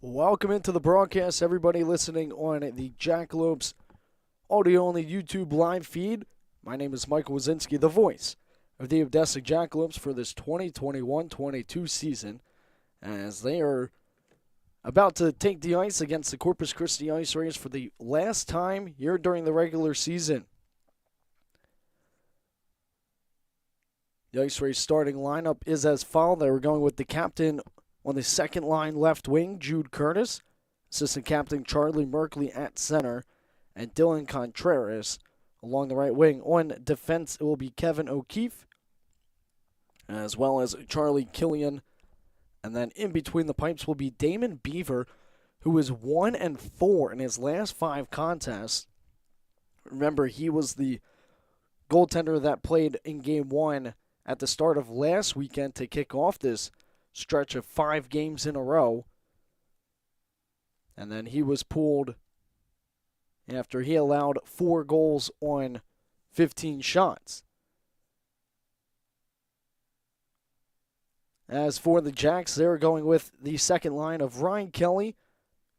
Welcome into the broadcast, everybody listening on the Jackalopes audio-only YouTube live feed. My name is Michael Wazinski, the voice of the Odessa Jackalopes for this 2021-22 season, as they are about to take the ice against the Corpus Christi IceRays for the last time here during the regular season. The IceRays starting lineup is as follows. They were going with the captain on the second line left wing, Jude Curtis, assistant captain Charlie Merkley at center, and Dylan Contreras along the right wing. On defense, it will be Kevin O'Keefe, as well as Charlie Killian. And then in between the pipes will be Damon Beaver, who is 1-4 in his last 5 contests. Remember, he was the goaltender that played in Game 1 at the start of last weekend to kick off this stretch of 5 games in a row. And then he was pulled after he allowed 4 goals on 15 shots. As for the Jacks, they're going with the second line of Ryan Kelly,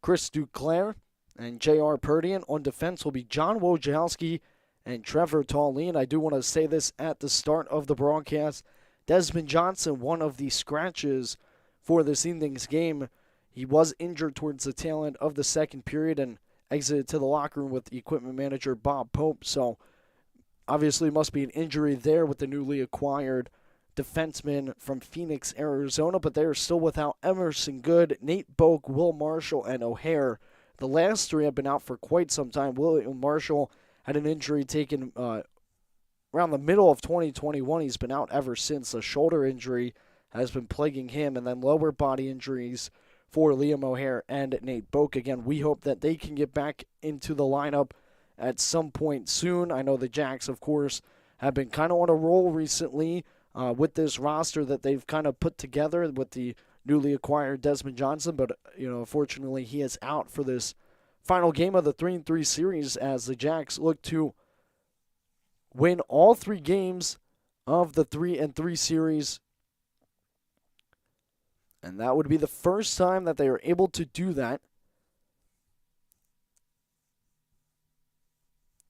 Chris Duclair, and J.R. Perdian. On defense will be John Wojciechowski and Trevor Tallien. I do want to say this at the start of the broadcast. Desmond Johnson, one of the scratches for this evening's game. He was injured towards the tail end of the second period and exited to the locker room with the equipment manager Bob Pope. So obviously must be an injury there with the newly acquired defenseman from Phoenix, Arizona. But they are still without Emerson Good, Nate Boak, Will Marshall, and O'Hare. The last 3 have been out for quite some time. William Marshall had an injury taken around the middle of 2021. He's been out ever since. A shoulder injury has been plaguing him, and then lower body injuries for Liam O'Hare and Nate Boak. Again, we hope that they can get back into the lineup at some point soon. I know the Jacks, of course, have been kind of on a roll recently with this roster that they've kind of put together with the newly acquired Desmond Johnson, but unfortunately he is out for this final game of the 3-3 series as the Jacks look to win all 3 games of the 3-3 series. And that would be the first time that they are able to do that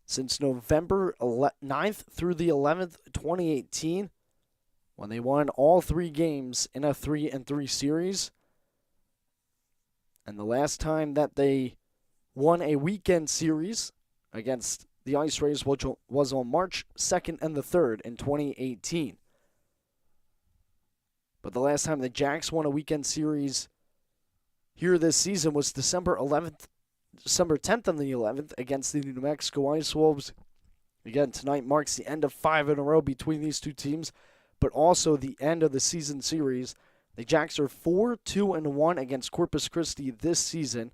since November 9th through the 11th, 2018, when they won all 3 games in a 3-3 series. And the last time that they won a weekend series against the IceRays, which was on March 2nd and the 3rd in 2018. But the last time the Jacks won a weekend series here this season was December 10th and the 11th against the New Mexico Ice Wolves. Again, tonight marks the end of 5 in a row between these 2 teams, but also the end of the season series. The Jacks are 4-2-1 against Corpus Christi this season,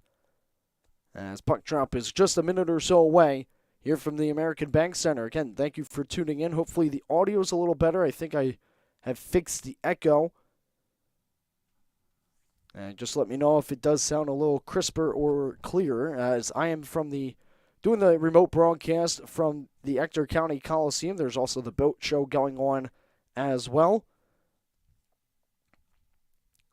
as puck drop is just a minute or so away here from the American Bank Center. Again, thank you for tuning in. Hopefully the audio is a little better. I think I have fixed the echo. And just let me know if it does sound a little crisper or clearer, as I am doing the remote broadcast from the Ector County Coliseum. There's also the boat show going on as well.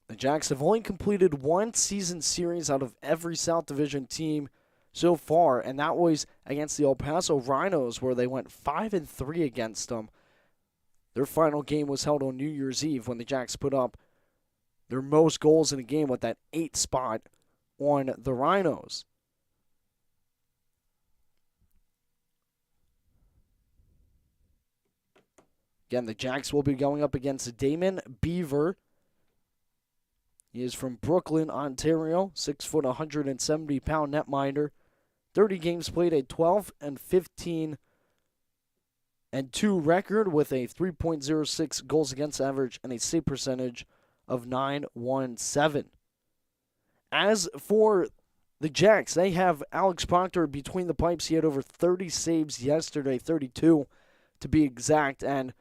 The Jacks have only completed 1 season series out of every South Division team so far, and that was against the El Paso Rhinos, where they went 5-3 against them. Their final game was held on New Year's Eve when the Jacks put up their most goals in a game with that 8 spot on the Rhinos. Again, the Jacks will be going up against Damon Beaver. He is from Brooklyn, Ontario, 6 foot, 170-pound netminder. 30 games played, a 12-15-2 record with a 3.06 goals against average and a save percentage of .917. As for the Jacks, they have Alex Proctor between the pipes. He had over 30 saves yesterday, 32 to be exact, and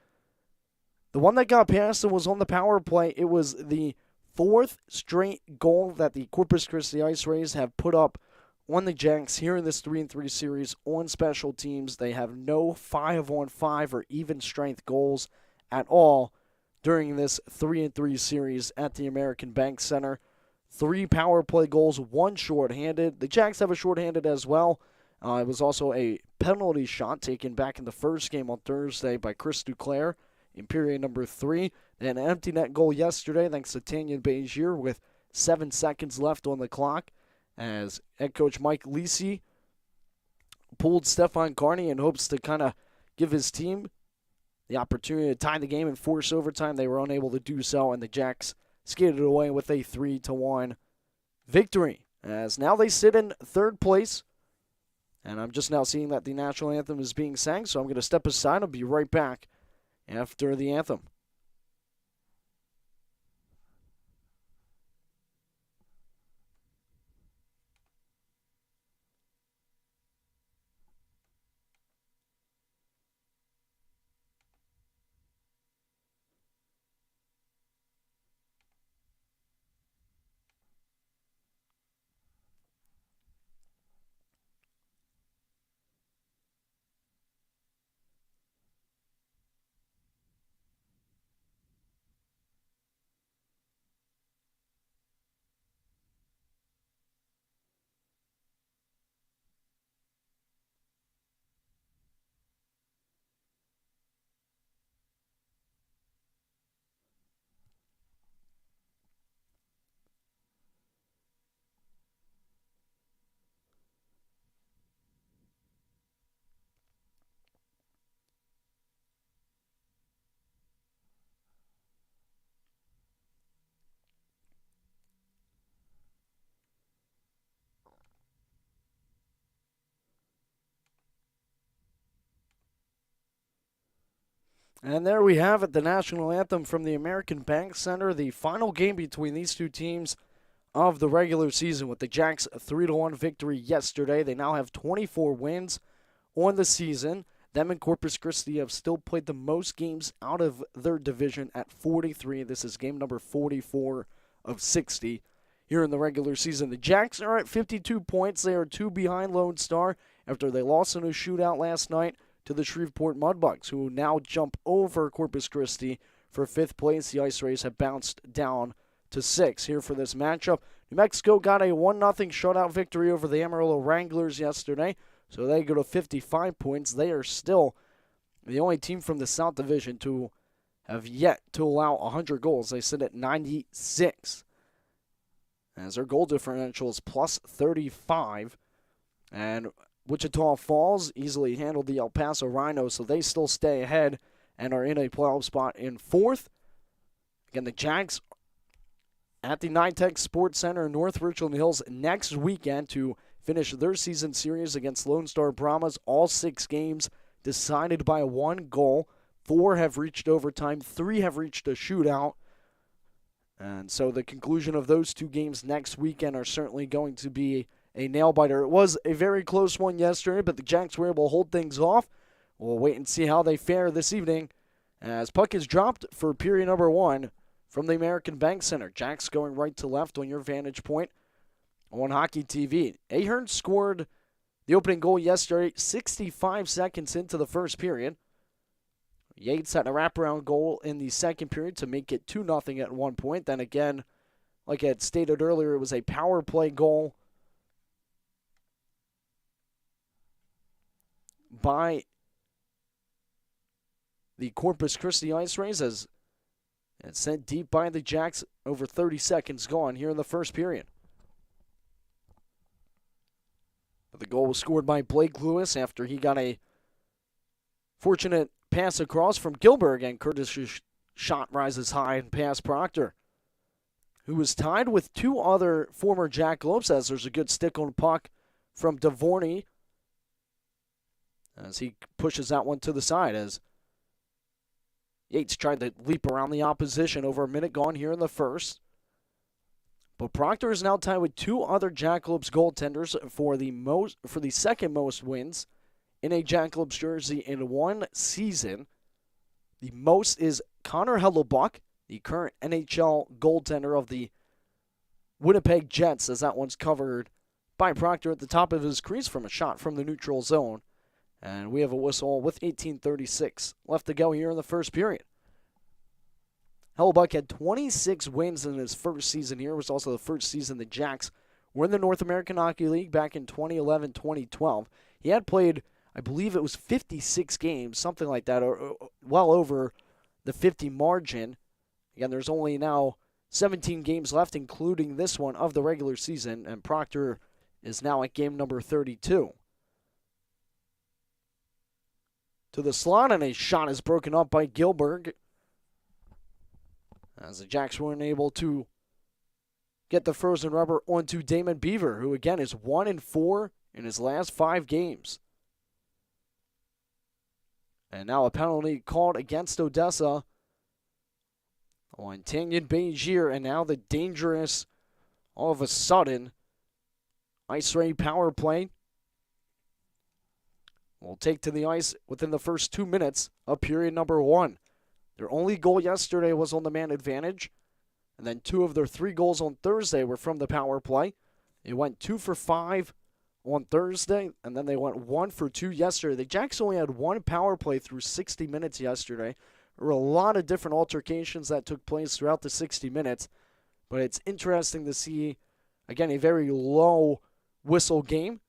the one that got past him was on the power play. It was the 4th straight goal that the Corpus Christi IceRays have put up on the Jacks here in this 3-3 series on special teams. They have no 5-on-5 or even strength goals at all during this 3-3 series at the American Bank Center. 3 power play goals, 1 shorthanded. The Jacks have a shorthanded as well. It was also a penalty shot taken back in the first game on Thursday by Christi in period number 3. And an empty net goal yesterday thanks to Tanya Bezier with 7 seconds left on the clock as head coach Mike Lisi pulled Stefan Carney in hopes to kind of give his team the opportunity to tie the game and force overtime. They were unable to do so, and the Jacks skated away with a 3-1 victory. As now they sit in third place, and I'm just now seeing that the national anthem is being sang, so I'm going to step aside. I'll be right back after the anthem. And there we have it, the national anthem from the American Bank Center, the final game between these two teams of the regular season with the Jacks' 3-1 victory yesterday. They now have 24 wins on the season. Them and Corpus Christi have still played the most games out of their division at 43. This is game number 44 of 60 here in the regular season. The Jacks are at 52 points. They are 2 behind Lone Star after they lost in a shootout last night to the Shreveport Mudbugs, who now jump over Corpus Christi for 5th place. The IceRays have bounced down to 6 here for this matchup. New Mexico got a 1-0 shutout victory over the Amarillo Wranglers yesterday, so they go to 55 points. They are still the only team from the South Division to have yet to allow 100 goals. They sit at 96, as their goal differential is plus 35, and Wichita Falls easily handled the El Paso Rhinos, so they still stay ahead and are in a playoff spot in 4th. Again, the Jags at the NYTEX Sports Center in North Richland Hills next weekend to finish their season series against Lone Star Brahmas. All 6 games decided by 1 goal. 4 have reached overtime. 3 have reached a shootout. And so the conclusion of those 2 games next weekend are certainly going to be a nail-biter. It was a very close one yesterday, but the Jacks were able to hold things off. We'll wait and see how they fare this evening as puck is dropped for period number 1 from the American Bank Center. Jacks going right to left on your vantage point on Hockey TV. Ahern scored the opening goal yesterday 65 seconds into the first period. Yates had a wraparound goal in the second period to make it 2-0 at one point. Then again, like I had stated earlier, it was a power play goal by the Corpus Christi IceRays as it's sent deep by the Jacks. Over 30 seconds gone here in the first period. But the goal was scored by Blake Lewis after he got a fortunate pass across from Gilbert, and Curtis's shot rises high and past Proctor, who was tied with 2 other former Jackalopes, as there's a good stick on puck from Devorny as he pushes that one to the side as Yates tried to leap around the opposition. Over a minute gone here in the first. But Proctor is now tied with 2 other Jackalopes goaltenders for the second most wins in a Jackalopes jersey in one season. The most is Connor Hellebuck, the current NHL goaltender of the Winnipeg Jets, as that one's covered by Proctor at the top of his crease from a shot from the neutral zone. And we have a whistle with 18:36 left to go here in the first period. Hellebuck had 26 wins in his first season here. It was also the first season the Jacks were in the North American Hockey League back in 2011-2012. He had played, I believe it was 56 games, something like that, or well over the 50 margin. Again, there's only now 17 games left, including this one of the regular season, and Proctor is now at game number 32. To the slot, and a shot is broken up by Gilbert, as the Jacks weren't able to get the frozen rubber onto Damon Beaver, who again is 1-4 in his last 5 games. And now a penalty called against Odessa on Tanyan Bejier, and now the dangerous, all of a sudden, IceRays power play will take to the ice within the first 2 minutes of period number 1. Their only goal yesterday was on the man advantage, and then 2 of their 3 goals on Thursday were from the power play. They went 2 for 5 on Thursday, and then they went 1 for 2 yesterday. The Jacks only had 1 power play through 60 minutes yesterday. There were a lot of different altercations that took place throughout the 60 minutes, but it's interesting to see, again, a very low whistle game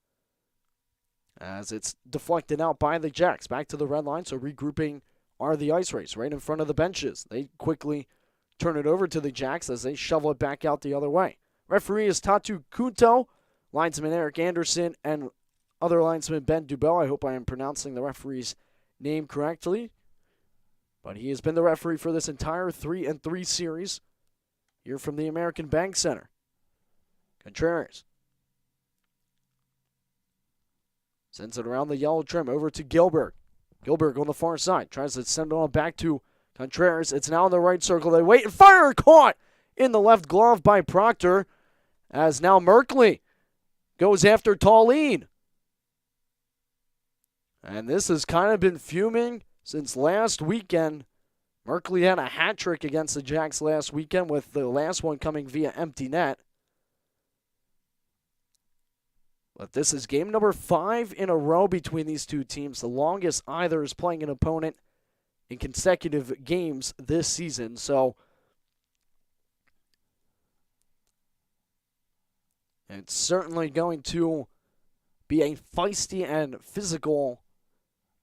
as it's deflected out by the Jacks. Back to the red line, so regrouping are the IceRays right in front of the benches. They quickly turn it over to the Jacks as they shovel it back out the other way. Referee is Tatu Kunto, linesman Eric Anderson, and other linesman Ben Dubel. I hope I am pronouncing the referee's name correctly. But he has been the referee for this entire 3-3 series here from the American Bank Center. Contreras sends it around the yellow trim over to Gilbert. Gilbert on the far side tries to send it on back to Contreras. It's now in the right circle. They wait and fire, caught in the left glove by Proctor, as now Merkley goes after Tallene. And this has kind of been fuming since last weekend. Merkley had a hat trick against the Jacks last weekend, with the last one coming via empty net. But this is game number 5 in a row between these two teams, the longest either is playing an opponent in consecutive games this season. So it's certainly going to be a feisty and physical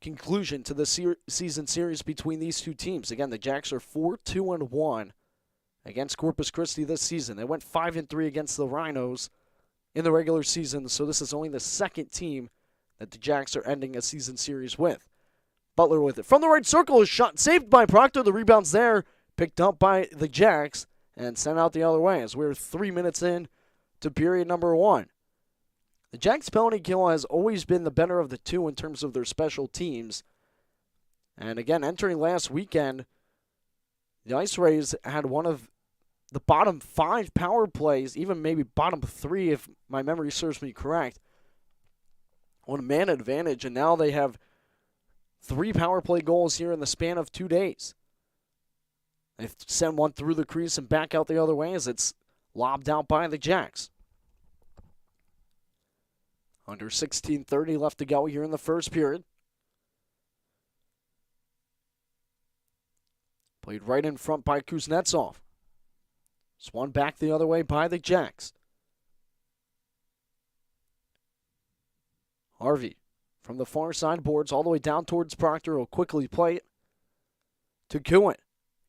conclusion to the season series between these two teams. Again, the Jacks are 4-2-1 against Corpus Christi this season. They went 5-3 against the Rhinos in the regular season, so this is only the second team that the Jacks are ending a season series with. Butler with it from the right circle, is shot saved by Proctor. The rebound's there, picked up by the Jacks, and sent out the other way as we're 3 minutes in to period number 1. The Jacks' penalty kill has always been the better of the two in terms of their special teams. And again, entering last weekend, the IceRays had one of the bottom 5 power plays, even maybe bottom 3 if my memory serves me correct, on man advantage, and now they have 3 power play goals here in the span of 2 days. They've sent one through the crease and back out the other way as it's lobbed out by the Jacks. Under 16:30 left to go here in the first period. Played right in front by Kuznetsov. Swung back the other way by the Jacks. Harvey from the far side boards all the way down towards Proctor will quickly play it to Kuhn.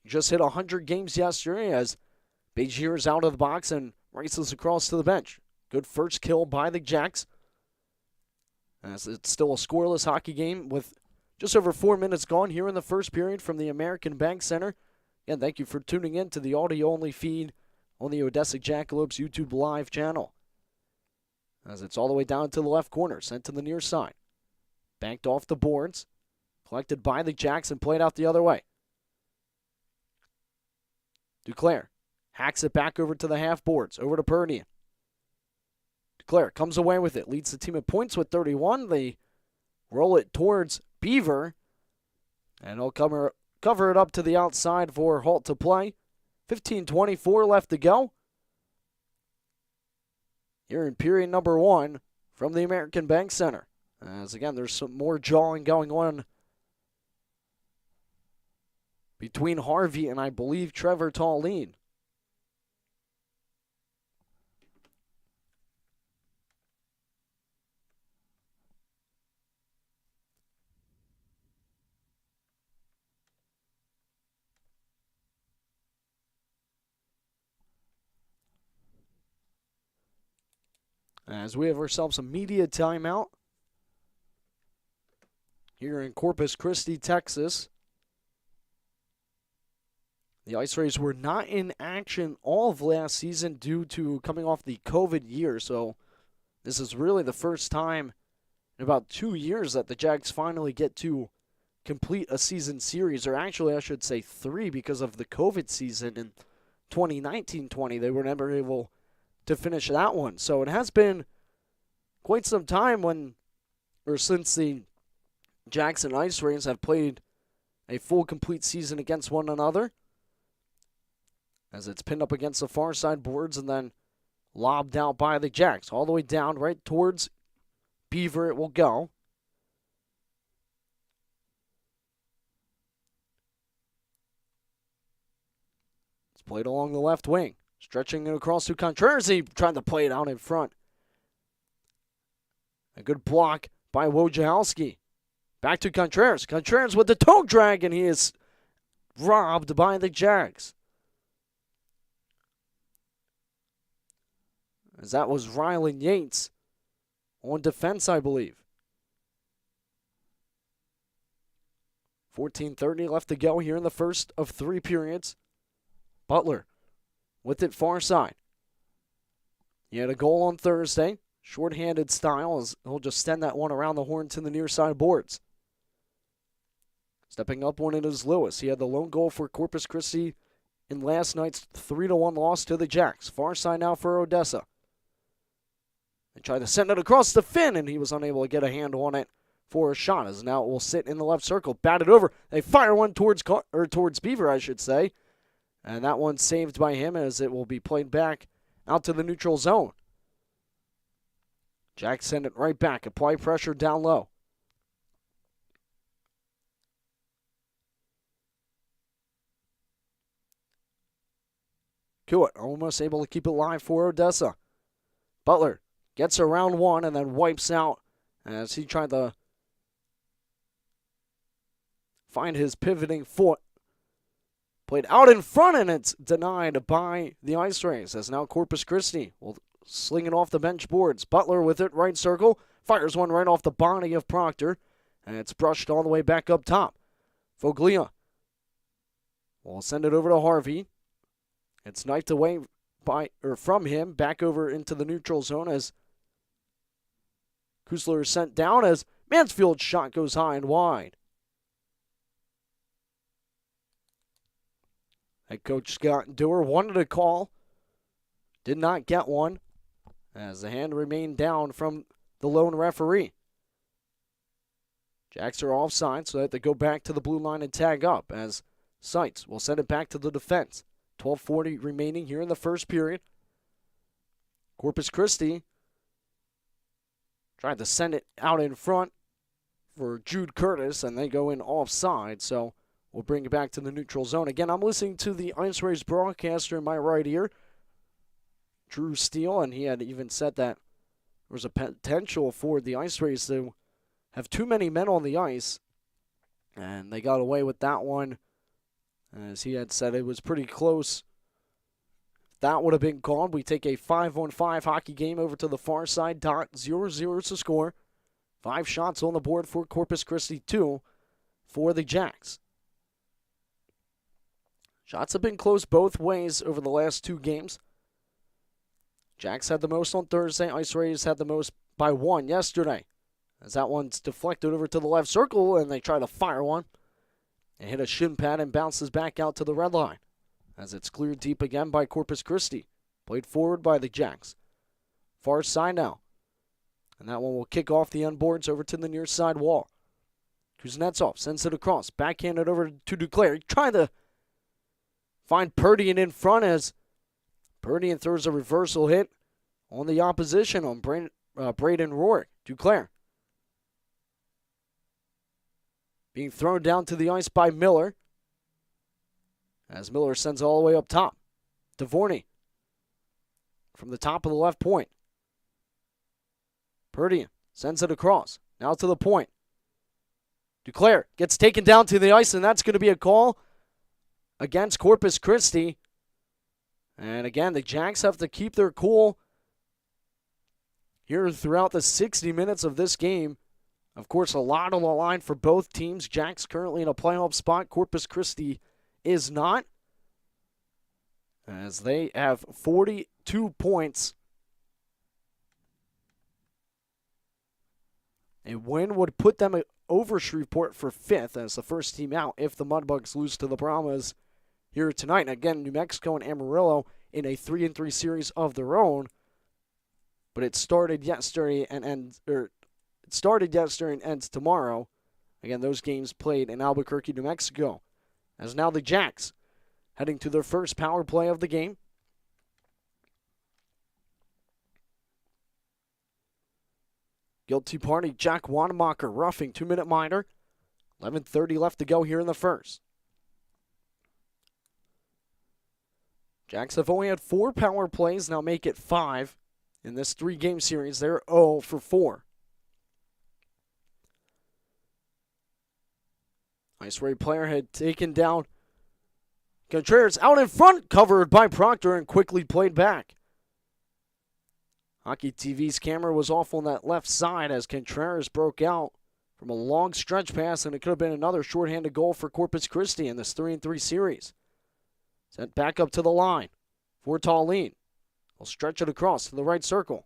He just hit 100 games yesterday as Bejier is out of the box and races across to the bench. Good first kill by the Jacks, as it's still a scoreless hockey game with just over 4 minutes gone here in the first period from the American Bank Center. Again, thank you for tuning in to the audio-only feed on the Odessa Jackalopes YouTube Live channel. As it's all the way down to the left corner, sent to the near side. Banked off the boards, collected by the Jacks and played out the other way. Duclair hacks it back over to the half boards, over to Pernian. Duclair comes away with it, leads the team at points with 31. They roll it towards Beaver, and he'll cover it up to the outside for halt to play. 15:24 left to go here in period number 1 from the American Bank Center. As again, there's some more jawing going on between Harvey and I believe Trevor Tallene. As we have ourselves a media timeout here in Corpus Christi, Texas. The IceRays were not in action all of last season due to coming off the COVID year, so this is really the first time in about 2 years that the Jags finally get to complete a season series, or actually I should say 3 because of the COVID season in 2019-20. They were never able to finish that one. So it has been quite some time since the Jags and IceRays have played a full complete season against one another. As it's pinned up against the far side boards and then lobbed out by the Jags. All the way down right towards Beaver it will go. It's played along the left wing. Stretching it across to Contreras. He tried to play it out in front. A good block by Wojciechowski. Back to Contreras. Contreras with the toe drag, and he is robbed by the Jags. As that was Rylan Yates on defense, I believe. 14:30 left to go here in the first of 3 periods. Butler with it far side. He had a goal on Thursday. Short-handed style, as he'll just send that one around the horn to the near side boards. Stepping up one, it is Lewis. He had the lone goal for Corpus Christi in last night's 3-1 loss to the Jacks. Far side now for Odessa. They tried to send it across the fin, and he was unable to get a hand on it for a shot, as now it will sit in the left circle. Batted over. They fire one towards Beaver, I should say. And that one's saved by him, as it will be played back out to the neutral zone. Jacks send it right back. Apply pressure down low. Kuit almost able to keep it live for Odessa. Butler gets around one and then wipes out as he tried to find his pivoting foot. Played out in front, and it's denied by the IceRays, as now Corpus Christi will sling it off the bench boards. Butler with it, right circle. Fires one right off the body of Proctor. And it's brushed all the way back up top. Foglia will send it over to Harvey. It's knifed away from him, back over into the neutral zone as Kusler is sent down, as Mansfield's shot goes high and wide. Head coach Scott Dewar wanted a call. Did not get one, as the hand remained down from the lone referee. Jacks are offside, so they have to go back to the blue line and tag up, as Seitz will send it back to the defense. 12:40 remaining here in the first period. Corpus Christi tried to send it out in front for Jude Curtis, and they go in offside, so we'll bring it back to the neutral zone. Again, I'm listening to the IceRays broadcaster in my right ear, Drew Steele, and he had even said that there was a potential for the IceRays to have too many men on the ice, and they got away with that one. As he had said, it was pretty close. If that would have been called, we take a 5-on-5 hockey game over to the far side. 0-0 to score. 5 shots on the board for Corpus Christi, 2 for the Jacks. Shots have been close both ways over the last 2 games. Jacks had the most on Thursday. IceRays had the most by 1 yesterday, as that one's deflected over to the left circle, and they try to fire one. It hit a shin pad and bounces back out to the red line, as it's cleared deep again by Corpus Christi. Played forward by the Jacks. Far side now. And that one will kick off the end boards over to the near side wall. Kuznetsov sends it across. Backhanded over to Duclair. Trying to find Perdian in front, as Perdian throws a reversal hit on the opposition on Braden Rourke. Duclair being thrown down to the ice by Miller. as Miller sends it all the way up top. Dvorny from the top of the left point. Perdian sends it across. Now to the point. Duclair gets taken down to the ice, and that's going to be a call against Corpus Christi. And again, the Jacks have to keep their cool here throughout the 60 minutes of this game. Of course, a lot on the line for both teams. Jacks currently in a playoff spot. Corpus Christi is not, as they have 42 points. A win would put them over Shreveport for 5th as the first team out if the Mudbugs lose to the Brahmas here tonight. And again, New Mexico and Amarillo in a 3-3 series of their own. But it started yesterday and ends tomorrow. Again, those games played in Albuquerque, New Mexico. As now the Jacks heading to their first power play of the game. Guilty party, Jack Wanamaker roughing, 2-minute minor. 11:30 left to go here in the first. Jacks have only had 4 power plays, now make it 5. In this 3-game series, they're 0 for 4. IceRays player had taken down Contreras out in front, covered by Proctor and quickly played back. Hockey TV's camera was off on that left side as Contreras broke out from a long stretch pass, and it could have been another shorthanded goal for Corpus Christi in this 3-3 series. Sent back up to the line for Tallene. He'll stretch it across to the right circle.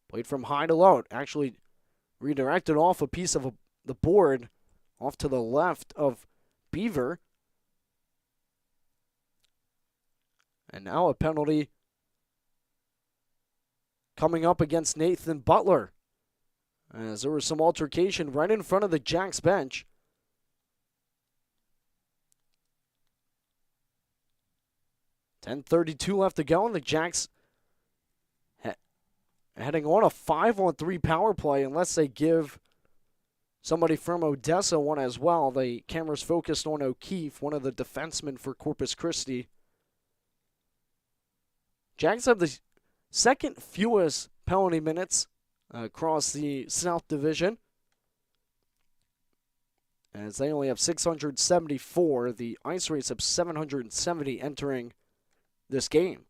Played from high to low. Actually redirected off a piece of the board off to the left of Beaver. And now a penalty coming up against Nathan Butler, as there was some altercation right in front of the Jacks bench. .10:32 left to go, and the Jacks heading on a 5-on-3 power play unless they give somebody from Odessa one as well. The camera's focused on O'Keefe, one of the defensemen for Corpus Christi. Jacks have the second fewest penalty minutes across the South Division, as they only have 674. The IceRays have 770 entering this game.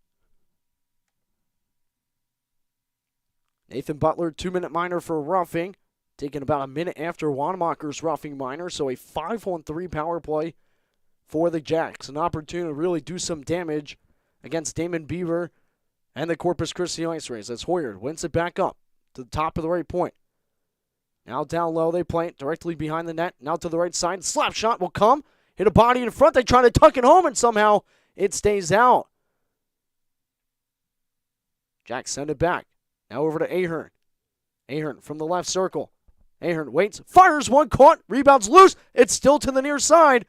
Nathan Butler, 2-minute minor for roughing, taken about a minute after Wanamaker's roughing minor, so a 5-on-3 power play for the Jacks. An opportunity to really do some damage against Damon Beaver and the Corpus Christi IceRays. As Hoyer wins it back up to the top of the right point. Now down low, they play it directly behind the net. Now to the right side, slap shot will come. Hit a body in front, they try to tuck it home, and somehow it stays out. Jacks send it back. Now over to Ahern. Ahern from the left circle. Ahern waits, fires one, caught, rebounds loose. It's still to the near side,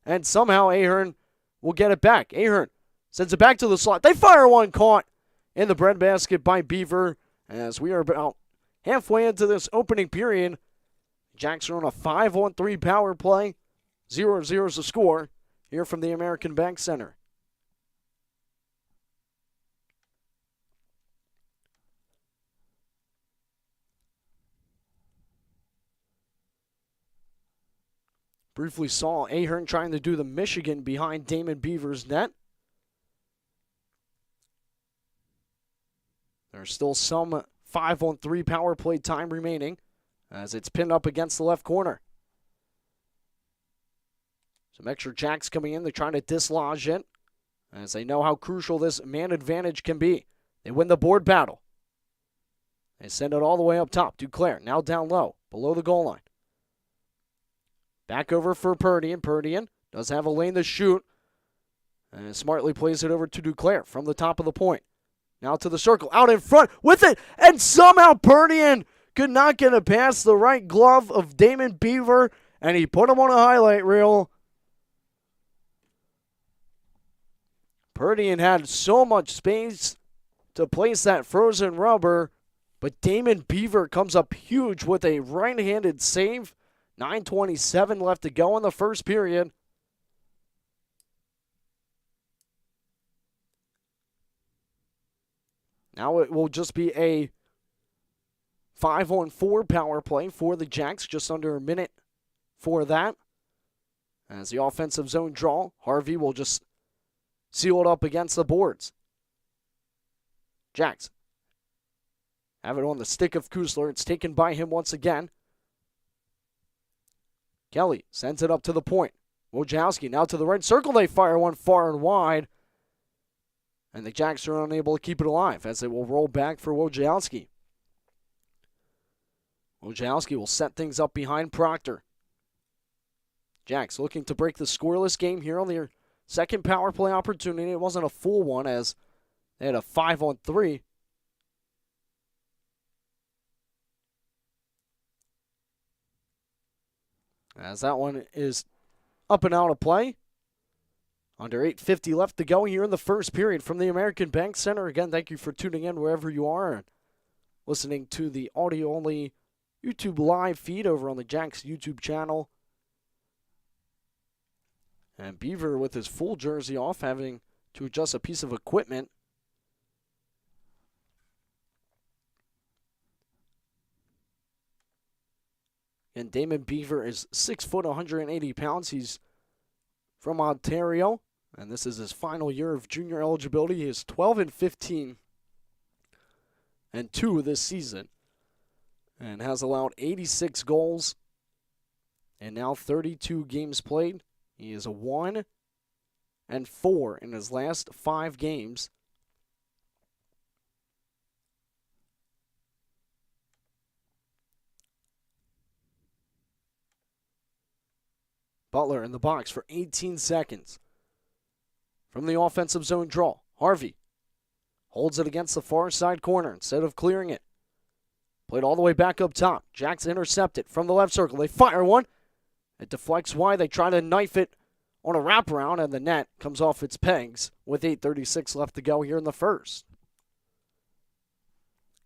and somehow Ahern will get it back. Ahern sends it back to the slot. They fire one, caught in the breadbasket by Beaver, as we are about halfway into this opening period. Jacks are on a 5-on-3 power play. 0-0 is the score here from the American Bank Center. Briefly saw Ahern trying to do the Michigan behind Damon Beaver's net. There's still some 5-on-3 power play time remaining as it's pinned up against the left corner. Some extra Jacks coming in. They're trying to dislodge it as they know how crucial this man advantage can be. They win the board battle. They send it all the way up top. Duclair now down low, below the goal line. Back over for Perdian. Perdian does have a lane to shoot, and smartly plays it over to Duclair from the top of the point. Now to the circle, out in front with it, and somehow Perdian could not get it past the right glove of Damon Beaver, and he put him on a highlight reel. Perdian had so much space to place that frozen rubber, but Damon Beaver comes up huge with a right-handed save. 9:27 left to go in the first period. Now it will just be a 5-on-4 power play for the Jacks, just under a minute for that. As the offensive zone draw, Harvey will just seal it up against the boards. Jacks have it on the stick of Kusler. It's taken by him once again. Kelly sends it up to the point. Wojciechowski now to the right circle. They fire one far and wide. And the Jacks are unable to keep it alive as it will roll back for Wojciechowski. Wojciechowski will set things up behind Proctor. Jacks looking to break the scoreless game here on their second power play opportunity. It wasn't a full one as they had a 5-on-3. As that one is up and out of play. Under 8:50 left to go here in the first period from the American Bank Center. Again, thank you for tuning in wherever you are and listening to the audio-only YouTube live feed over on the Jacks YouTube channel. And Beaver with his full jersey off, having to adjust a piece of equipment. And Damon Beaver is 6 foot, 180 pounds. He's from Ontario, and this is his final year of junior eligibility. He is 12-15 and 2 this season, and has allowed 86 goals and now 32 games played. He is a 1-4 in his last 5 games. Butler in the box for 18 seconds. From the offensive zone draw, Harvey holds it against the far side corner instead of clearing it. Played all the way back up top. Jacks intercept it from the left circle. They fire one. It deflects wide. They try to knife it on a wraparound, and the net comes off its pegs with 8:36 left to go here in the first.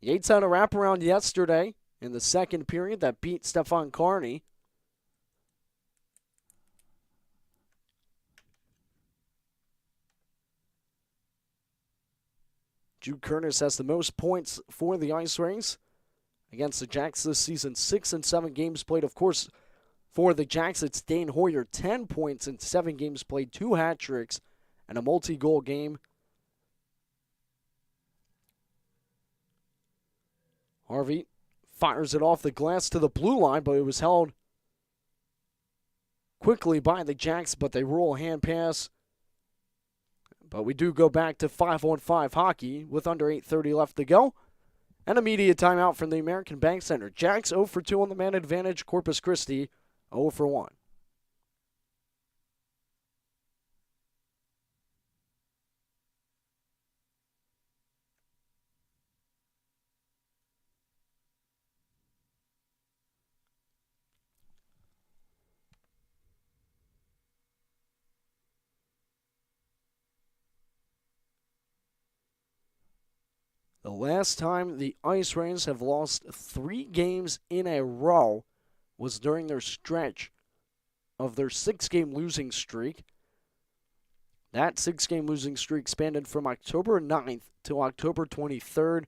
Yates had a wraparound yesterday in the second period that beat Stefan Carney. Jude Curtis has the most points for the IceRays against the Jacks this season. 6 and 7 games played. Of course, for the Jacks, it's Dane Hoyer. 10 points in 7 games played, 2 hat tricks, and a multi-goal game. Harvey fires it off the glass to the blue line, but it was held quickly by the Jacks, but they rule a hand pass. But we do go back to 5-on-5 hockey with under 8:30 left to go. And immediate timeout from the American Bank Center. Jacks 0 for 2 on the man advantage. Corpus Christi 0 for 1. The last time the IceRays have lost 3 games in a row was during their stretch of their 6-game losing streak. That 6-game losing streak spanned from October 9th to October 23rd.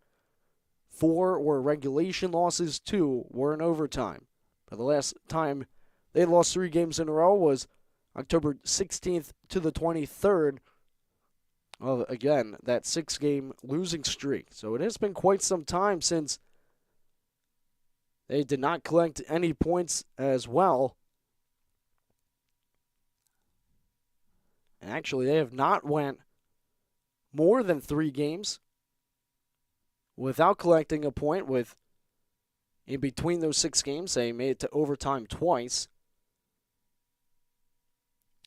4 were regulation losses, 2 were in overtime. But the last time they lost 3 games in a row was October 16th to the 23rd. Well, again, that 6-game losing streak. So it has been quite some time since they did not collect any points as well. And actually, they have not went more than 3 games without collecting a point. With in between those 6 games, they made it to overtime twice.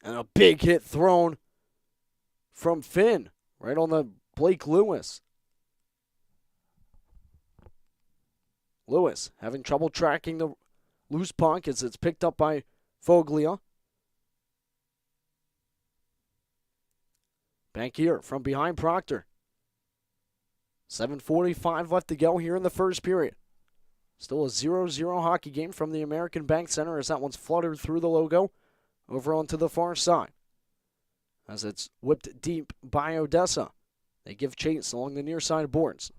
And a big hit thrown from Finn, right on the Blake Lewis. Lewis having trouble tracking the loose puck as it's picked up by Foglia. Back here from behind Proctor. 7:45 left to go here in the first period. Still a 0-0 hockey game from the American Bank Center as that one's fluttered through the logo over onto the far side. As it's whipped deep by Odessa. They give chase along the near side boards.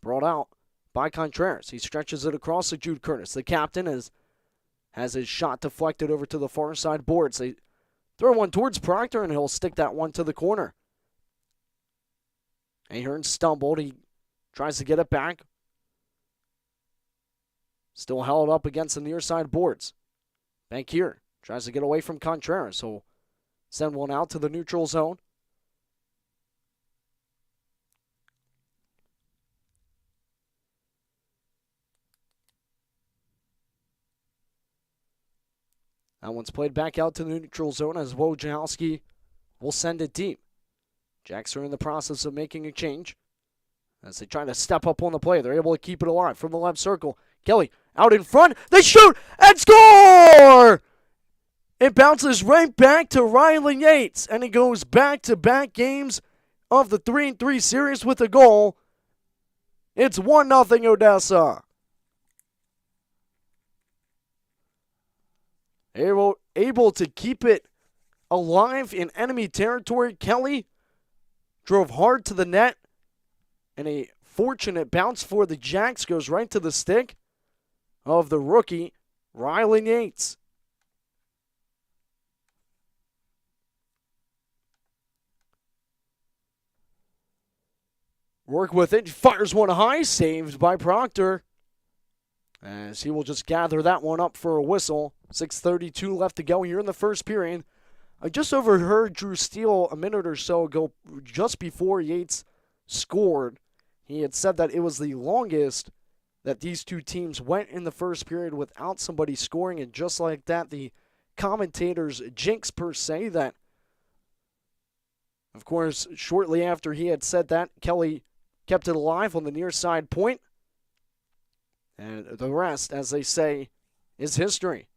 Brought out by Contreras. He stretches it across to Jude Curtis. The captain has his shot deflected over to the far side boards. They throw one towards Proctor, and he'll stick that one to the corner. Ahern stumbled. He tries to get it back. Still held up against the near side boards. Bankier tries to get away from Contreras. He'll send one out to the neutral zone. That one's played back out to the neutral zone as Wojciechowski will send it deep. Jacks are in the process of making a change as they try to step up on the play. They're able to keep it alive from the left circle. Kelly out in front. They shoot and score! It bounces right back to Riley Yates, and he goes back-to-back games of the 3-3 series with a goal. It's 1-0 Odessa. Able to keep it alive in enemy territory. Kelly drove hard to the net, and a fortunate bounce for the Jacks goes right to the stick of the rookie, Riley Yates. Work with it, fires one high, saved by Proctor, as he will just gather that one up for a whistle. 6:32 left to go here in the first period. I just overheard Drew Steele a minute or so ago, just before Yates scored. He had said that it was the longest that these two teams went in the first period without somebody scoring, and just like that, the commentators jinx per se that, of course, shortly after he had said that, Kelly kept it alive on the near side point. And the rest, as they say, is history.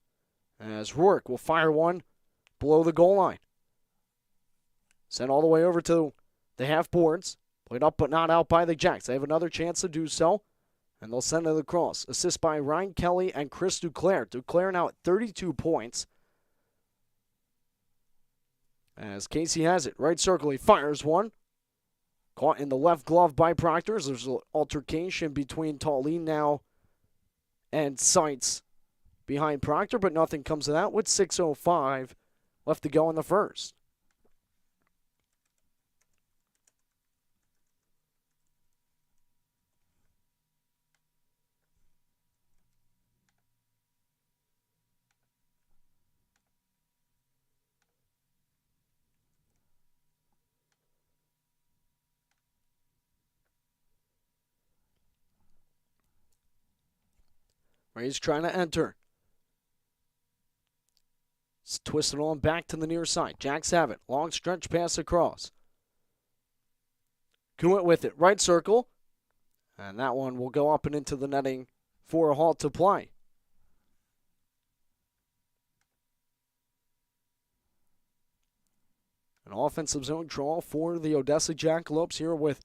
As Rourke will fire one below the goal line. Sent all the way over to the half boards. Played up but not out by the Jacks. They have another chance to do so. And they'll send it across. Assist by Ryan Kelly and Chris Duclair. Duclair now at 32 points. As Casey has it. Right circle, he fires one. Caught in the left glove by Proctor. There's an altercation between Tallene now and Seitz behind Proctor, but nothing comes of that with 6:05 left to go in the first. Ray's trying to enter. It's twisted on back to the near side. Jacks have it. Long stretch pass across. Kuwait with it. Right circle. And that one will go up and into the netting for a halt to play. An offensive zone draw for the Odessa Jackalopes here with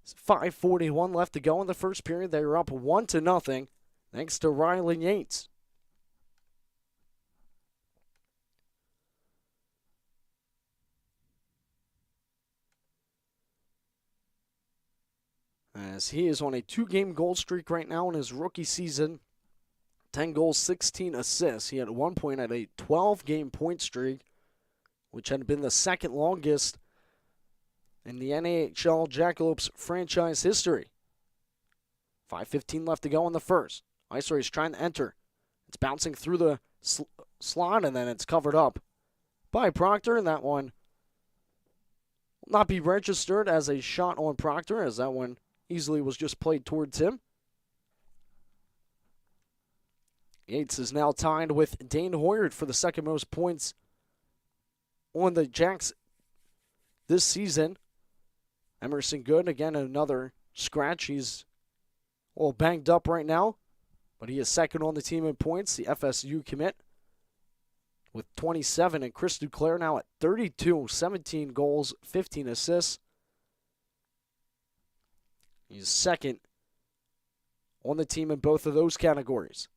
5:41 left to go in the first period. They are up 1-0 thanks to Riley Yates. As he is on a 2-game goal streak right now in his rookie season. 10 goals, 16 assists. He had 1 point at a 12-game point streak, which had been the second longest in the NHL Jackalopes franchise history. 5:15 left to go in the first. IceRays trying to enter. It's bouncing through the slot, and then it's covered up by Proctor, and that one will not be registered as a shot on Proctor, as that one easily was just played towards him. Yates is now tied with Dane Hoyard for the second most points on the Jacks this season. Emerson Good, again, another scratch. He's a little banged up right now, but he is second on the team in points, the FSU commit, with 27. And Chris Duclair now at 32, 17 goals, 15 assists. He's second on the team in both of those categories.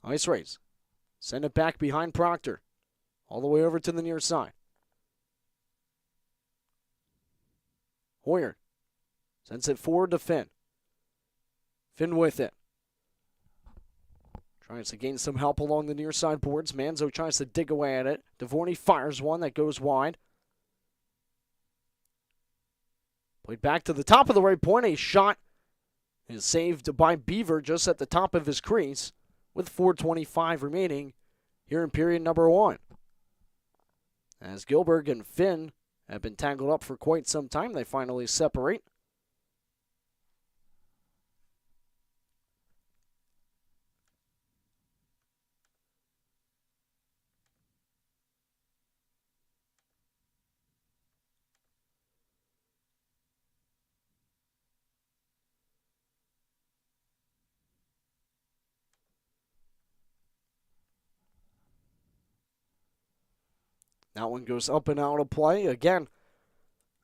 IceRays send it back behind Proctor, all the way over to the near side. Hoyer sends it forward to Finn. Finn with it. Tries to gain some help along the near side boards. Manzo tries to dig away at it. Devorny fires one that goes wide. Played back to the top of the right point. A shot is saved by Beaver just at the top of his crease with 4:25 remaining here in period number 1. As Gilbert and Finn have been tangled up for quite some time, they finally separate. That one goes up and out of play. Again,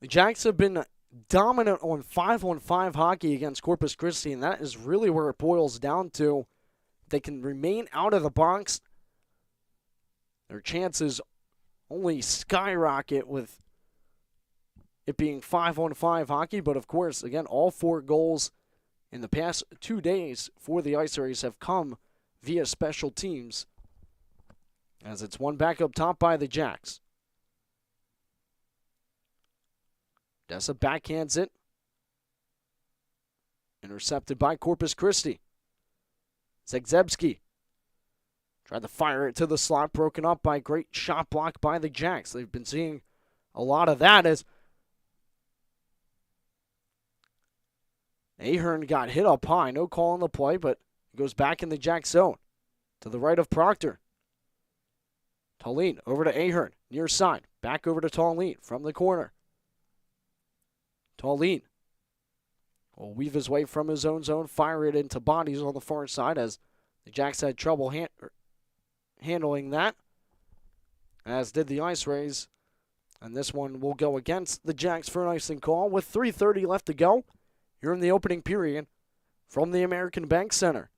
the Jacks have been dominant on 5-on-5 hockey against Corpus Christi, and that is really where it boils down to. If they can remain out of the box, their chances only skyrocket with it being 5-on-5 hockey. But of course, again, all 4 goals in the past 2 days for the IceRays have come via special teams, as it's one back up top by the Jacks. Odessa backhands it. Intercepted by Corpus Christi. Zegzebski tried to fire it to the slot, broken up by a great shot block by the Jacks. They've been seeing a lot of that as Ahern got hit up high. No call on the play, but it goes back in the Jack zone to the right of Proctor. Tallene over to Ahern, near side. Back over to Tallene from the corner. Tallene will weave his way from his own zone, fire it into bodies on the far side as the Jacks had trouble handling that, as did the IceRays. And this one will go against the Jacks for an icing call with 3:30 left to go here in the opening period from the American Bank Center.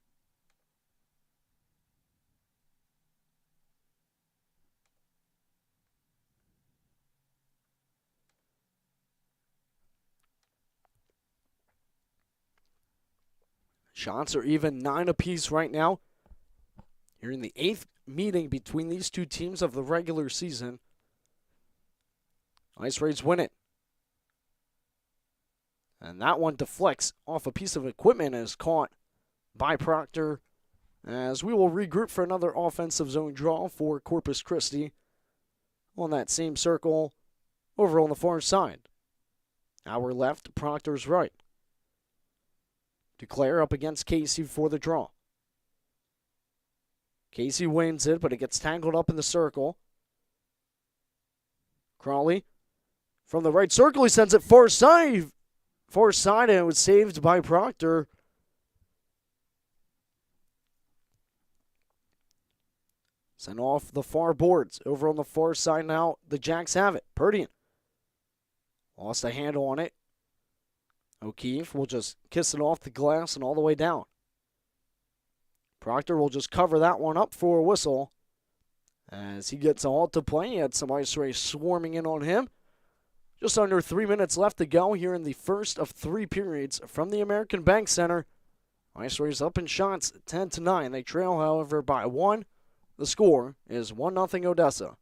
Shots are even 9 apiece right now. Here in the 8th meeting between these two teams of the regular season. IceRays win it. And that one deflects off a piece of equipment and is caught by Proctor, as we will regroup for another offensive zone draw for Corpus Christi on that same circle over on the far side. Our left, Proctor's right. Duclair up against Casey for the draw. Casey wins it, but it gets tangled up in the circle. Crawley from the right circle, he sends it far side, and it was saved by Proctor. Sent off the far boards. Over on the far side now, the Jacks have it. Perdian lost a handle on it. O'Keefe will just kiss it off the glass and all the way down. Proctor will just cover that one up for a whistle as he gets a halt to play. He had some IceRays swarming in on him. Just under 3 minutes left to go here in the first of 3 periods from the American Bank Center. IceRays up in shots 10-9. They trail, however, by 1. The score is 1-0 Odessa.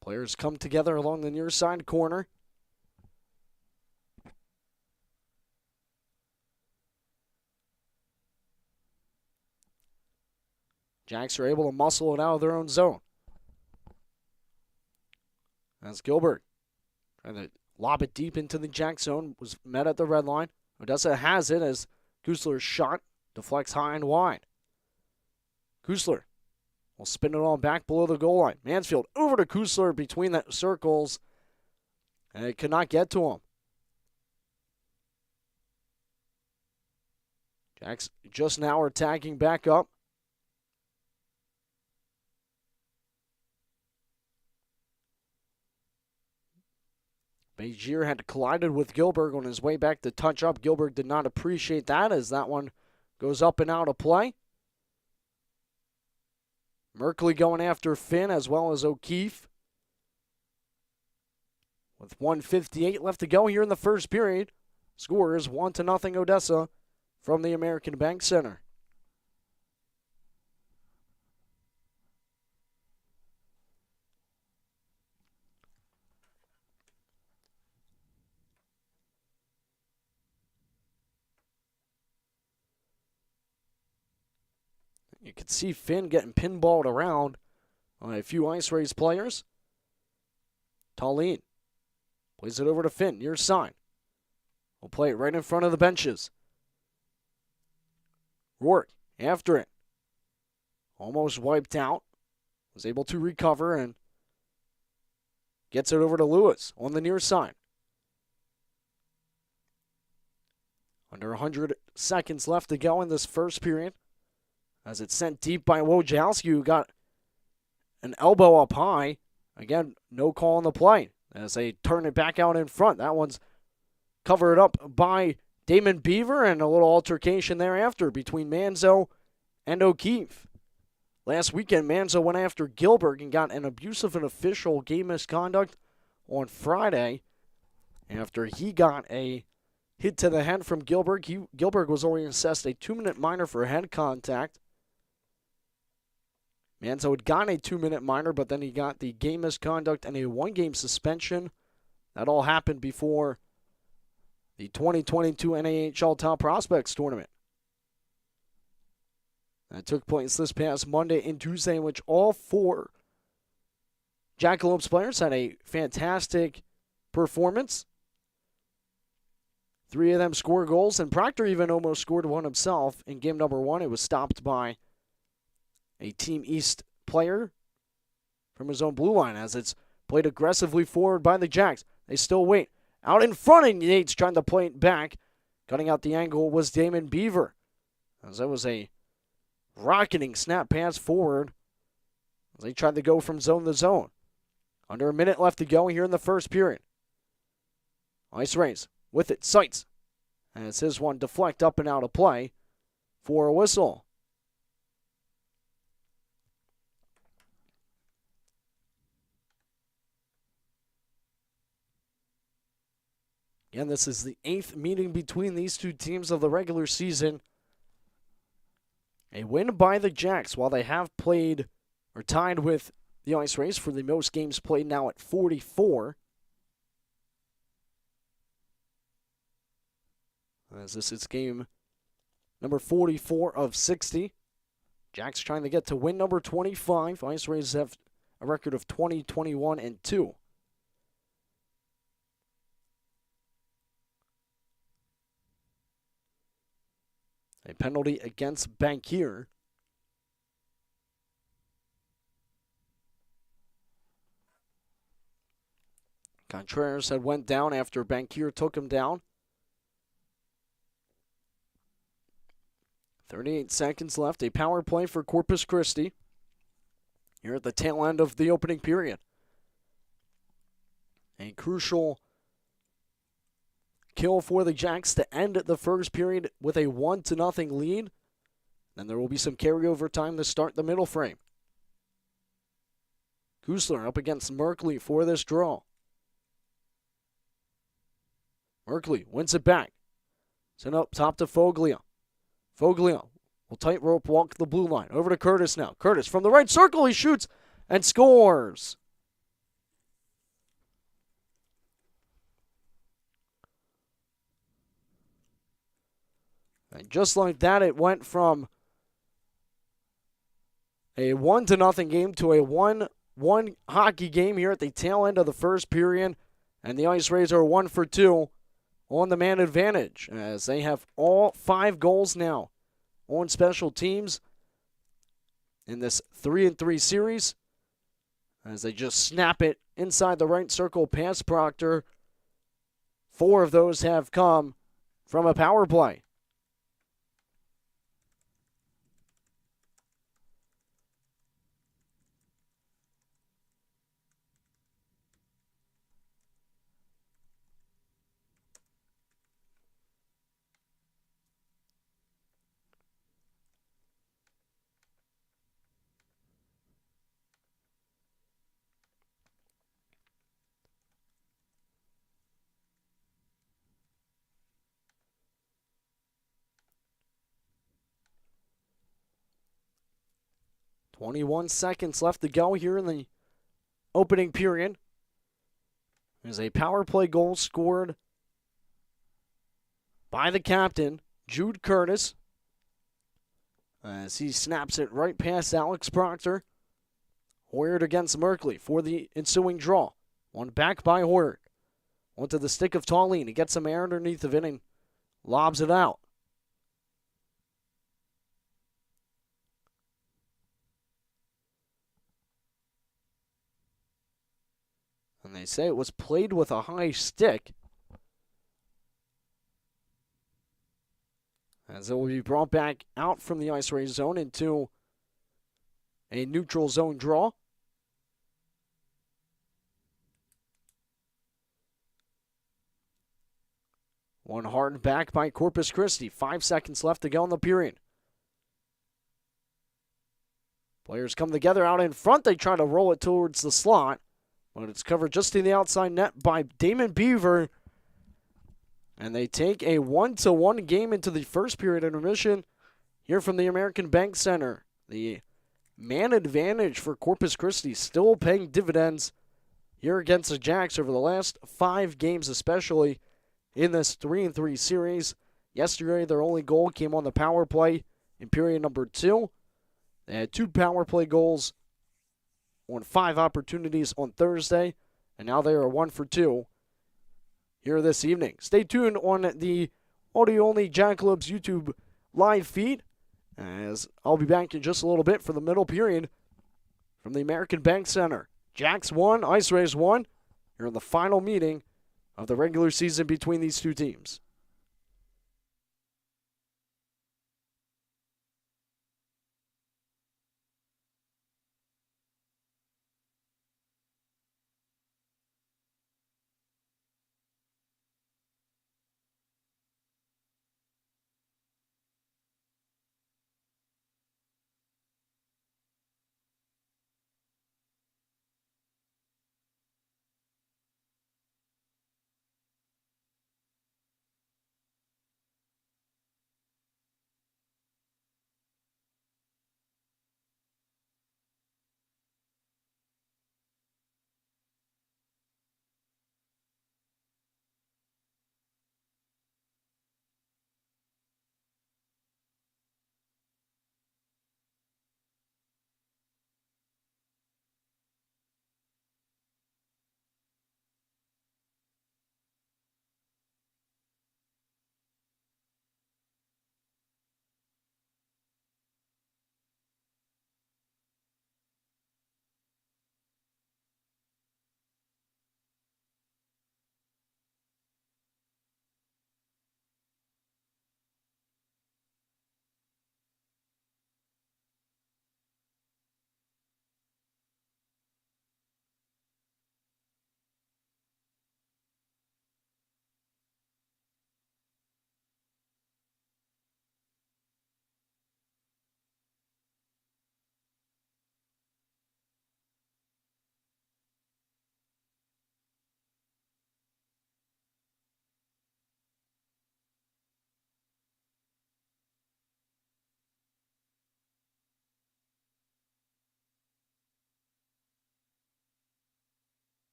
Players come together along the near side corner. Jacks are able to muscle it out of their own zone. That's Gilbert trying to lob it deep into the Jack zone. Was met at the red line. Odessa has it as Kusler's shot deflects high and wide. Kusler will spin it on back below the goal line. Mansfield over to Kusler between the circles, and it could not get to him. Jacks just now are tagging back up. Begier had collided with Gilbert on his way back to touch up. Gilbert did not appreciate that as that one goes up and out of play. Merkley going after Finn as well as O'Keefe. With 1:58 left to go here in the first period. Score is 1-0 Odessa from the American Bank Center. You can see Finn getting pinballed around by a few IceRays players. Tallene plays it over to Finn, near side. We'll play it right in front of the benches. Rourke after it. Almost wiped out. Was able to recover and gets it over to Lewis on the near side. Under 100 seconds left to go in this first period. As it's sent deep by Wojciechowski, who got an elbow up high. Again, no call on the play as they turn it back out in front. That one's covered up by Damon Beaver, and a little altercation thereafter between Manzo and O'Keefe. Last weekend, Manzo went after Gilbert and got an abuse of an official game misconduct on Friday after he got a hit to the head from Gilbert. Gilbert was only assessed a 2-minute minor for head contact. Manzo had gotten a 2-minute minor, but then he got the game misconduct and a 1-game suspension. That all happened before the 2022 NAHL Top Prospects Tournament. That took place this past Monday and Tuesday, in which all 4 Jackalopes players had a fantastic performance. 3 of them scored goals, and Proctor even almost scored one himself in game number 1. It was stopped by a Team East player from his own blue line as it's played aggressively forward by the Jacks. They still wait. Out in front, and Yates trying to play it back. Cutting out the angle was Damon Beaver, as that was a rocketing snap pass forward as they tried to go from zone to zone. Under a minute left to go here in the first period. IceRays with it, Seitz, as his one deflect up and out of play for a whistle. Again, this is the 8th meeting between these two teams of the regular season. A win by the Jacks, while they have played or tied with the IceRays for the most games played now at 44. As this is game number 44 of 60. Jacks trying to get to win number 25. IceRays have a record of 20, 21, and 2. A penalty against Bankier. Contreras had went down after Bankier took him down. 38 seconds left. A power play for Corpus Christi here at the tail end of the opening period. A crucial kill for the Jacks to end the first period with a 1-0 lead. Then there will be some carryover time to start the middle frame. Kusler up against Merkley for this draw. Merkley wins it back. Send up top to Foglia. Foglia will tightrope walk the blue line. Over to Curtis now. Curtis from the right circle. He shoots and scores. And just like that, it went from a 1-0 game to a 1-1 hockey game here at the tail end of the first period. And the IceRays are 1 for 2 on the man advantage, as they have all 5 goals now on special teams in this 3-3 series, as they just snap it inside the right circle past Proctor. 4 of those have come from a power play. 21 seconds left to go here in the opening period. There's a power play goal scored by the captain, Jude Curtis, as he snaps it right past Alex Proctor. Hoyard against Merkley for the ensuing draw. One back by Hoyard. Onto the stick of Tallene. He gets some air underneath of it and lobs it out. And they say it was played with a high stick, as it will be brought back out from the IceRays zone into a neutral zone draw. One hard back by Corpus Christi. 5 seconds left to go in the period. Players come together out in front. They try to roll it towards the slot, but it's covered just to the outside net by Damon Beaver. And they take a 1-1 game into the first period intermission here from the American Bank Center. The man advantage for Corpus Christi still paying dividends here against the Jacks over the last 5 games, especially in this 3-3 series. Yesterday, their only goal came on the power play in period number 2. They had 2 power play goals on 5 opportunities on Thursday, and now they are 1 for 2 here this evening. Stay tuned on the audio-only Jackalopes YouTube live feed, as I'll be back in just a little bit for the middle period from the American Bank Center. Jacks 1, IceRays 1. You're in the final meeting of the regular season between these two teams.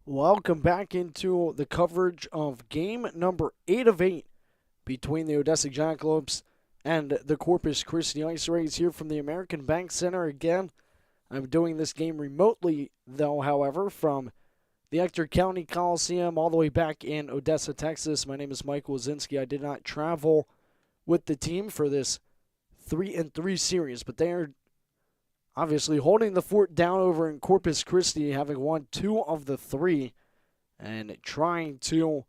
Welcome back into the coverage of game number 8 of 8 between the Odessa Jackalopes and the Corpus Christi IceRays here from the American Bank Center again. I'm doing this game remotely, though, however, from the Ector County Coliseum all the way back in Odessa, Texas. My name is Michael Wazinski. I did not travel with the team for this 3-3 series, but they are obviously holding the fort down over in Corpus Christi, having won 2 of the 3, and trying to,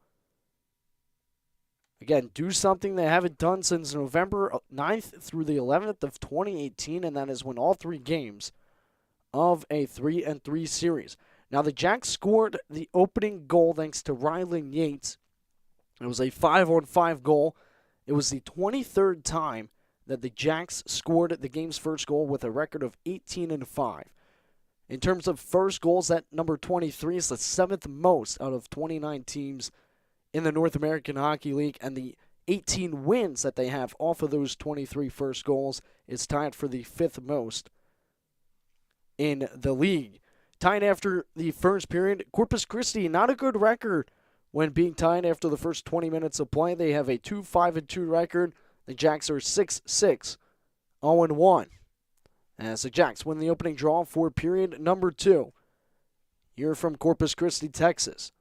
again, do something they haven't done since November 9th through the 11th of 2018, and that is win all 3 games of a 3-3 series. Now, the Jacks scored the opening goal thanks to Rylan Yates. It was a 5-on-5 goal. It was the 23rd time that the Jacks scored the game's first goal with a record of 18-5. In terms of first goals, that number 23 is the 7th most out of 29 teams in the North American Hockey League, and the 18 wins that they have off of those 23 first goals is tied for the 5th most in the league. Tied after the first period, Corpus Christi, not a good record when being tied after the first 20 minutes of play. They have a 2-5-2 record. The Jacks are 6-6, 0-1. As the Jacks win the opening draw for period number 2. Here from Corpus Christi, Texas.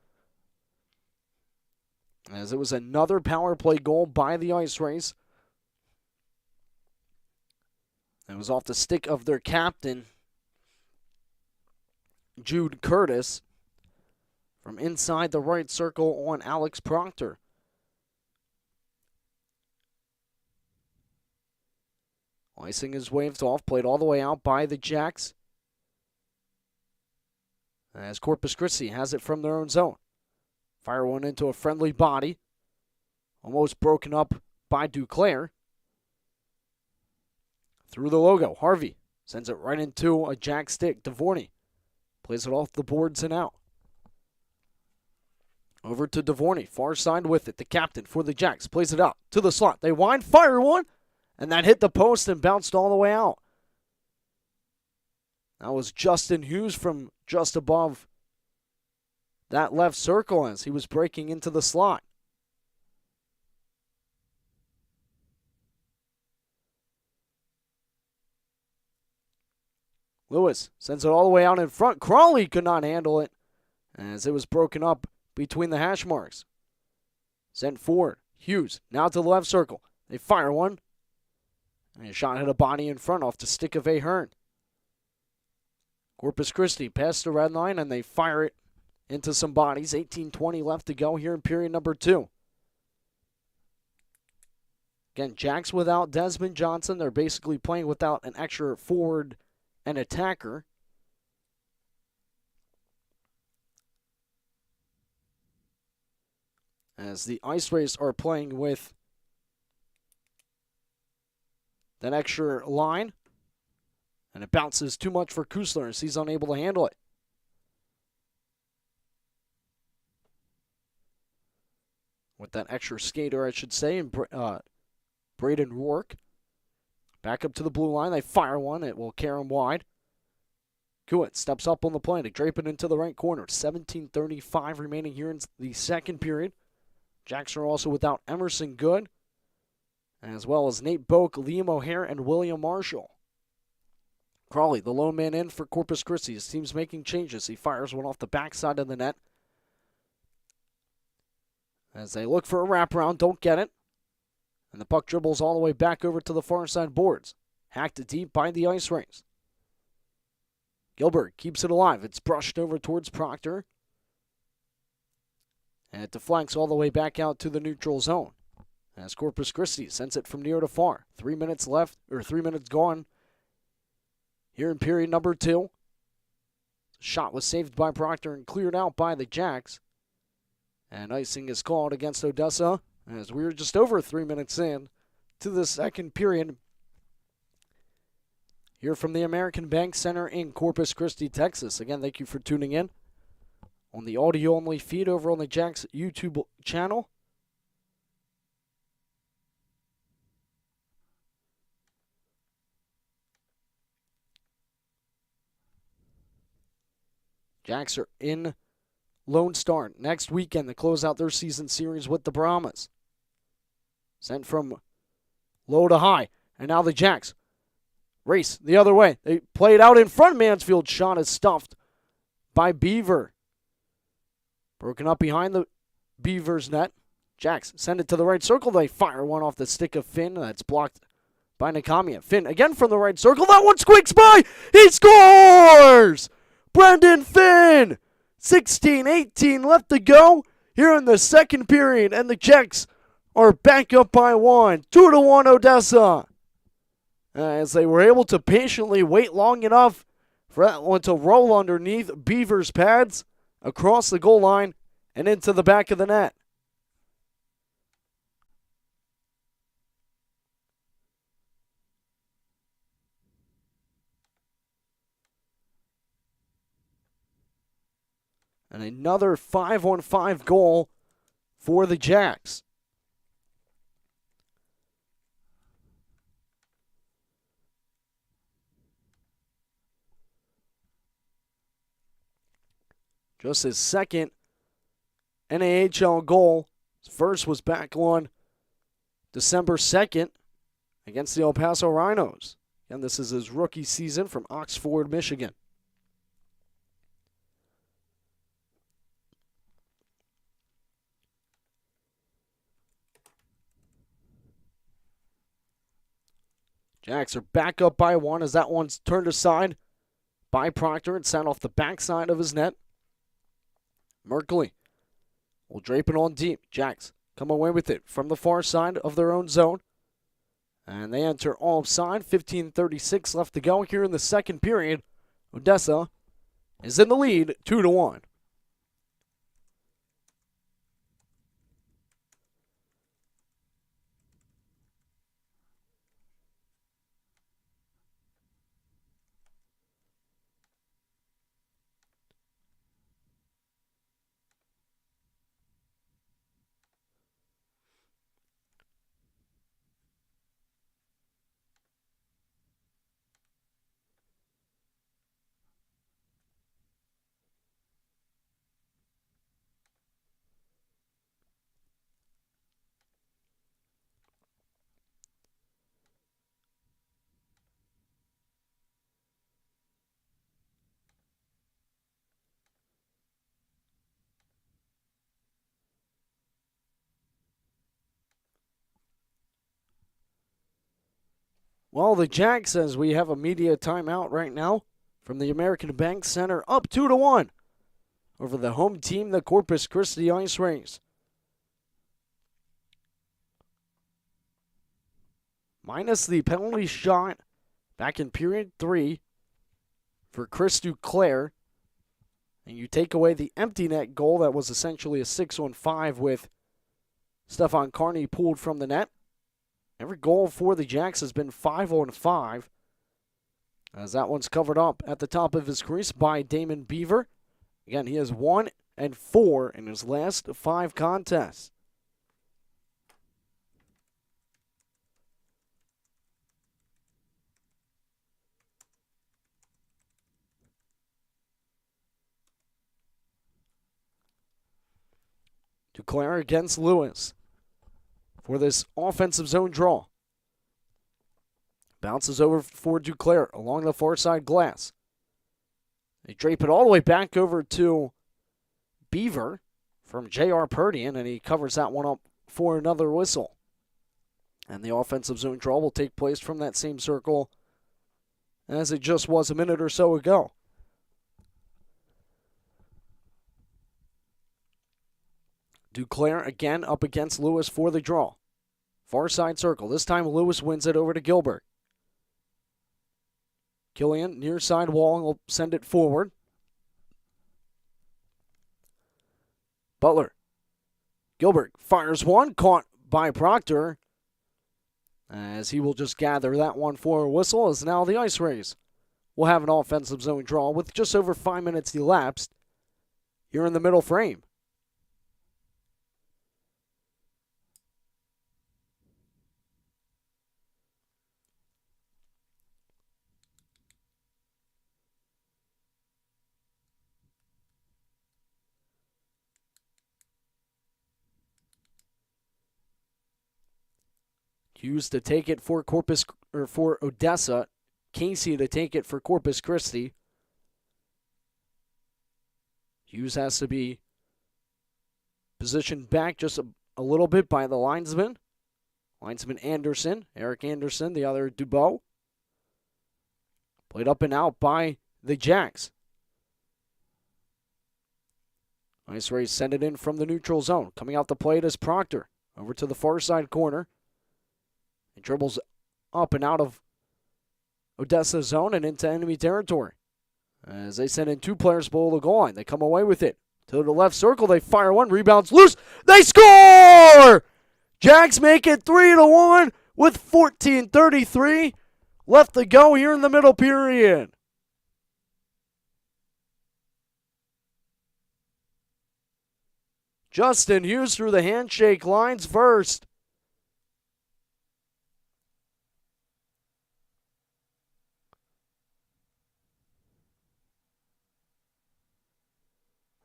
As it was another power play goal by the IceRays. It was off the stick of their captain, Jude Curtis, from inside the right circle on Alex Proctor. Icing is waved off, played all the way out by the Jacks. As Corpus Christi has it from their own zone. Fire one into a friendly body. Almost broken up by Duclair. Through the logo, Harvey sends it right into a Jack stick. Dvorny plays it off the boards and out. Over to Dvorny, far side with it. The captain for the Jacks plays it out to the slot. They wind, fire one. And that hit the post and bounced all the way out. That was Justin Hughes from just above that left circle as he was breaking into the slot. Lewis sends it all the way out in front. Crawley could not handle it as it was broken up between the hash marks. Sent forward. Hughes now to the left circle. They fire one. And a shot hit a body in front off the stick of Ahern. Corpus Christi past the red line, and they fire it into some bodies. 18:20 left to go here in period number 2. Again, Jacks without Desmond Johnson. They're basically playing without an extra forward and attacker. As the IceRays are playing with that extra line, and it bounces too much for Kusler as he's unable to handle it. With that extra skater, I should say, and Braden Rourke. Back up to the blue line. They fire one. It will carry him wide. Kuwait steps up on the play to drape it into the right corner. 17:35 remaining here in the second period. Jacks are also without Emerson Good, as well as Nate Boak, Liam O'Hare, and William Marshall. Crawley, the lone man in for Corpus Christi. His team's making changes. He fires one off the backside of the net. As they look for a wraparound, don't get it. And the puck dribbles all the way back over to the far side boards. Hacked deep by the IceRays. Gilbert keeps it alive. It's brushed over towards Proctor. And it deflects all the way back out to the neutral zone. As Corpus Christi sends it from near to far. 3 minutes left, or 3 minutes gone here in period number 2. Shot was saved by Proctor and cleared out by the Jacks. And icing is called against Odessa as we're just over 3 minutes in to the second period. Here from the American Bank Center in Corpus Christi, Texas. Again, thank you for tuning in on the audio-only feed over on the Jacks YouTube channel. Jacks are in Lone Star next weekend to close out their season series with the Brahmas. Sent from low to high. And now the Jacks race the other way. They play it out in front. Mansfield's shot is stuffed by Beaver. Broken up behind the Beavers' net. Jacks send it to the right circle. They fire one off the stick of Finn. That's blocked by Nakamiya. Finn again from the right circle. That one squeaks by. He scores! Brendan Finn! 16-18 left to go here in the second period. And the Jacks are back up by one. 2-1 Odessa. As they were able to patiently wait long enough for that one to roll underneath Beaver's pads, across the goal line, and into the back of the net. And another 5-on-5 goal for the Jacks. Just his second NAHL goal. His first was back on December 2nd against the El Paso Rhinos. And this is his rookie season from Oxford, Michigan. Jacks are back up by one as that one's turned aside by Proctor and sent off the backside of his net. Merkley will drape it on deep. Jacks come away with it from the far side of their own zone. And they enter offside. 15:36 left to go here in the second period. Odessa is in the lead, 2-1. Well, the Jacks says we have a media timeout right now from the American Bank Center, up 2-1 over the home team, the Corpus Christi IceRays. Minus the penalty shot back in period 3 for Chris Duclair. And you take away the empty net goal that was essentially a 6-on-5 with Stefan Carney pulled from the net. Every goal for the Jacks has been 5-on-5. As that one's covered up at the top of his crease by Damon Beaver. Again, he has 1-4 in his last 5 contests. Duclair against Lewis for this offensive zone draw. Bounces over for Duclair along the far side glass. They drape it all the way back over to Beaver from J.R. Purdian, and he covers that one up for another whistle. And the offensive zone draw will take place from that same circle as it just was a minute or so ago. Duclair again up against Lewis for the draw. Far side circle. This time Lewis wins it over to Gilbert. Killian near side wall will send it forward. Butler. Gilbert fires one, caught by Proctor. As he will just gather that one for a whistle, as now the IceRays will have an offensive zone draw with just over 5 minutes elapsed here in the middle frame. Hughes to take it for for Odessa. Casey to take it for Corpus Christi. Hughes has to be positioned back just a little bit by the linesman. Linesman Anderson, Eric Anderson, the other Dubois. Played up and out by the Jacks. IceRays send it in from the neutral zone. Coming out the plate is Proctor. Over to the far side corner. He dribbles up and out of Odessa zone and into enemy territory. As they send in two players below the goal line. They come away with it. To the left circle, they fire one. Rebounds loose. They score! Jacks make it 3-1 with 14:33 left to go here in the middle period. Justin Hughes through the handshake lines first.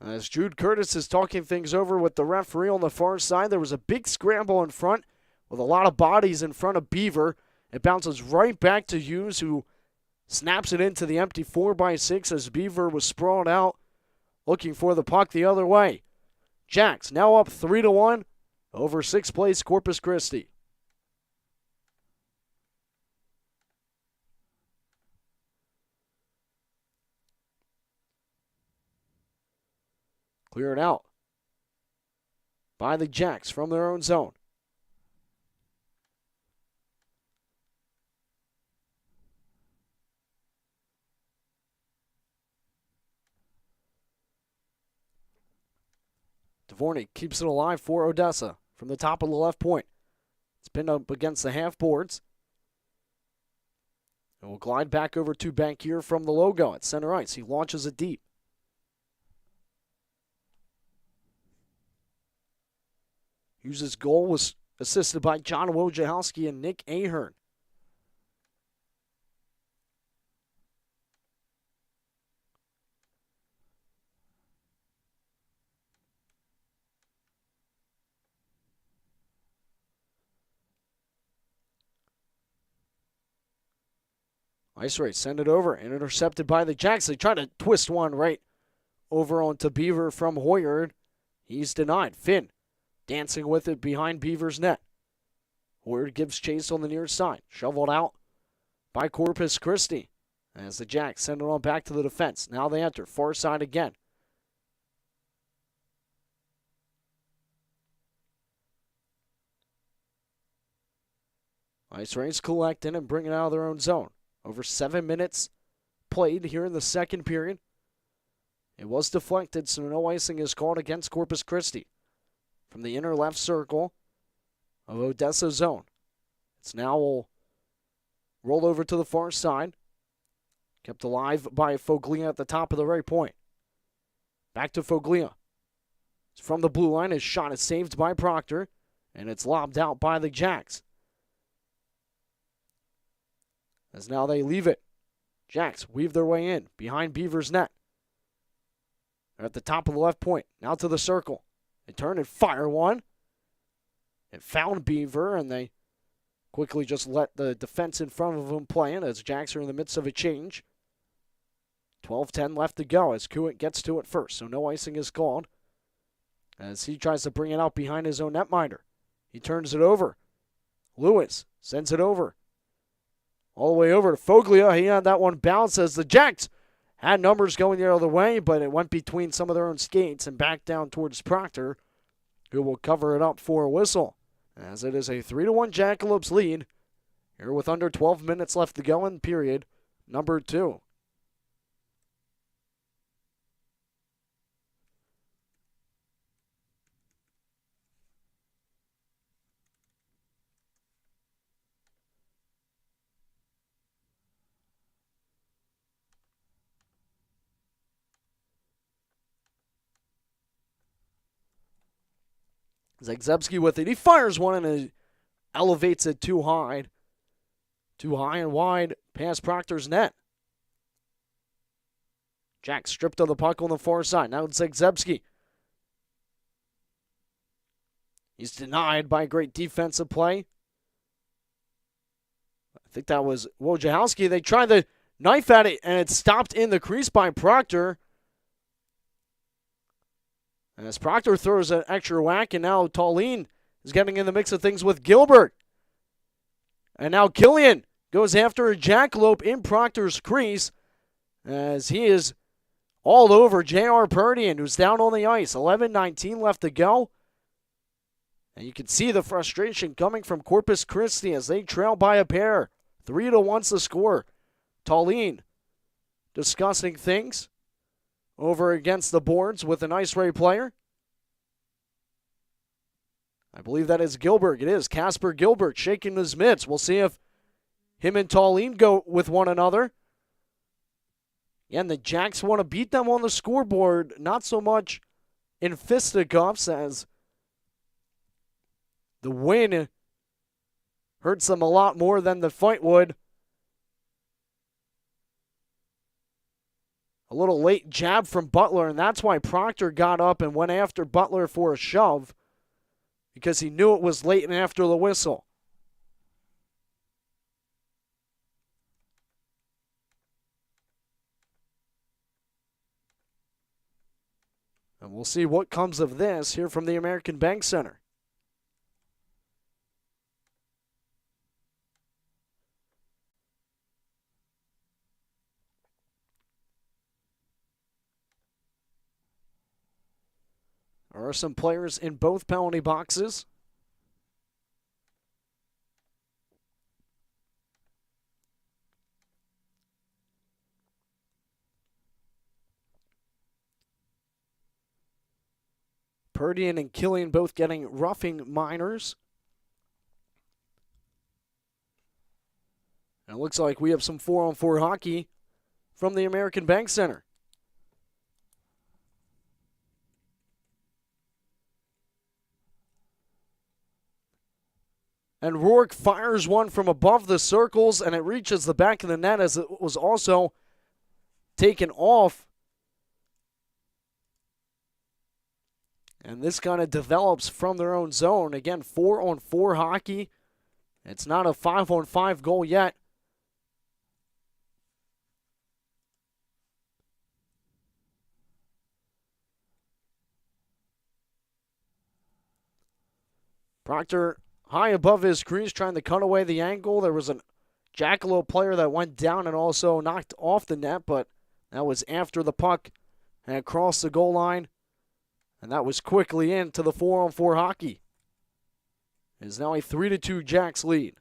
As Jude Curtis is talking things over with the referee on the far side, there was a big scramble in front with a lot of bodies in front of Beaver. It bounces right back to Hughes, who snaps it into the empty 4x6 as Beaver was sprawled out looking for the puck the other way. Jacks now up 3-1 over 6th place Corpus Christi. Cleared out by the Jacks from their own zone. Dvorny keeps it alive for Odessa from the top of the left point. It's pinned up against the half boards. It will glide back over to Bankier from the logo at center ice. He launches it deep. Hughes' goal was assisted by John Wojciechowski and Nick Ahern. IceRays send it over and intercepted by the Jacks. They try to twist one right over onto Beaver from Hoyard. He's denied. Finn dancing with it behind Beaver's net. Hoyard gives chase on the near side. Shoveled out by Corpus Christi as the Jacks send it on back to the defense. Now they enter. Far side again. IceRays collect in and bring it out of their own zone. Over 7 minutes played here in the second period. It was deflected, so no icing is called against Corpus Christi. From the inner left circle of Odessa zone. It's now will roll over to the far side. Kept alive by Foglia at the top of the right point. Back to Foglia. It's from the blue line. His shot is saved by Proctor, and it's lobbed out by the Jacks. As now they leave it. Jacks weave their way in behind Beaver's net. They're at the top of the left point. Now to the circle. They turn and fire one. It found Beaver, and they quickly just let the defense in front of them play in as Jacks are in the midst of a change. 12:10 left to go as Kuitt gets to it first, so no icing is called. As he tries to bring it out behind his own netminder. He turns it over. Lewis sends it over. All the way over to Foglia. He had that one bounce as the Jacks had numbers going the other way, but it went between some of their own skates and back down towards Proctor, who will cover it up for a whistle. As it is a 3-1 Jackalopes lead, here with under 12 minutes left to go in period number 2. Zagzebski with it. He fires one and elevates it too high. Too high and wide past Proctor's net. Jack stripped of the puck on the far side. Now it's Zagzebski. He's denied by great defensive play I think that was Wojciechowski. They tried the knife at it, and it stopped in the crease by Proctor. As Proctor throws an extra whack, and now Tallene is getting in the mix of things with Gilbert. And now Killian goes after a jackalope in Proctor's crease as he is all over J.R. Perdian, who's down on the ice. 11:19 left to go. And you can see the frustration coming from Corpus Christi as they trail by a pair. 3-1's the score. Tallene discussing things over against the boards with an IceRay player. I believe that is Gilbert. It is Casper Gilbert shaking his mitts. We'll see if him and Tallene go with one another. And the Jacks want to beat them on the scoreboard, not so much in fisticuffs as the win hurts them a lot more than the fight would. A little late jab from Butler, and that's why Proctor got up and went after Butler for a shove, because he knew it was late and after the whistle. And we'll see what comes of this here from the American Bank Center. There are some players in both penalty boxes. Perdian and Killian both getting roughing minors. And it looks like we have some 4-on-4 hockey from the American Bank Center. And Rourke fires one from above the circles, and it reaches the back of the net as it was also taken off. And this kind of develops from their own zone. Again, 4-on-4 hockey. It's not a 5-on-5 goal yet. Proctor high above his crease trying to cut away the angle. There was a Jackalope player that went down and also knocked off the net, but that was after the puck and crossed the goal line. And that was quickly into the 4-on-4 hockey. It is now a 3-2 Jacks lead.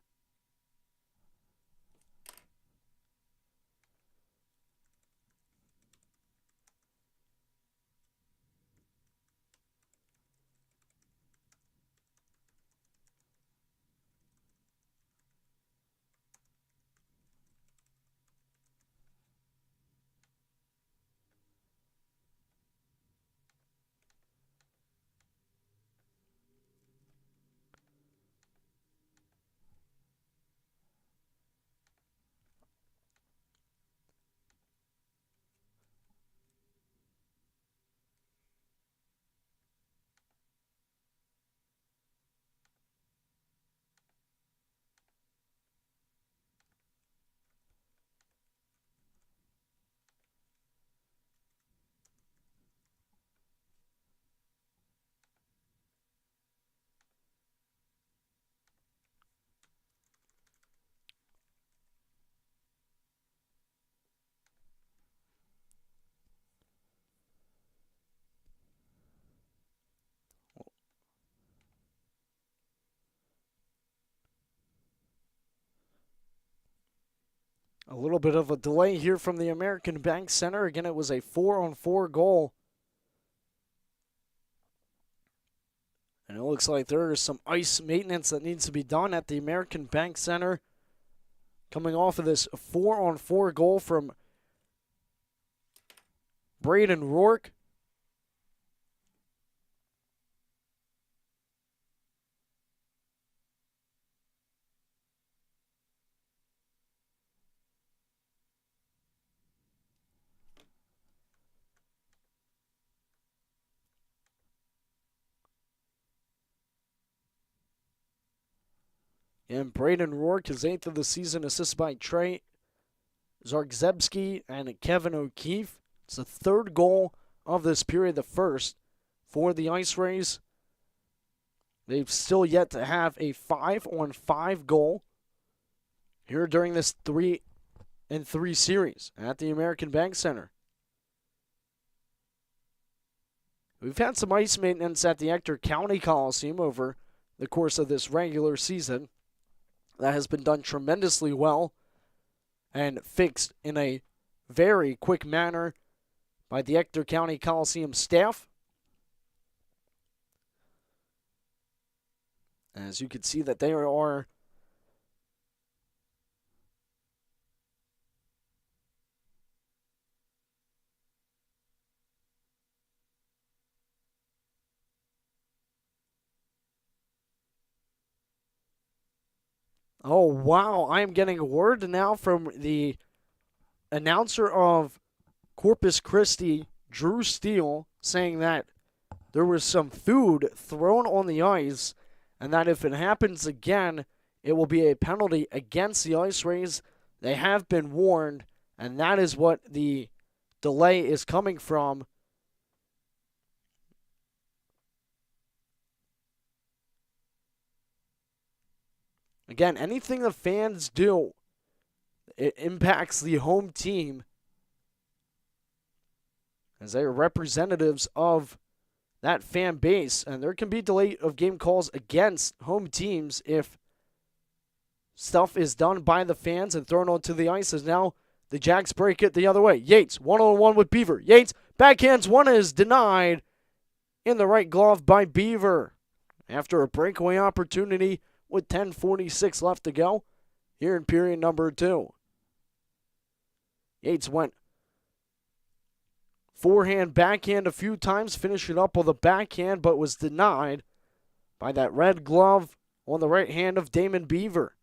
A little bit of a delay here from the American Bank Center. Again, it was a 4-on-4 goal. And it looks like there is some ice maintenance that needs to be done at the American Bank Center. Coming off of this 4-on-4 goal from Braden Rourke. And Braden Rourke, his 8th of the season, assisted by Trey Zargzebski and Kevin O'Keefe. It's the 3rd goal of this period, the 1st for the IceRays. They've still yet to have a 5-on-5 goal here during this 3-3 series at the American Bank Center. We've had some ice maintenance at the Ector County Coliseum over the course of this regular season. That has been done tremendously well and fixed in a very quick manner by the Ector County Coliseum staff. As you can see that they are oh, wow. I am getting a word now from the announcer of Corpus Christi, Drew Steele, saying that there was some food thrown on the ice and that if it happens again, it will be a penalty against the IceRays. They have been warned, and that is what the delay is coming from. Again, anything the fans do, it impacts the home team, as they are representatives of that fan base, and there can be delay of game calls against home teams if stuff is done by the fans and thrown onto the ice. As now the Jacks break it the other way. Yates, 1-on-1 with Beaver. Yates, backhands one, is denied in the right glove by Beaver. After a breakaway opportunity with 10:46 left to go here in period number 2. Yates went forehand, backhand a few times, finished it up with a backhand, but was denied by that red glove on the right hand of Damon Beaver.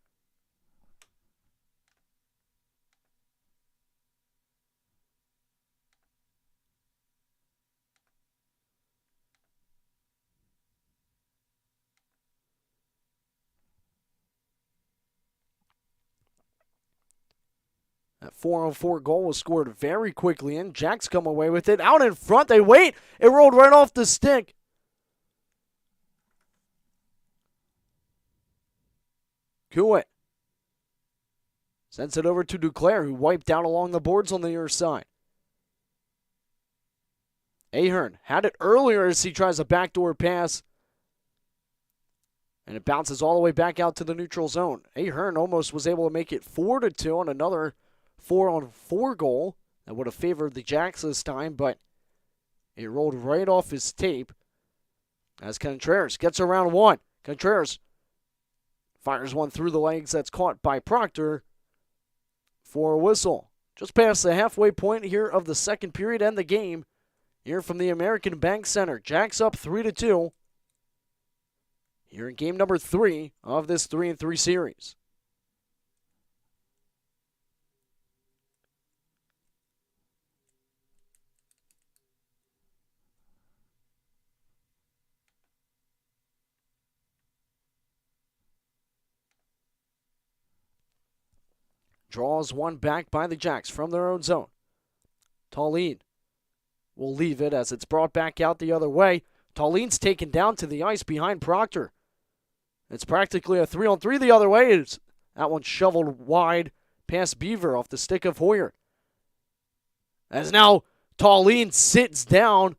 That 4-on-4 goal was scored very quickly, and Jacks come away with it. Out in front, they wait. It rolled right off the stick. Kuwait sends it over to Duclair, who wiped out along the boards on the near side. Ahern had it earlier as he tries a backdoor pass, and it bounces all the way back out to the neutral zone. Ahern almost was able to make it 4-2 on another 4-on-4 goal that would have favored the Jacks this time, but it rolled right off his tape as Contreras gets around one. Contreras fires one through the legs that's caught by Proctor for a whistle. Just past the halfway point here of the second period and the game here from the American Bank Center. Jacks up 3-2 here in game number 3 of this 3-3 series. Draws one back by the Jacks from their own zone. Tallene will leave it as it's brought back out the other way. Tallene's taken down to the ice behind Proctor. It's practically a 3-on-3 the other way. That one shoveled wide past Beaver off the stick of Hoyer. As now Tallene sits down.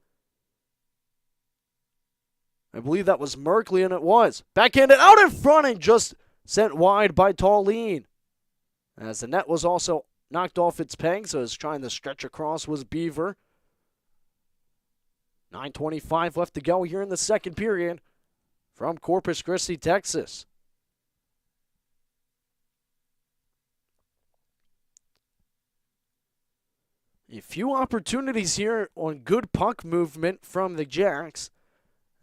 I believe that was Merkley, and it was. Backhanded out in front and just sent wide by Tallene. As the net was also knocked off its peg, so it's trying to stretch across was Beaver. 9:25 left to go here in the second period from Corpus Christi, Texas. A few opportunities here on good puck movement from the Jacks.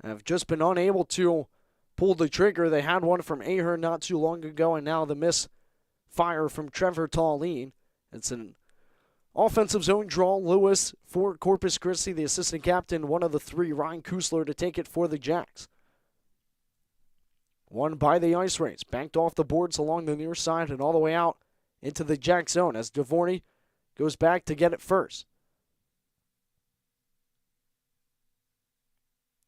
Have just been unable to pull the trigger. They had one from Ahern not too long ago, and now the misfire from Trevor Tallene. It's an offensive zone draw. Lewis for Corpus Christi, the assistant captain, one of the three, Ryan Kusler, to take it for the Jacks. won by the IceRays. Banked off the boards along the near side and all the way out into the Jack zone as Devorny goes back to get it first.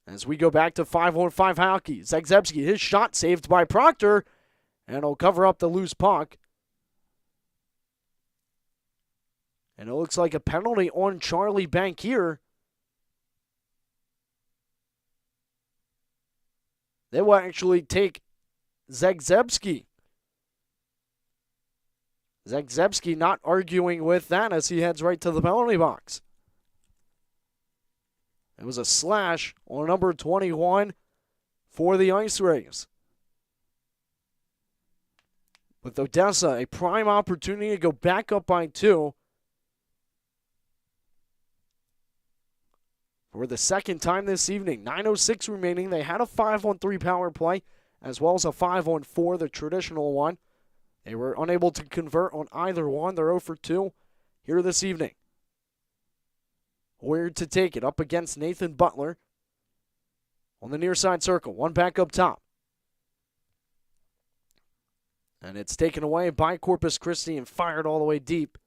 As we go back to 5-on-5 hockey, Zagzebski, his shot saved by Proctor, and he'll cover up the loose puck. And it looks like a penalty on Charlie Bankier. They will actually take Zagzebski. Zagzebski not arguing with that as he heads right to the penalty box. It was a slash on number 21 for the IceRays. With Odessa, a prime opportunity to go back up by 2. For the second time this evening, 9:06 remaining. They had a 5-on-3 power play as well as a 5-on-4, the traditional one. They were unable to convert on either one. They're 0 for 2 here this evening. Hoyer to take it up against Nathan Butler on the near side circle. One back up top. And it's taken away by Corpus Christi and fired all the way deep.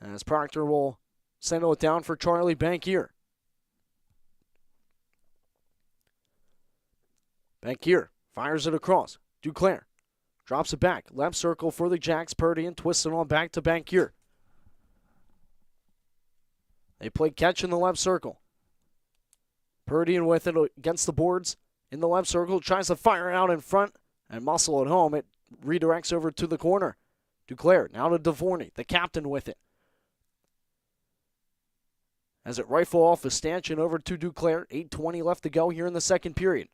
As Proctor will send it down for Charlie Bankier. Bankier fires it across. Duclair drops it back. Left circle for the Jacks. Purdy twists it on back to Bankier. They play catch in the left circle. Purdy with it against the boards in the left circle. Tries to fire it out in front and muscle it home. It redirects over to the corner. Duclair now to Devorny, the captain with it. As it rifle off a stanchion over to Duclair. 8:20 left to go here in the second period.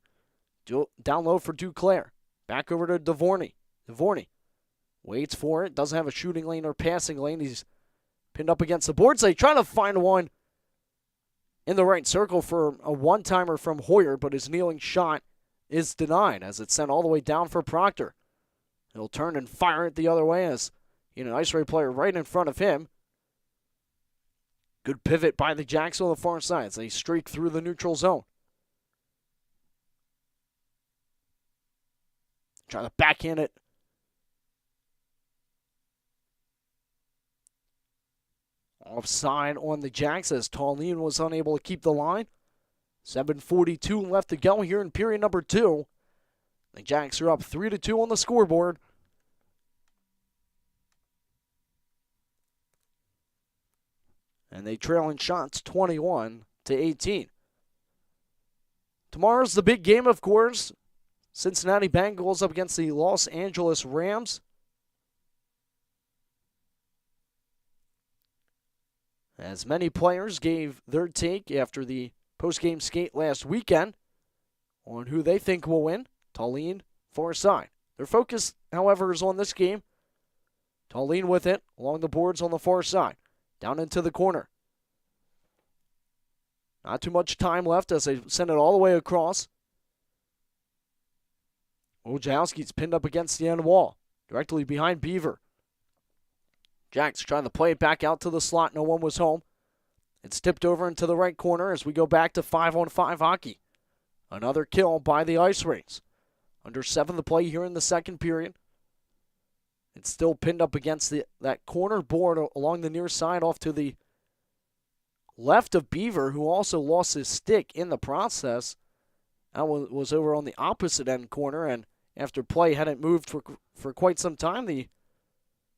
Down low for Duclair. Back over to Devorny. Devorny waits for it. Doesn't have a shooting lane or passing lane. He's pinned up against the boards. They try to find one in the right circle for a one-timer from Hoyer, but his kneeling shot is denied as it's sent all the way down for Proctor. He'll turn and fire it the other way as an IceRay player right in front of him. Good pivot by the Jacks on the far side as they streak through the neutral zone. Try to backhand it. Offside on the Jacks as Tallinn was unable to keep the line. 7:42 left to go here in period number 2. The Jacks are up 3-2 on the scoreboard. And they trail in shots 21-18. Tomorrow's the big game, of course. Cincinnati Bengals up against the Los Angeles Rams. As many players gave their take after the post-game skate last weekend on who they think will win. Tallinn, far side. Their focus, however, is on this game. Tallinn with it along the boards on the far side. Down into the corner. Not too much time left as they send it all the way across. Wojciechowski's pinned up against the end wall, directly behind Beaver. Jacks trying to play it back out to the slot. No one was home. It's tipped over into the right corner as we go back to 5-on-5 hockey. Another kill by the IceRays. Under 7 to play here in the second period. It's still pinned up against that corner board along the near side off to the left of Beaver, who also lost his stick in the process. That was over on the opposite end corner, and after play hadn't moved for quite some time, the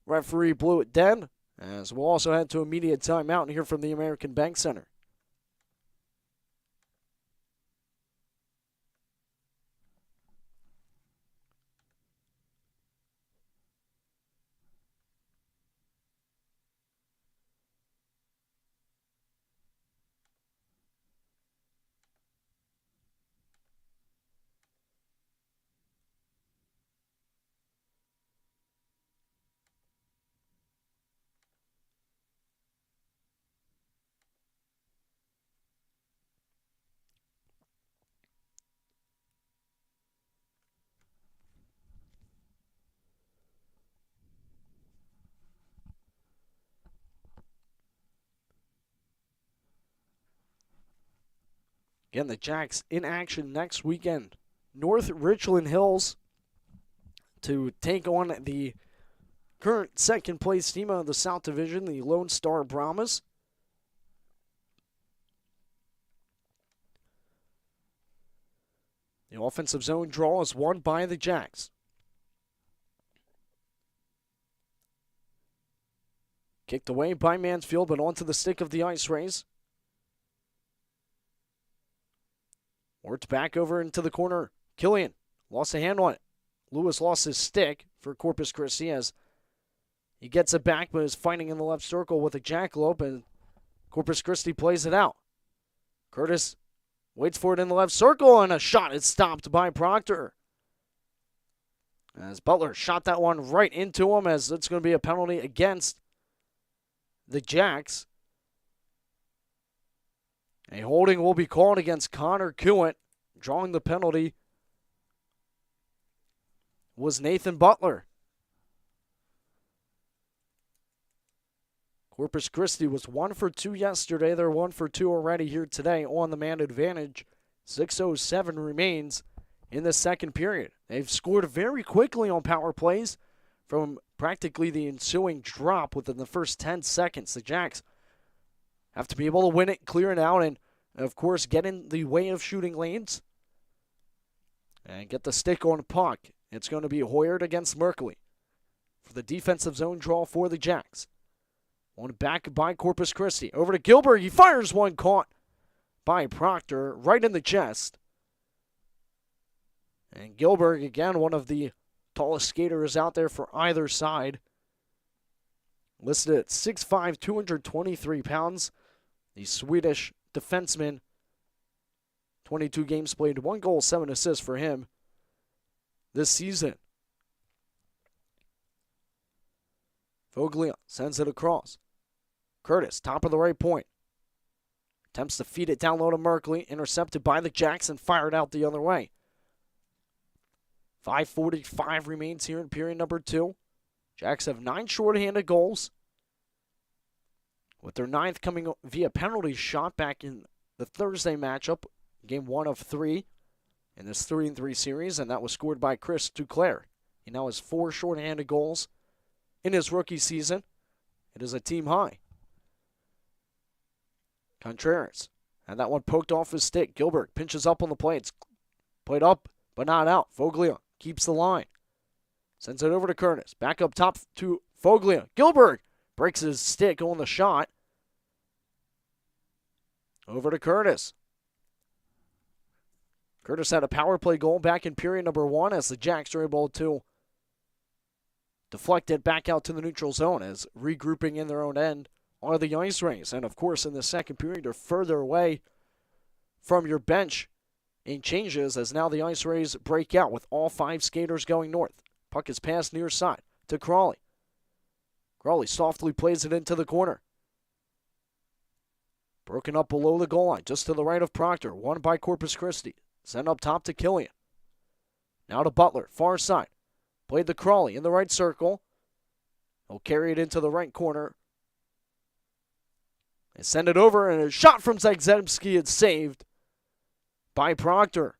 referee blew it dead, as we'll also head to immediate timeout here from the American Bank Center. Again, the Jacks in action next weekend. North Richland Hills to take on the current second place team of the South Division, the Lone Star Brahmas. The offensive zone draw is won by the Jacks. Kicked away by Mansfield, but onto the stick of the IceRays. Worked back over into the corner. Killian lost a hand on it. Lewis lost his stick for Corpus Christi as he gets it back, but is fighting in the left circle with a jackalope, and Corpus Christi plays it out. Curtis waits for it in the left circle, and a shot is stopped by Proctor. As Butler shot that one right into him, as it's going to be a penalty against the Jacks. A holding will be called against Connor Kuent. Drawing the penalty was Nathan Butler. Corpus Christi was 1 for 2 yesterday. They're 1 for 2 already here today on the man advantage. 6:07 remains in the second period. They've scored very quickly on power plays from practically the ensuing drop within the first 10 seconds. The Jacks have to be able to win it, clear it out, and, of course, get in the way of shooting lanes and get the stick on puck. It's going to be Hoyard against Merkley for the defensive zone draw for the Jacks. One back by Corpus Christi. Over to Gilbert. He fires one, caught by Proctor right in the chest. And Gilbert, again, one of the tallest skaters out there for either side. Listed at 6'5", 223 pounds. The Swedish defenseman. 22 games played, 1 goal, 7 assists for him this season. Foglia sends it across. Curtis, top of the right point. Attempts to feed it down low to Merkley. Intercepted by the Jacks and fired out the other way. 5:45 remains here in period number 2. Jacks have 9 shorthanded goals, with their 9th coming via penalty shot back in the Thursday matchup, game 1 of 3 in this 3-3 series, and that was scored by Chris Duclair. He now has 4 shorthanded goals in his rookie season. It is a team high. Contreras had that one poked off his stick. Gilbert pinches up on the play. It's played up, but not out. Foglia keeps the line. Sends it over to Curtis. Back up top to Foglia. Gilbert breaks his stick on the shot. Over to Curtis. Curtis had a power play goal back in period number 1 as the Jacks are able to deflect it back out to the neutral zone as regrouping in their own end are the IceRays. And, of course, in the second period, they're further away from your bench in changes as now the IceRays break out with all 5 skaters going north. Puck is passed near side to Crawley. Crawley softly plays it into the corner. Broken up below the goal line, just to the right of Proctor. Won by Corpus Christi. Sent up top to Killian. Now to Butler, far side. Played to Crawley in the right circle. He'll carry it into the right corner. And send it over, and a shot from Zagzebski is saved by Proctor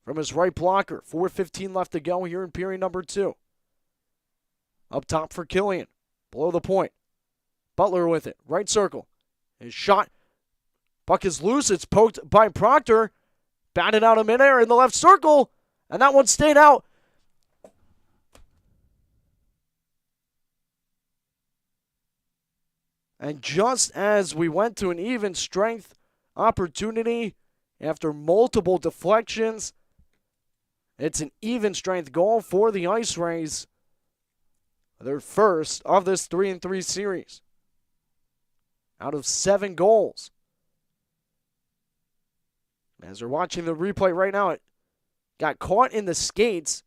from his right blocker. 4:15 left to go here in period number 2. Up top for Killian. Below the point. Butler with it. Right circle. His shot. Puck is loose. It's poked by Proctor. Batted out of midair in the left circle. And that one stayed out. And just as we went to an even strength opportunity after multiple deflections, it's an even strength goal for the IceRays. Their first of this 3-3 series. Out of 7 goals. As we're watching the replay right now, it got caught in the skates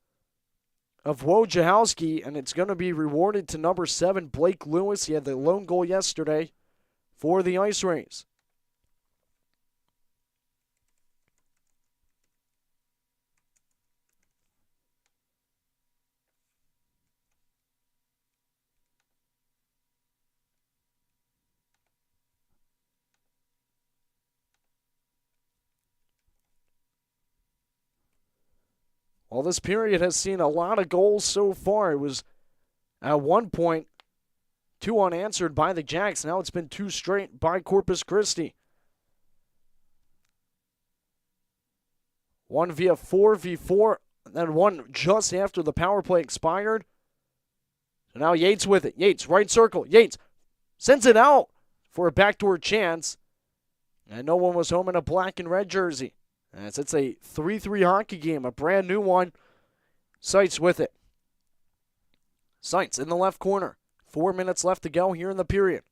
of Wojciechowski, and it's going to be rewarded to number 7, Blake Lewis. He had the lone goal yesterday for the IceRays. Well, this period has seen a lot of goals so far. It was at one point 2 unanswered by the Jacks. Now it's been 2 straight by Corpus Christi. 1 via 4v4, then 1 just after the power play expired. So now Yates with it. Yates, right circle. Yates sends it out for a backdoor chance. And no one was home in a black and red jersey. As it's a 3-3 hockey game, a brand new one. Seitz with it. Seitz in the left corner. 4 minutes left to go here in the period.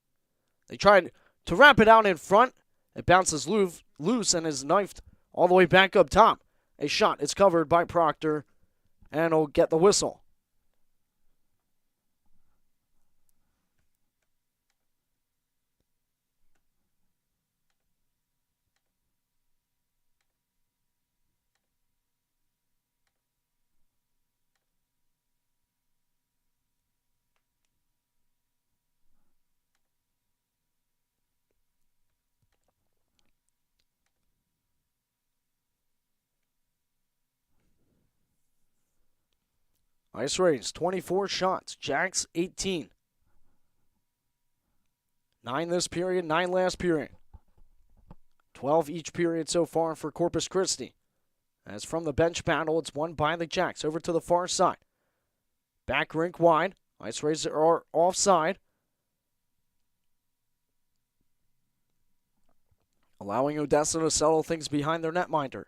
They tried to wrap it out in front. It bounces loose and is knifed all the way back up top. A shot is covered by Proctor, and he'll get the whistle. IceRays, 24 shots. Jacks, 18. 9 this period, 9 last period. 12 each period so far for Corpus Christi. As from the bench battle, it's won by the Jacks. Over to the far side. Back rink wide. IceRays are offside. Allowing Odessa to settle things behind their netminder.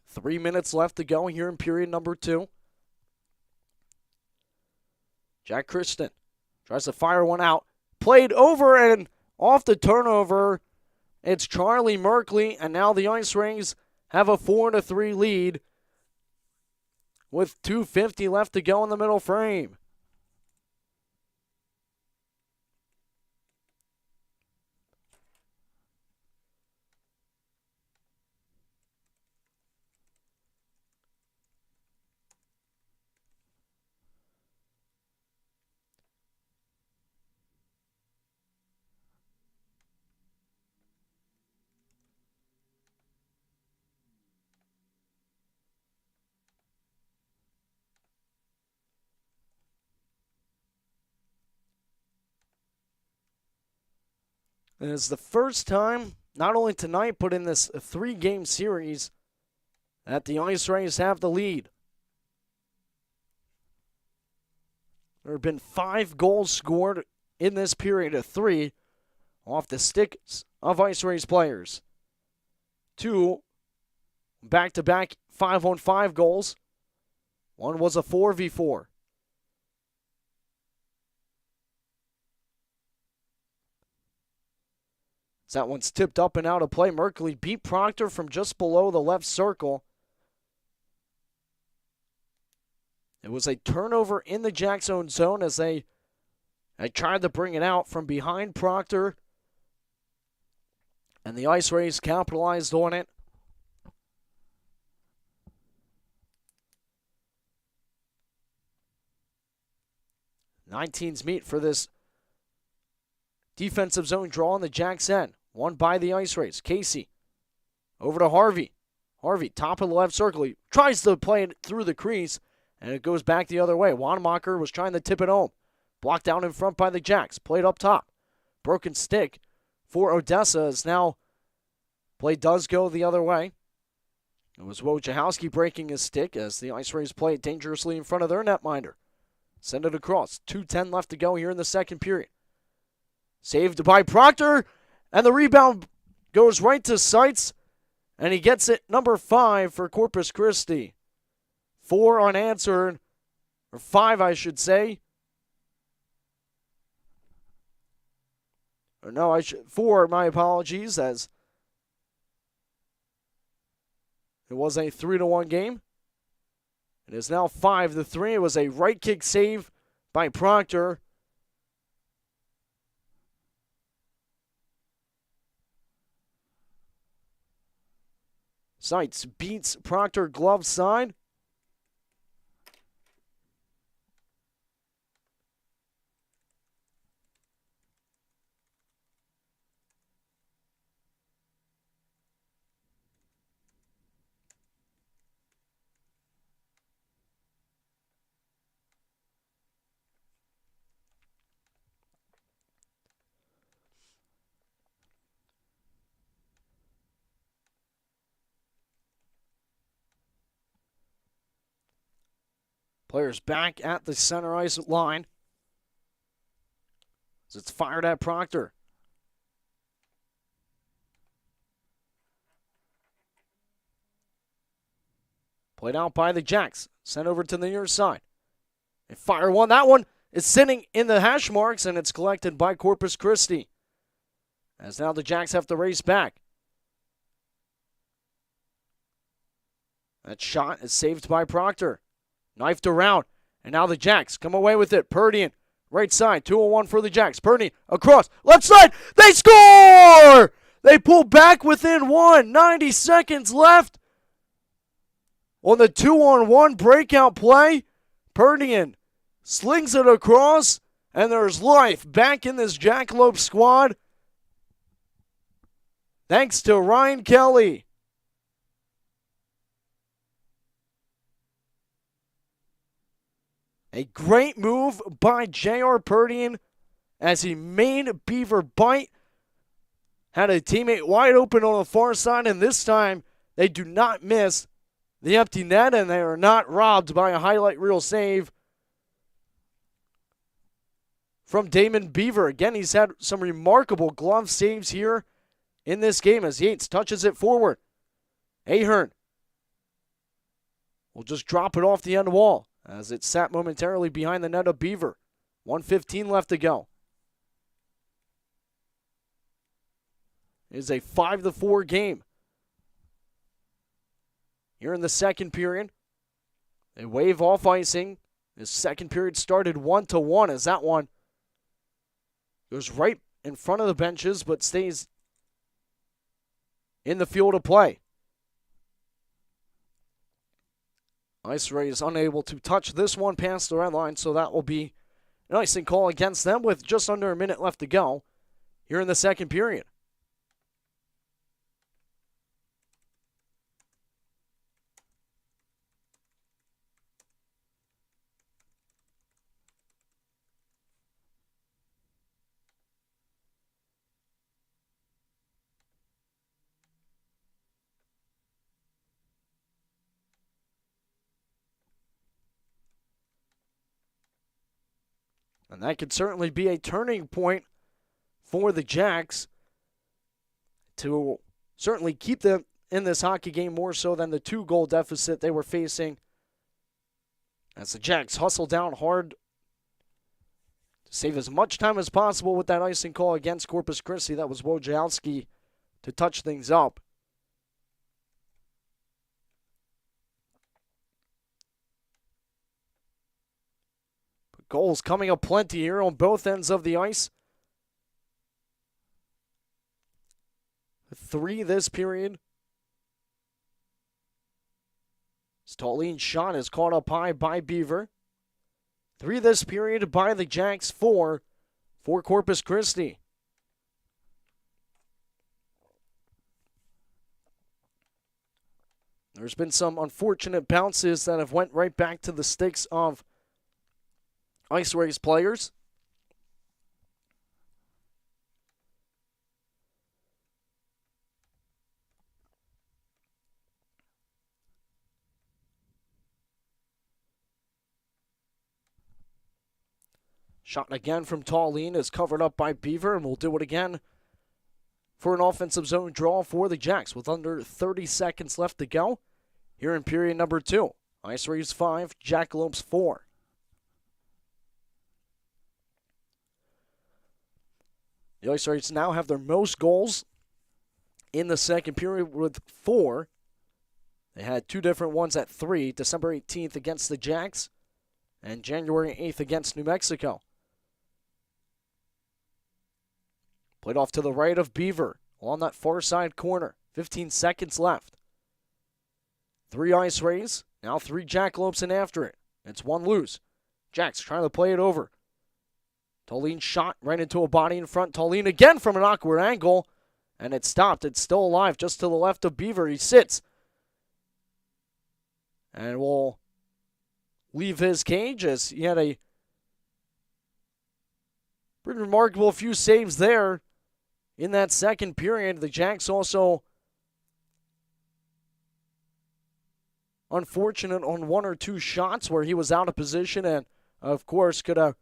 3 minutes left to go here in period number 2. Jack Christian tries to fire one out. Played over and off the turnover. It's Charlie Merkley, and now the IceRays have a 4-3 lead with 2:50 left to go in the middle frame. And it's the first time, not only tonight, but in this 3-game series, that the IceRays have the lead. There have been 5 goals scored in this period of 3 off the sticks of IceRays players. 2 back-to-back 5-on-5 goals. 1 was a 4v4. That one's tipped up and out of play. Merkley beat Proctor from just below the left circle. It was a turnover in the Jacks' own zone as they tried to bring it out from behind Proctor. And the IceRays capitalized on it. Nine teams meet for this defensive zone draw on the Jacks' end. Won by the IceRays. Casey over to Harvey. Harvey, top of the left circle. He tries to play it through the crease, and it goes back the other way. Wanamacher was trying to tip it home. Blocked down in front by the Jacks. Played up top. Broken stick for Odessa as now play does go the other way. It was Wojciechowski breaking his stick as the IceRays play it dangerously in front of their netminder. Send it across. 2:10 left to go here in the second period. Saved by Proctor, and the rebound goes right to Seitz, and he gets it number 5 for Corpus Christi. 4 unanswered, or 5 I should say. Or no, 4, my apologies, as it was a 3-1 game. It is now 5-3. It was a right kick save by Proctor. Seitz beats Proctor glove side. Players back at the center ice line. As it's fired at Proctor. Played out by the Jacks. Sent over to the near side. They fire one. That one is sitting in the hash marks, and it's collected by Corpus Christi. As now the Jacks have to race back. That shot is saved by Proctor. Knifed around. And now the Jacks come away with it. Perdian, right side, 2-on-1 for the Jacks. Perdian across, left side. They score! They pull back within 90 seconds left. On the 2-on-1 breakout play, Perdian slings it across, and there's life back in this Jackalope squad. Thanks to Ryan Kelly. A great move by J.R. Perdian as he made Beaver bite. Had a teammate wide open on the far side, and this time they do not miss the empty net, and they are not robbed by a highlight reel save from Damon Beaver. Again, he's had some remarkable glove saves here in this game as Yates touches it forward. Ahern will just drop it off the end wall as it sat momentarily behind the net of Beaver. 1:15 left to go. It is a 5-4 game. Here in the second period, they wave off icing. The second period started 1-1 as that one goes right in front of the benches but stays in the field of play. IceRays unable to touch this one past the red line, so that will be an icing call against them with just under a minute left to go here in the second period. And that could certainly be a turning point for the Jacks to certainly keep them in this hockey game more so than the 2-goal deficit they were facing. As the Jacks hustle down hard to save as much time as possible with that icing call against Corpus Christi. That was Wojciechowski to touch things up. Goals coming up plenty here on both ends of the ice. 3 this period. Stallion's shot is caught up high by Beaver. 3 this period by the Jacks, 4 for Corpus Christi. There's been some unfortunate bounces that have went right back to the sticks of IceRays players. Shot again from Tallien is covered up by Beaver, and we'll do it again for an offensive zone draw for the Jacks with under 30 seconds left to go here in period number 2. IceRays 5, Jackalopes 4. The IceRays now have their most goals in the second period with 4. They had 2 different ones at 3, December 18th against the Jacks and January 8th against New Mexico. Played off to the right of Beaver along that far side corner. 15 seconds left. 3 IceRays, now 3 Jackalopes in after it. It's 1 loose. Jacks trying to play it over. Tallien shot right into a body in front. Tallien again from an awkward angle. And it stopped. It's still alive just to the left of Beaver. He sits. And will leave his cage as he had a pretty remarkable few saves there in that second period. The Jacks also unfortunate on one or two shots where he was out of position and, of course, could have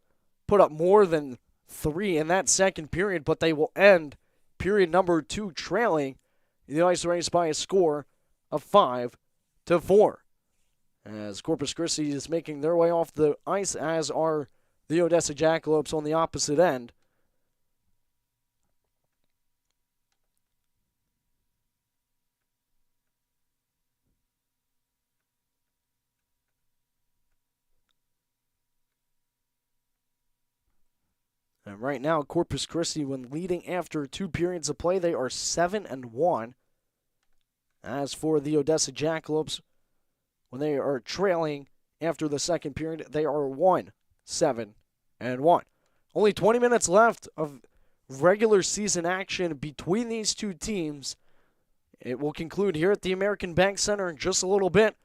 put up more than 3 in that second period, but they will end period number 2 trailing the IceRays by a score of 5-4. As Corpus Christi is making their way off the ice, as are the Odessa Jackalopes on the opposite end. And right now, Corpus Christi, when leading after 2 periods of play, they are 7-1. As for the Odessa Jackalopes, when they are trailing after the second period, they are 1-7-1. Only 20 minutes left of regular season action between these two teams. It will conclude here at the American Bank Center in just a little bit.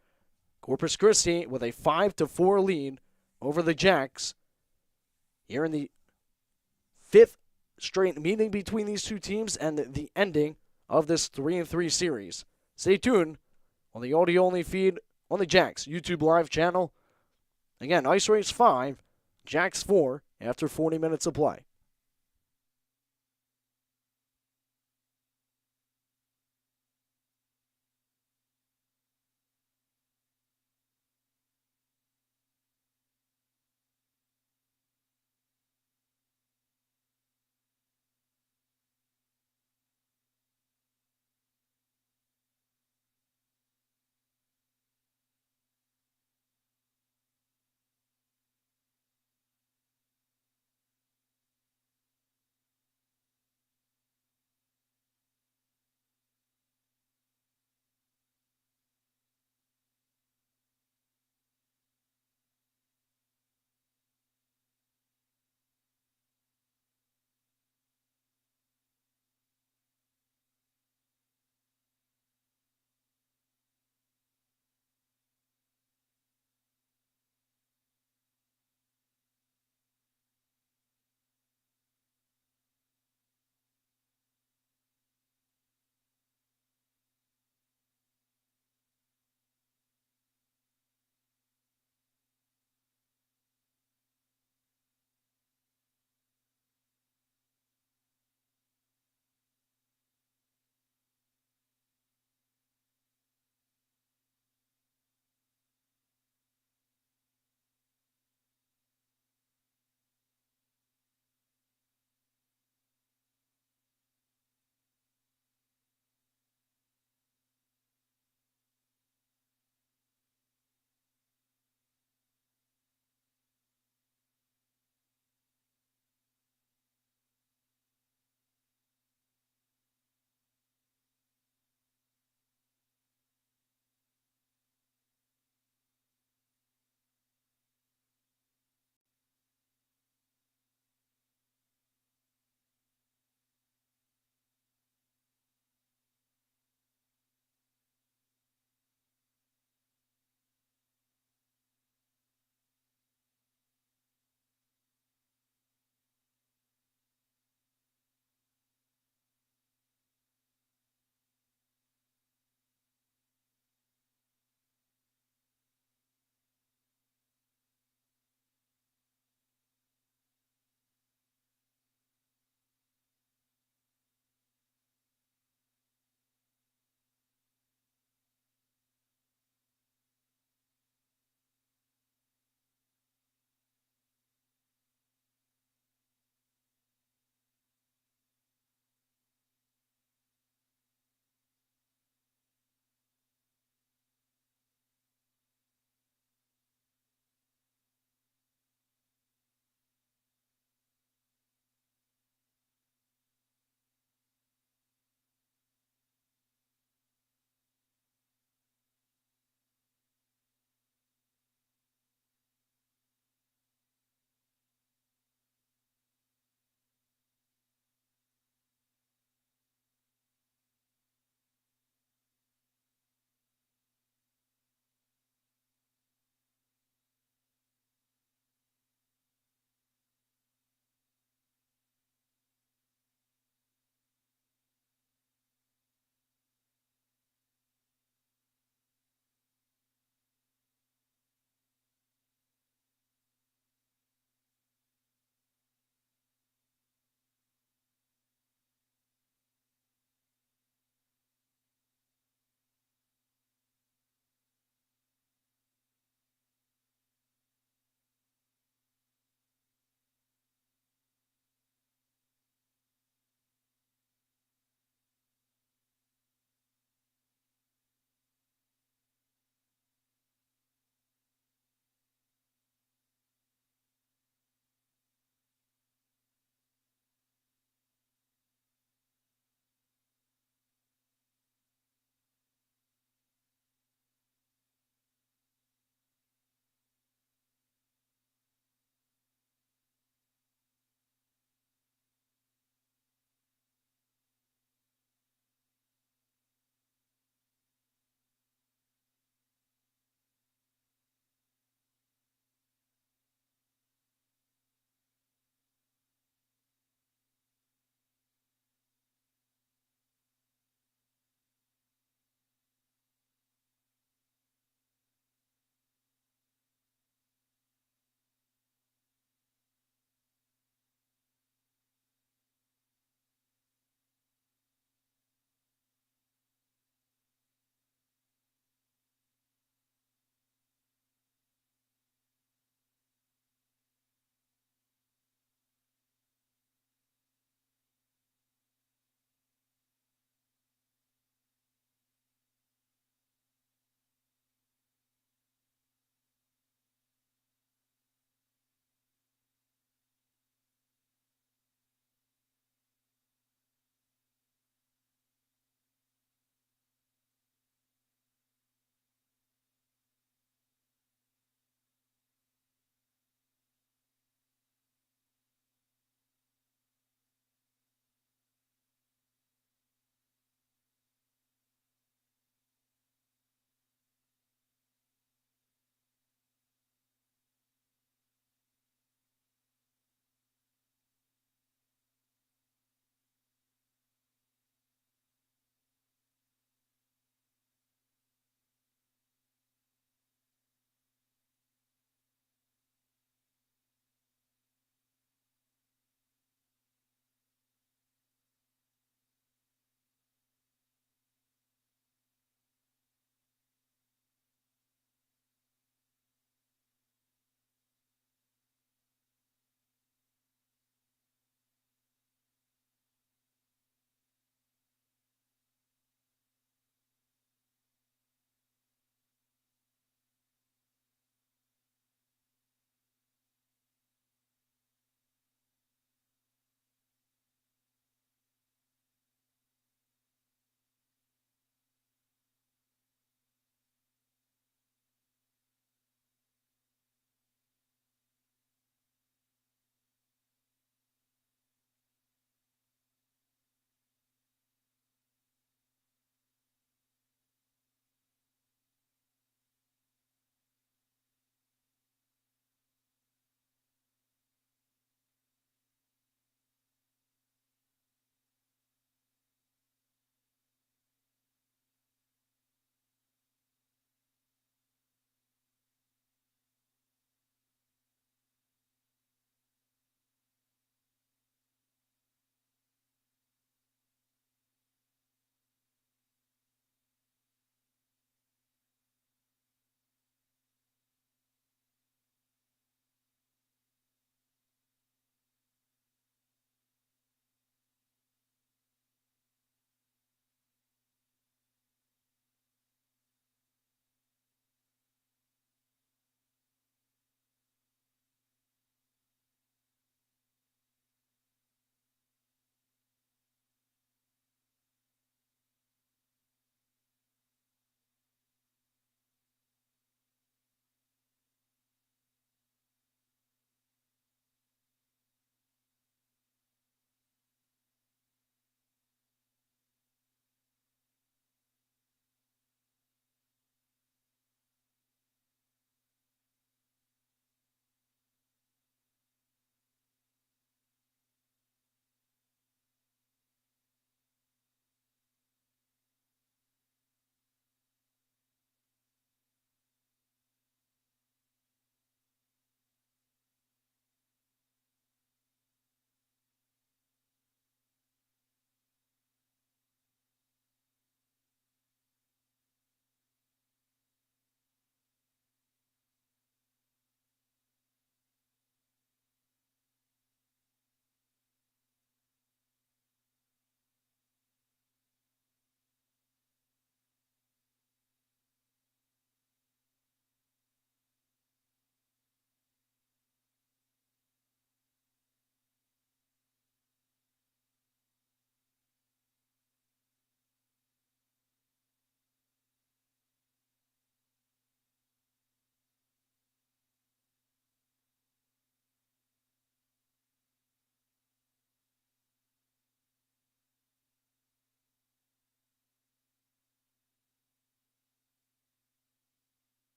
Corpus Christi with a 5-4 lead over the Jacks here in the 5th straight meeting between these two teams and the ending of this 3-3 series. Stay tuned on the audio-only feed on the Jacks YouTube Live channel. Again, IceRays 5, Jacks 4 after 40 minutes of play.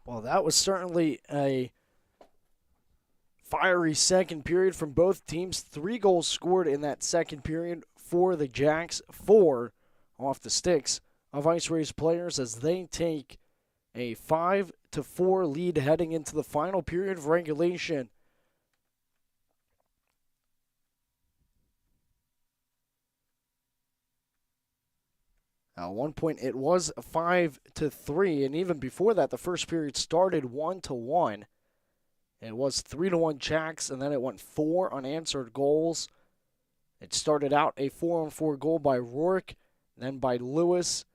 Well, that was certainly a fiery second period from both teams. 3 goals scored in that second period for the Jacks, 4 off the sticks of IceRays players as they take a 5-4 lead heading into the final period of regulation. At one point, it was 5-3, and even before that, the first period started 1-1. It was 3-1 Jacks, and then it went 4 unanswered goals. It started out a 4-on-4 goal by Rourke, then by Lewis,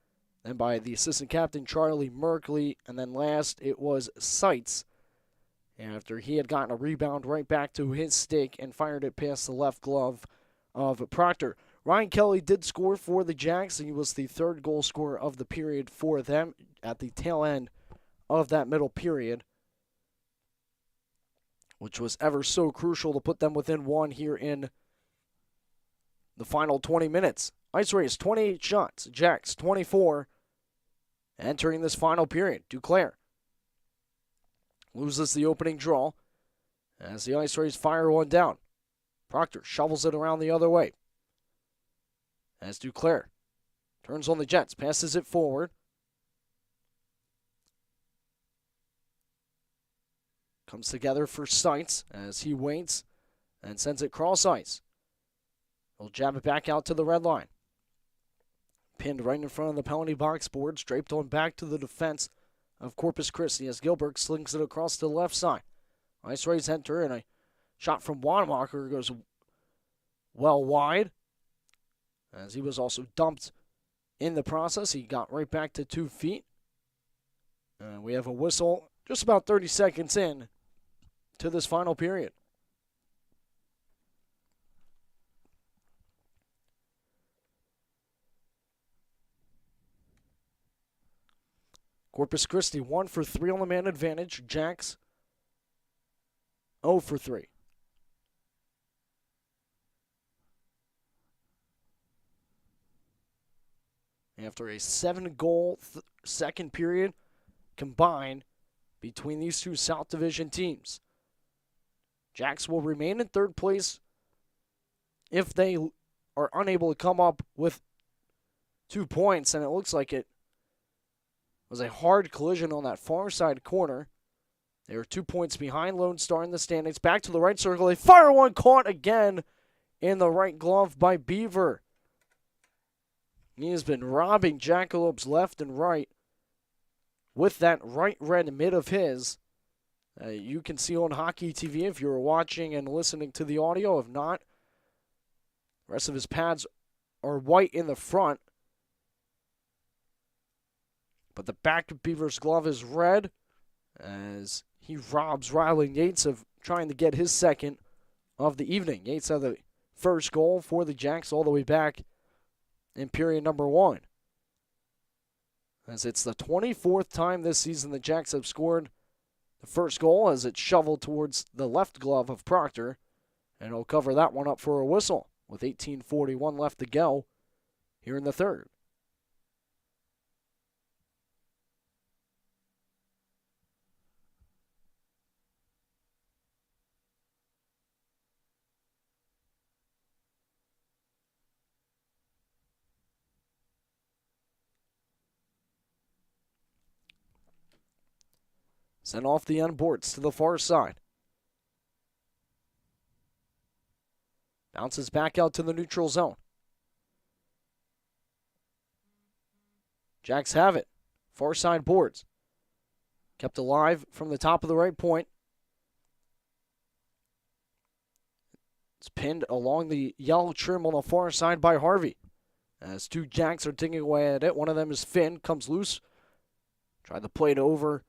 then by the assistant captain Charlie Merkley, and then last it was Seitz after he had gotten a rebound right back to his stick and fired it past the left glove of Proctor. Ryan Kelly did score for the Jacks, and he was the third goal scorer of the period for them at the tail end of that middle period, which was ever so crucial to put them within 1 here in the final 20 minutes. IceRays 28 shots, Jacks 24. Entering this final period, Duclair loses the opening draw as the IceRays fire one down. Proctor shovels it around the other way as Duclair turns on the Jets, passes it forward. Comes together for Seitz as he waits and sends it cross ice. He'll jab it back out to the red line. Pinned right in front of the penalty box boards, draped on back to the defense of Corpus Christi as Gilbert slings it across to the left side. IceRays enter, and a shot from Wanamaker goes well wide as he was also dumped in the process. He got right back to 2 feet. And we have a whistle just about 30 seconds in to this final period. Corpus Christi 1 for 3 on the man advantage. Jacks 0 for 3. After a 7-goal second period combined between these two South Division teams, Jacks will remain in third place if they are unable to come up with 2 points, and it looks like it was a hard collision on that far side corner. They were 2 points behind Lone Star in the standings. Back to the right circle. They fire one, caught again in the right glove by Beaver. He has been robbing Jackalopes left and right with that right red mid of his. You can see on Hockey TV if you're watching and listening to the audio. If not, the rest of his pads are white in the front. But the back of Beaver's glove is red as he robs Rylan Yates of trying to get his second of the evening. Yates had the first goal for the Jacks all the way back in period number 1. As it's the 24th time this season the Jacks have scored the first goal as it's shoveled towards the left glove of Proctor. And he'll cover that one up for a whistle with 18:41 left to go here in the third. Sent off the end boards to the far side. Bounces back out to the neutral zone. Jacks have it. Far side boards. Kept alive from the top of the right point. It's pinned along the yellow trim on the far side by Harvey. As 2 Jacks are digging away at it. One of them is Finn. Comes loose. Tried to play it over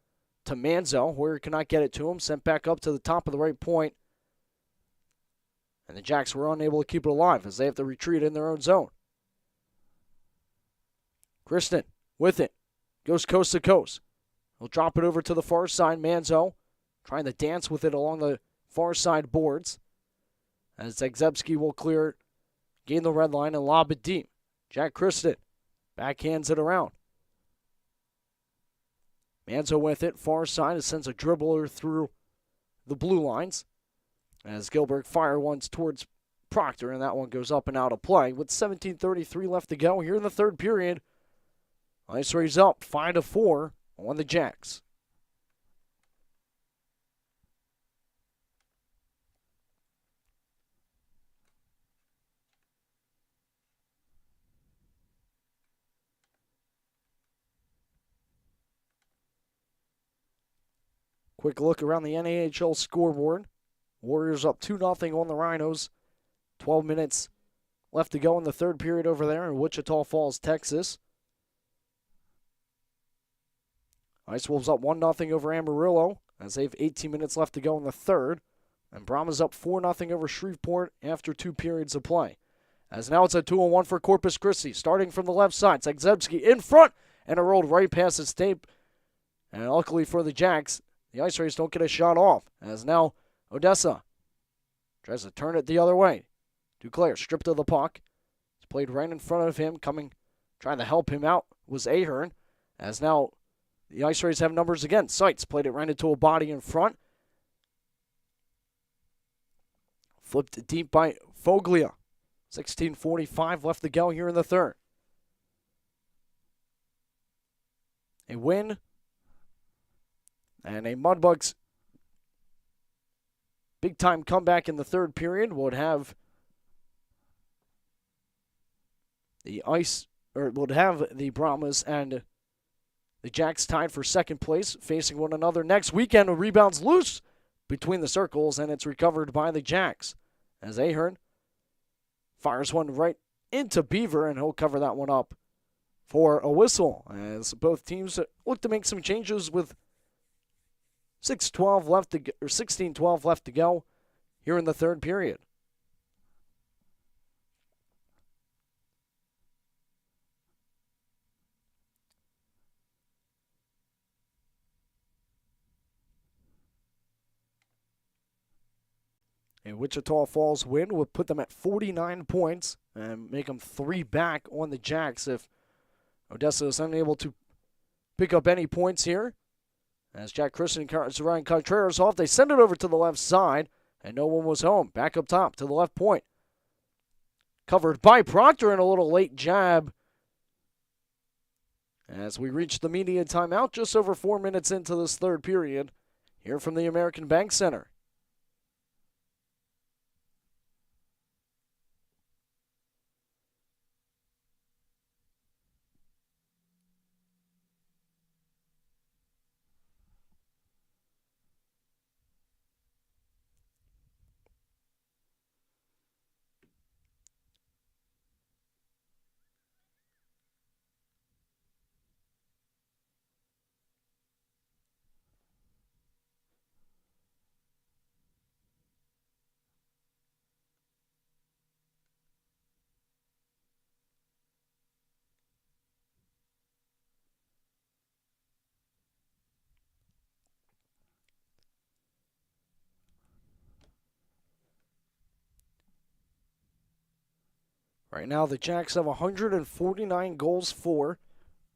to Manzo, where he cannot get it to him. Sent back up to the top of the right point. And the Jacks were unable to keep it alive as they have to retreat in their own zone. Kristen with it. Goes coast to coast. He'll drop it over to the far side. Manzo trying to dance with it along the far side boards. As Zagzebski will clear, gain the red line, and lob it deep. Jack Kristen backhands it around. Manzo with it, far side, sends a dribbler through the blue lines. As Gilbert fire ones towards Proctor, and that one goes up and out of play. With 17:33 left to go here in the third period, IceRays up 5-4 on the Jacks. Quick look around the NAHL scoreboard. Warriors up 2-0 on the Rhinos. 12 minutes left to go in the third period over there in Wichita Falls, Texas. Ice Wolves up 1-0 over Amarillo as they have 18 minutes left to go in the third. And Brahma's up 4-0 over Shreveport after 2 periods of play. As now it's a 2-1 for Corpus Christi. Starting from the left side, Zagzebski in front, and it rolled right past his tape. And luckily for the Jacks, the IceRays don't get a shot off. As now Odessa tries to turn it the other way. Duclair stripped of the puck. It's played right in front of him. Trying to help him out was Ahern. As now the IceRays have numbers again. Seitz played it right into a body in front. Flipped deep by Foglia. 16:45 left to go here in the third. A win. And a Mudbugs big-time comeback in the third period would have the Brahmas and the Jacks tied for second place, facing one another next weekend. A rebounds loose between the circles, and it's recovered by the Jacks. As Ahern fires one right into Beaver, and he'll cover that one up for a whistle. As both teams look to make some changes with 16:12 left to go here in the third period. A Wichita Falls win would put them at 49 points and make them 3 back on the Jacks if Odessa is unable to pick up any points here. As Jack Christian and Ryan Contreras off, they send it over to the left side, and no one was home. Back up top to the left point. Covered by Proctor and a little late jab. As we reach the media timeout, just over 4 minutes into this third period, here from the American Bank Center. Right now, the Jacks have 149 goals for,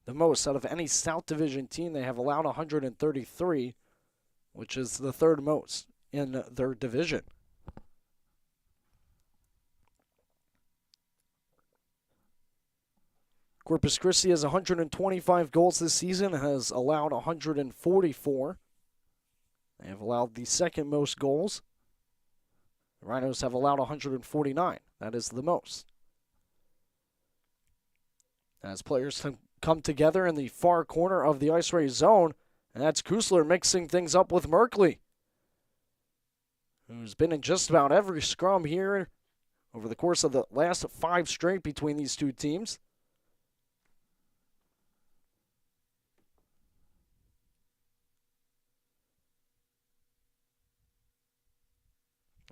the most out of any South Division team. They have allowed 133, which is the third most in their division. Corpus Christi has 125 goals this season and has allowed 144. They have allowed the second most goals. The Rhinos have allowed 149. That is the most. As players come together in the far corner of the IceRays zone, and that's Kusler mixing things up with Merkley, who's been in just about every scrum here over the course of the last 5 straight between these two teams.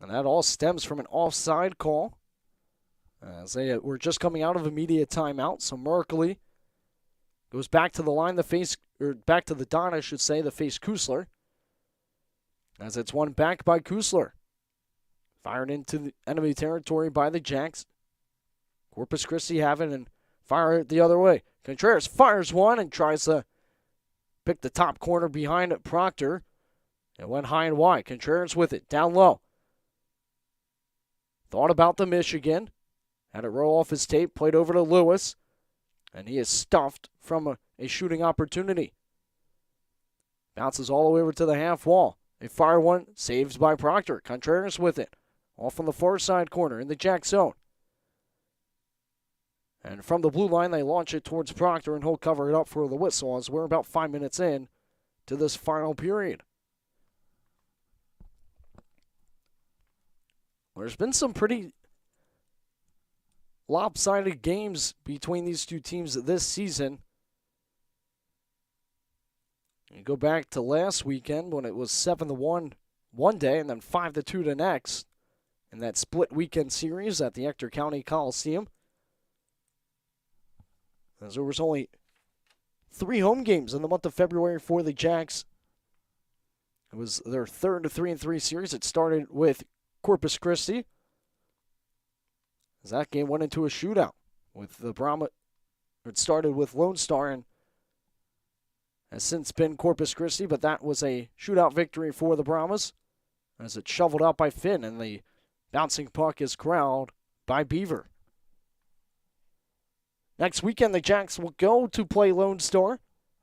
And that all stems from an offside call. As they were just coming out of immediate timeout, so Merkley goes back to the line, back to the dot, I should say, to face Kusler. As it's won back by Kusler. Fired into the enemy territory by the Jacks. Corpus Christi have it and fire it the other way. Contreras fires one and tries to picked the top corner behind Proctor. It went high and wide. Contreras with it, down low. Thought about the Michigan. Had it roll off his tape, played over to Lewis. And he is stuffed from a shooting opportunity. Bounces all the way over to the half wall. They fire one, saves by Proctor. Contreras with it. Off on the far side corner in the Jack zone. And from the blue line, they launch it towards Proctor, and he'll cover it up for the whistle as we're about 5 minutes in to this final period. There's been some pretty lopsided games between these two teams this season. You go back to last weekend when it was 7-1 one day and then 5-2 the next in that split weekend series at the Ector County Coliseum. As there was only 3 home games in the month of February for the Jacks. It was their third 3-3 series. It started with Corpus Christi. As that game went into a shootout with the Brahma. It started with Lone Star and has since been Corpus Christi, but that was a shootout victory for the Brahmas as it's shoveled out by Finn, and the bouncing puck is corralled by Beaver. Next weekend, the Jacks will go to play Lone Star,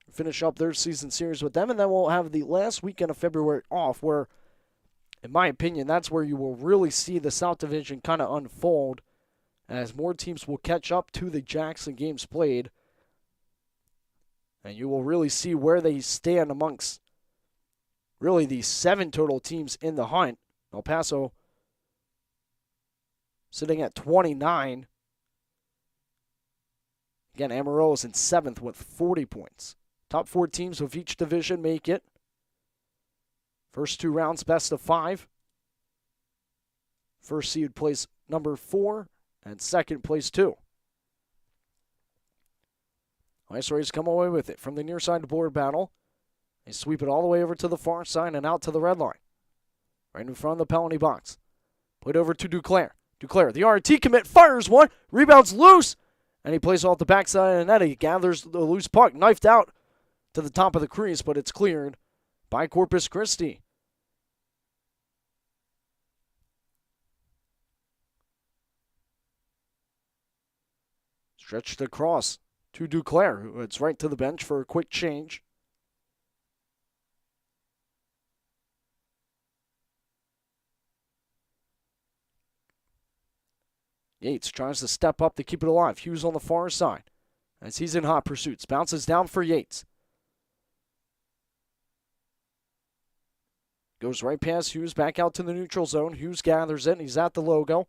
finish up their season series with them, and then we'll have the last weekend of February off where, in my opinion, that's where you will really see the South Division kind of unfold as more teams will catch up to the Jacks in games played. And you will really see where they stand amongst really the 7 total teams in the hunt. El Paso sitting at 29. Again, Amarillo is in 7th with 40 points. Top 4 teams of each division make it. First 2 rounds, best of 5. First seed plays number 4, and second plays 2. IceRays come away with it from the near side board battle. They sweep it all the way over to the far side and out to the red line. Right in front of the penalty box. Played over to Duclair. Duclair, the RT commit, fires one, rebounds loose, and he plays off the backside of the net. He gathers the loose puck, knifed out to the top of the crease, but it's cleared by Corpus Christi. Stretched across to Duclair, who heads right to the bench for a quick change. Yates tries to step up to keep it alive. Hughes on the far side as he's in hot pursuits. Bounces down for Yates. Goes right past Hughes, back out to the neutral zone. Hughes gathers it, and he's at the logo.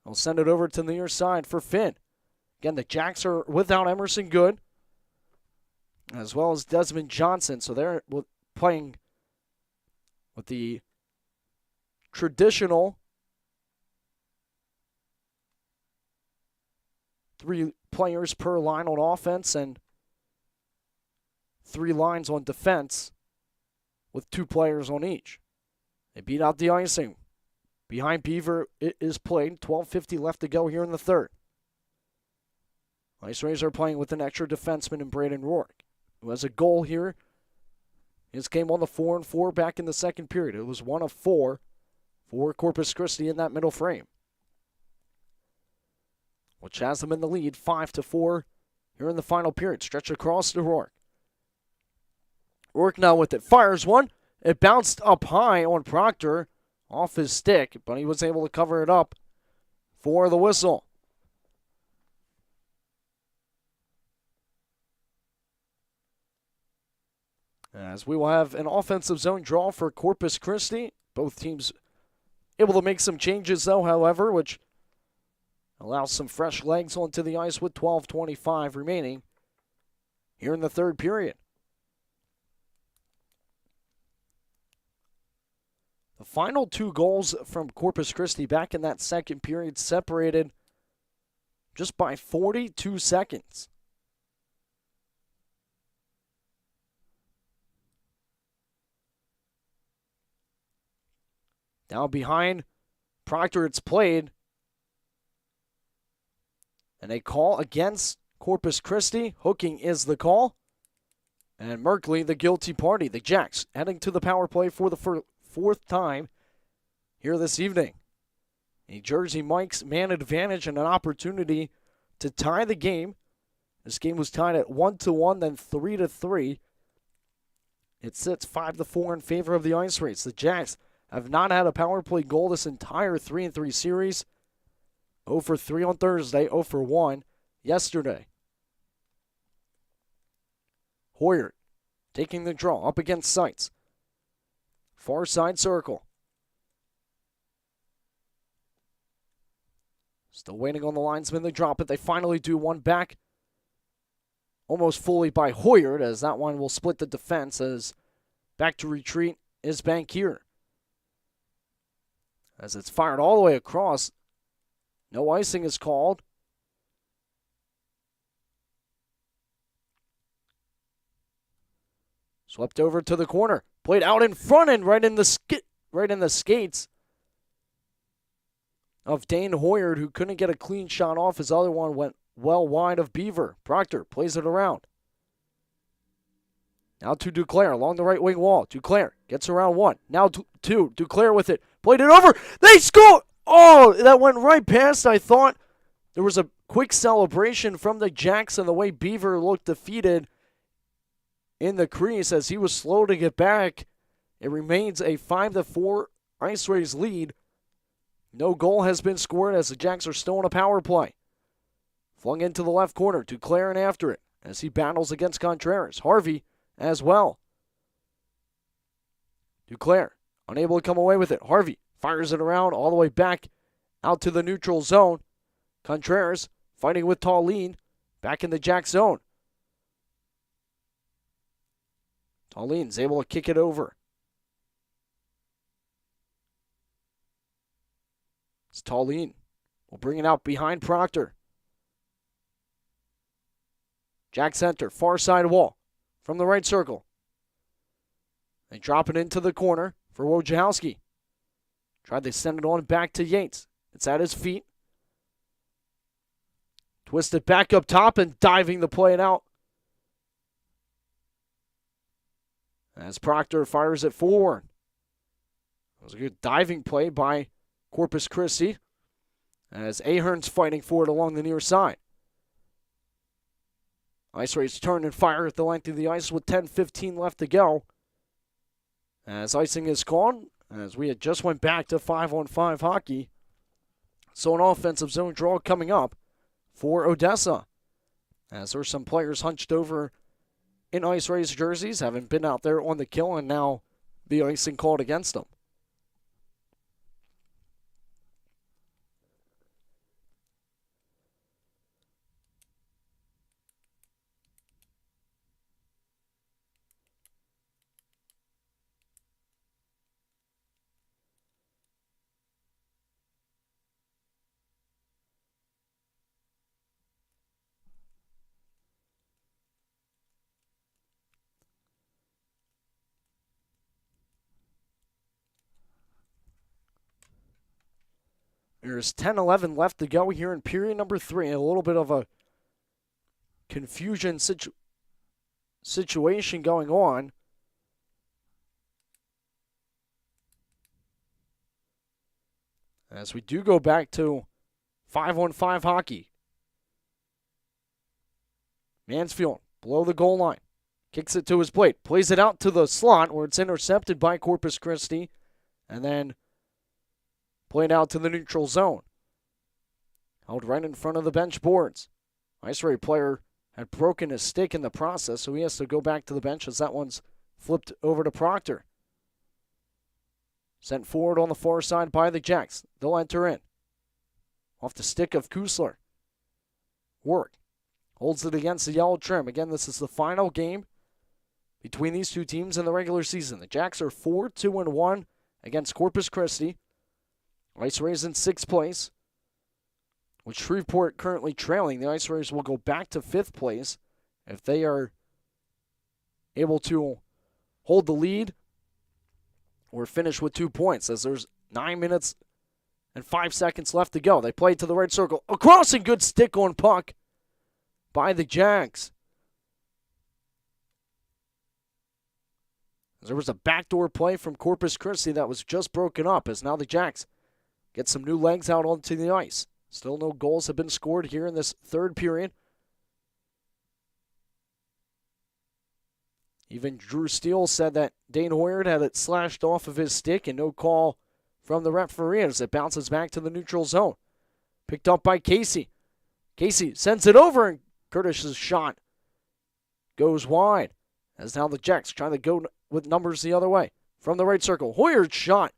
He'll send it over to the near side for Finn. Again, the Jacks are without Emerson Good, as well as Desmond Johnson. So they're playing with the traditional 3 players per line on offense and 3 lines on defense with 2 players on each. They beat out the icing. Behind Beaver, it is played. 12:50 left to go here in the third. IceRays are playing with an extra defenseman in Braden Rourke, who has a goal here. His game on the 4-4 back in the second period. It was 1 of 4 for Corpus Christi in that middle frame, which has them in the lead 5-4 here in the final period. Stretch across to Rourke. Rourke now with it. Fires one. It bounced up high on Proctor off his stick, but he was able to cover it up for the whistle. As we will have an offensive zone draw for Corpus Christi. Both teams able to make some changes, though, however, which allows some fresh legs onto the ice with 12:25 remaining here in the third period. The final 2 goals from Corpus Christi back in that second period separated just by 42 seconds. Now behind Proctor, it's played. And a call against Corpus Christi. Hooking is the call. And Merkley, the guilty party. The Jacks heading to the power play for the fourth time here this evening. A Jersey Mike's man advantage and an opportunity to tie the game. This game was tied at 1-1, then 3-3. It sits 5-4 in favor of the IceRays. The Jacks have not had a power play goal this entire 3-3 series. 0 for 3 on Thursday, 0 for 1 yesterday. Hoyer taking the draw up against Seitz. Far side circle. Still waiting on the linesman to drop it. They finally do one back. Almost fully by Hoyer, as that one will split the defense, as back to retreat is Bankier. As it's fired all the way across. No icing is called. Swept over to the corner. Played out in front and right in the skates of Dane Hoyer, who couldn't get a clean shot off. His other one went well wide of Beaver. Proctor plays it around. Now to Duclair along the right wing wall. Duclair gets around one. Now two. Duclair with it. Played it over. They score! Oh, that went right past. I thought there was a quick celebration from the Jacks and the way Beaver looked defeated in the crease as he was slow to get back. It remains a 5-4 IceRays lead. No goal has been scored as the Jacks are still in a power play. Flung into the left corner to Claren after it as he battles against Contreras. Harvey as well. Duclair unable to come away with it. Harvey fires it around all the way back out to the neutral zone. Contreras fighting with Tallene back in the Jack zone. Tallene's able to kick it over. It's Tallene. Will bring it out behind Proctor. Jack center, far side wall from the right circle. They drop it into the corner for Wojciechowski. Tried to send it on back to Yates. It's at his feet. Twisted back up top and diving to play it out. As Proctor fires it forward. It was a good diving play by Corpus Christi. As Ahern's fighting for it along the near side. IceRays turn and fire at the length of the ice with 10:15 left to go. As icing is called, as we had just went back to 5-on-5 hockey. So an offensive zone draw coming up for Odessa. As there are some players hunched over in IceRays jerseys, having been out there on the kill, and now the icing called against them. There's 10-11 left to go here in period number 3. A little bit of a confusion situation going on. As we do go back to 5-on-5 hockey. Mansfield below the goal line. Kicks it to his plate. Plays it out to the slot where it's intercepted by Corpus Christi. And then played out to the neutral zone. Held right in front of the bench boards. IceRay player had broken his stick in the process, so he has to go back to the bench as that one's flipped over to Proctor. Sent forward on the far side by the Jacks. They'll enter in. Off the stick of Kusler. Work. Holds it against the yellow trim. Again, this is the final game between these two teams in the regular season. The Jacks are 4-2-1 against Corpus Christi. IceRays in 6th place. With Shreveport currently trailing, the IceRays will go back to 5th place if they are able to hold the lead or finish with 2 points, as there's 9 minutes and 5 seconds left to go. They play to the right circle. Across and good stick on puck by the Jacks. There was a backdoor play from Corpus Christi that was just broken up as now the Jacks get some new legs out onto the ice. Still no goals have been scored here in this third period. Even Drew Steele said that Dane Hoyard had it slashed off of his stick and no call from the referee as it bounces back to the neutral zone. Picked up by Casey. Casey sends it over and Curtis's shot goes wide as now the Jacks trying to go with numbers the other way. From the right circle, Hoyard's shot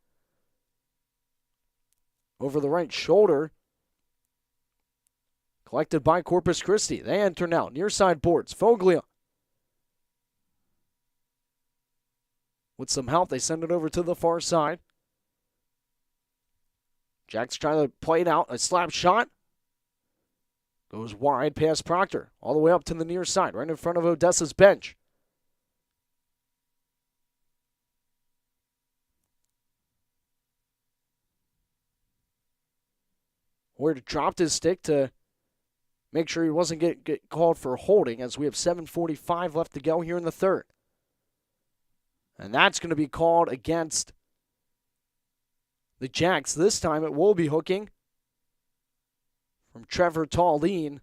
over the right shoulder. Collected by Corpus Christi. They enter now. Near side boards. Foglia. With some help, they send it over to the far side. Jacks trying to play it out. A slap shot. Goes wide past Proctor. All the way up to the near side. Right in front of Odessa's bench. Hoyard dropped his stick to make sure he wasn't get called for holding as we have 7:45 left to go here in the third. And that's going to be called against the Jacks. This time it will be hooking from Trevor Tallene.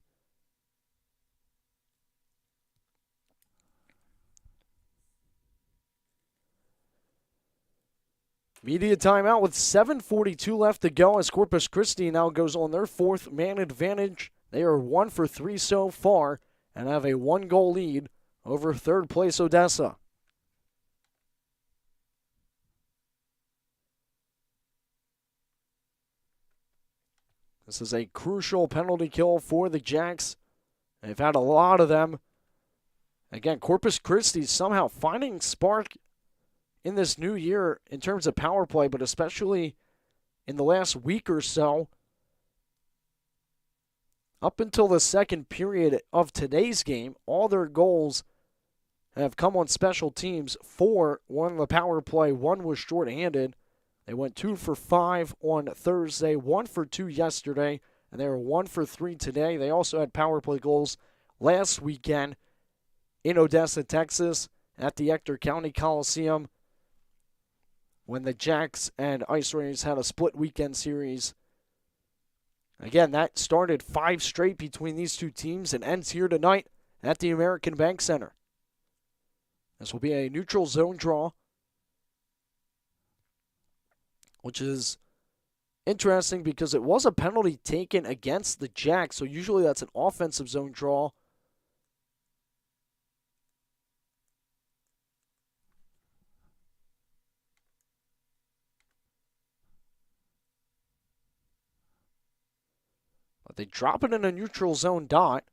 Media timeout with 7:42 left to go as Corpus Christi now goes on their fourth man advantage. They are 1 for 3 so far and have a 1-goal lead over third place Odessa. This is a crucial penalty kill for the Jacks. They've had a lot of them. Again, Corpus Christi somehow finding spark in this new year in terms of power play, but especially in the last week or so. Up until the second period of today's game, all their goals have come on special teams. 4 won the power play, 1 was shorthanded. They went 2 for 5 on Thursday, 1 for 2 yesterday, and they were 1 for 3 today. They also had power play goals last weekend in Odessa, Texas, at the Ector County Coliseum when the Jacks and IceRays had a split weekend series. Again, that started 5 straight between these two teams and ends here tonight at the American Bank Center. This will be a neutral zone draw, which is interesting because it was a penalty taken against the Jacks, so usually that's an offensive zone draw. But they drop it in a neutral zone dot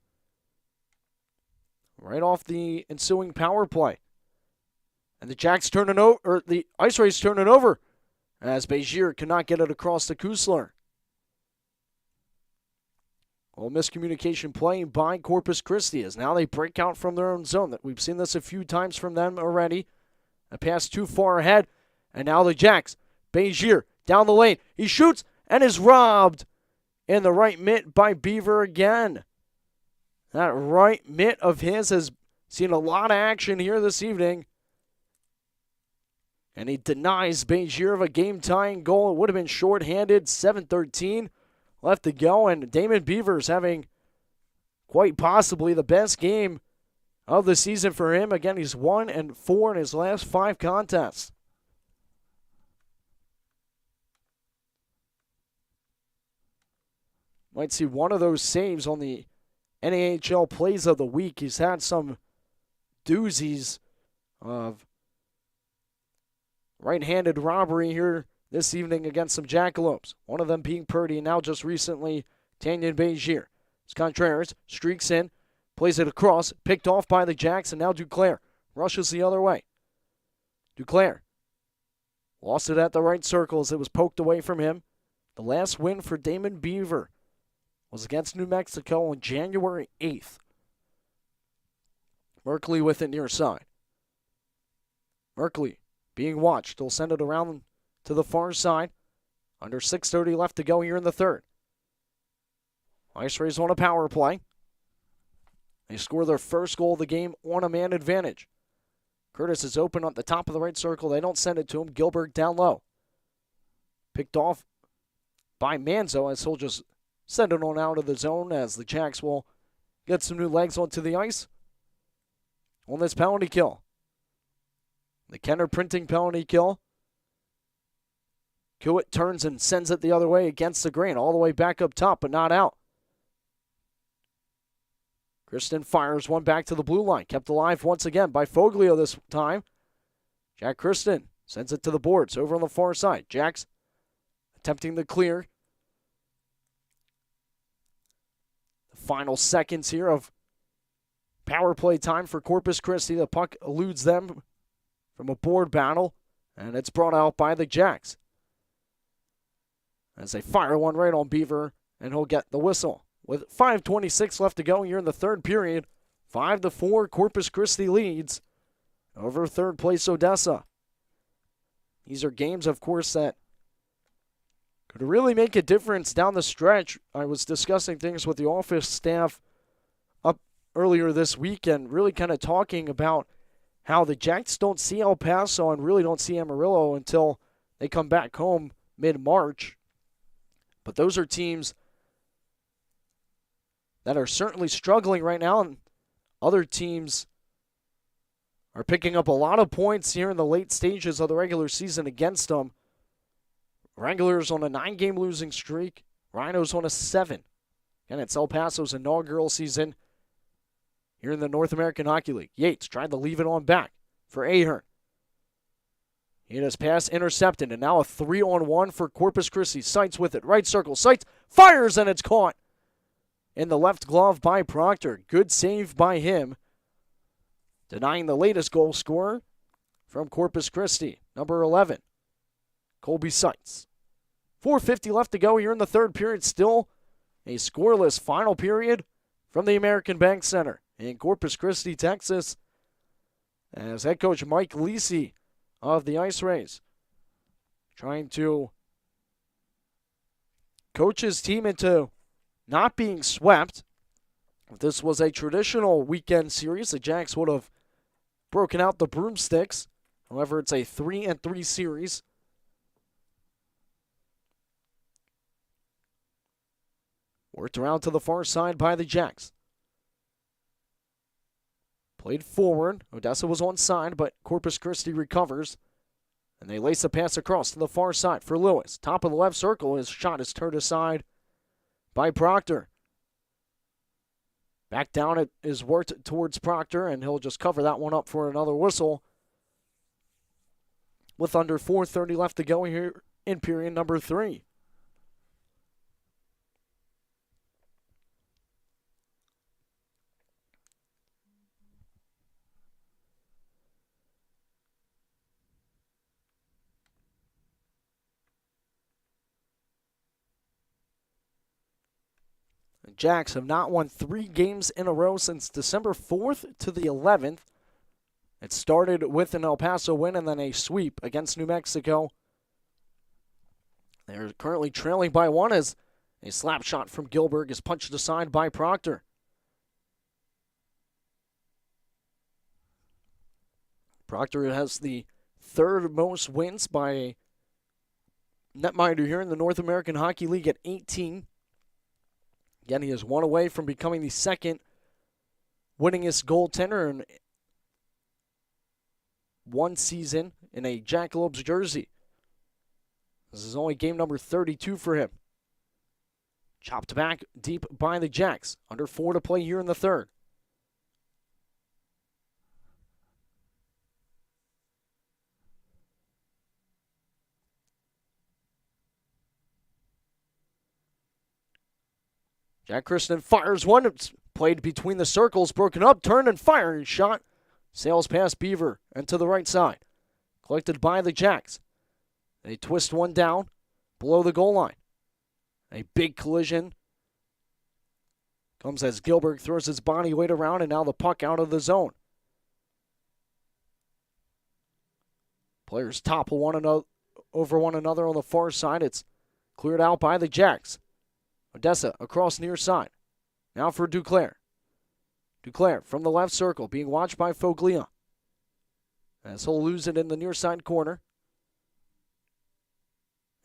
right off the ensuing power play. And the Jacks turn it over, or the IceRays turn it over, as Begier cannot get it across to Kusler. Well, miscommunication playing by Corpus Christi as now they break out from their own zone. We've seen this a few times from them already. A pass too far ahead, and now the Jacks. Begier down the lane. He shoots and is robbed in the right mitt by Beaver again. That right mitt of his has seen a lot of action here this evening. And he denies Begier of a game-tying goal. It would have been shorthanded. 7:13 left to go. And Damon Beavers having quite possibly the best game of the season for him. Again, he's 1-4 in his last 5 contests. Might see one of those saves on the NAHL Plays of the Week. He's had some doozies of right-handed robbery here this evening against some Jackalopes. One of them being Purdy, and now just recently Tanyan Begier. As Contreras streaks in, plays it across, picked off by the Jacks, and now Duclair rushes the other way. Duclair lost it at the right circle as it was poked away from him. The last win for Damon Beaver was against New Mexico on January 8th. Merkley with it near side. Merkley being watched. He'll send it around to the far side. Under 6:30 left to go here in the third. IceRays on a power play. They score their first goal of the game on a man advantage. Curtis is open at the top of the right circle. They don't send it to him. Gilbert down low. Picked off by Manzo as he'll just send it on out of the zone as the Jacks will get some new legs onto the ice on this penalty kill. The Kenner Printing penalty kill. Hewitt turns and sends it the other way against the grain, all the way back up top, but not out. Kristen fires one back to the blue line, kept alive once again by Foglio this time. Jack Kristen sends it to the boards over on the far side. Jacks attempting the clear. The final seconds here of power play time for Corpus Christi. The puck eludes them from a board battle, and it's brought out by the Jacks as they fire one right on Beaver, and he'll get the whistle. With 5:26 left to go here in the third period, 5-4, Corpus Christi leads over third place Odessa. These are games, of course, that could really make a difference down the stretch. I was discussing things with the office staff up earlier this week and really kind of talking about how the Jacks don't see El Paso and really don't see Amarillo until they come back home mid-March. But those are teams that are certainly struggling right now, and other teams are picking up a lot of points here in the late stages of the regular season against them. Wranglers on a 9-game losing streak. Rhinos on a 7. And it's El Paso's inaugural season here in the North American Hockey League. Yates tried to leave it on back for Ahern. He has pass intercepted, and now a 3-on-1 for Corpus Christi. Sights with it. Right circle. Sights. Fires, and it's caught in the left glove by Proctor. Good save by him, denying the latest goal scorer from Corpus Christi, number 11, Colby Sights. 4:50 left to go here in the third period. Still a scoreless final period from the American Bank Center in Corpus Christi, Texas, as head coach Mike Lisi of the IceRays trying to coach his team into not being swept. If this was a traditional weekend series, the Jacks would have broken out the broomsticks. However, it's a 3-3 series. Worked around to the far side by the Jacks. Played forward. Odessa was onside, but Corpus Christi recovers. And they lace a pass across to the far side for Lewis. Top of the left circle. His shot is turned aside by Proctor. Back down it is worked towards Proctor, and he'll just cover that one up for another whistle. With under 4:30 left to go here in period number 3. The Jacks have not won 3 games in a row since December 4th to the 11th. It started with an El Paso win and then a sweep against New Mexico. They're currently trailing by 1 as a slap shot from Gilbert is punched aside by Proctor. Proctor has the third most wins by a netminder here in the North American Hockey League at 18. Again, he is 1 away from becoming the second winningest goaltender in one season in a Jackalopes jersey. This is only game number 32 for him. Chopped back deep by the Jacks. Under 4 to play here in the third. Jack Kristen fires one. It's played between the circles, broken up, turned and fired, and shot. Sails past Beaver and to the right side. Collected by the Jacks. They twist one down below the goal line. A big collision comes as Gilbert throws his body weight around, and now the puck out of the zone. Players topple one another over one another on the far side. It's cleared out by the Jacks. Odessa across near side. Now for Duclair. Duclair from the left circle, being watched by Foglia. as he'll lose it in the near side corner.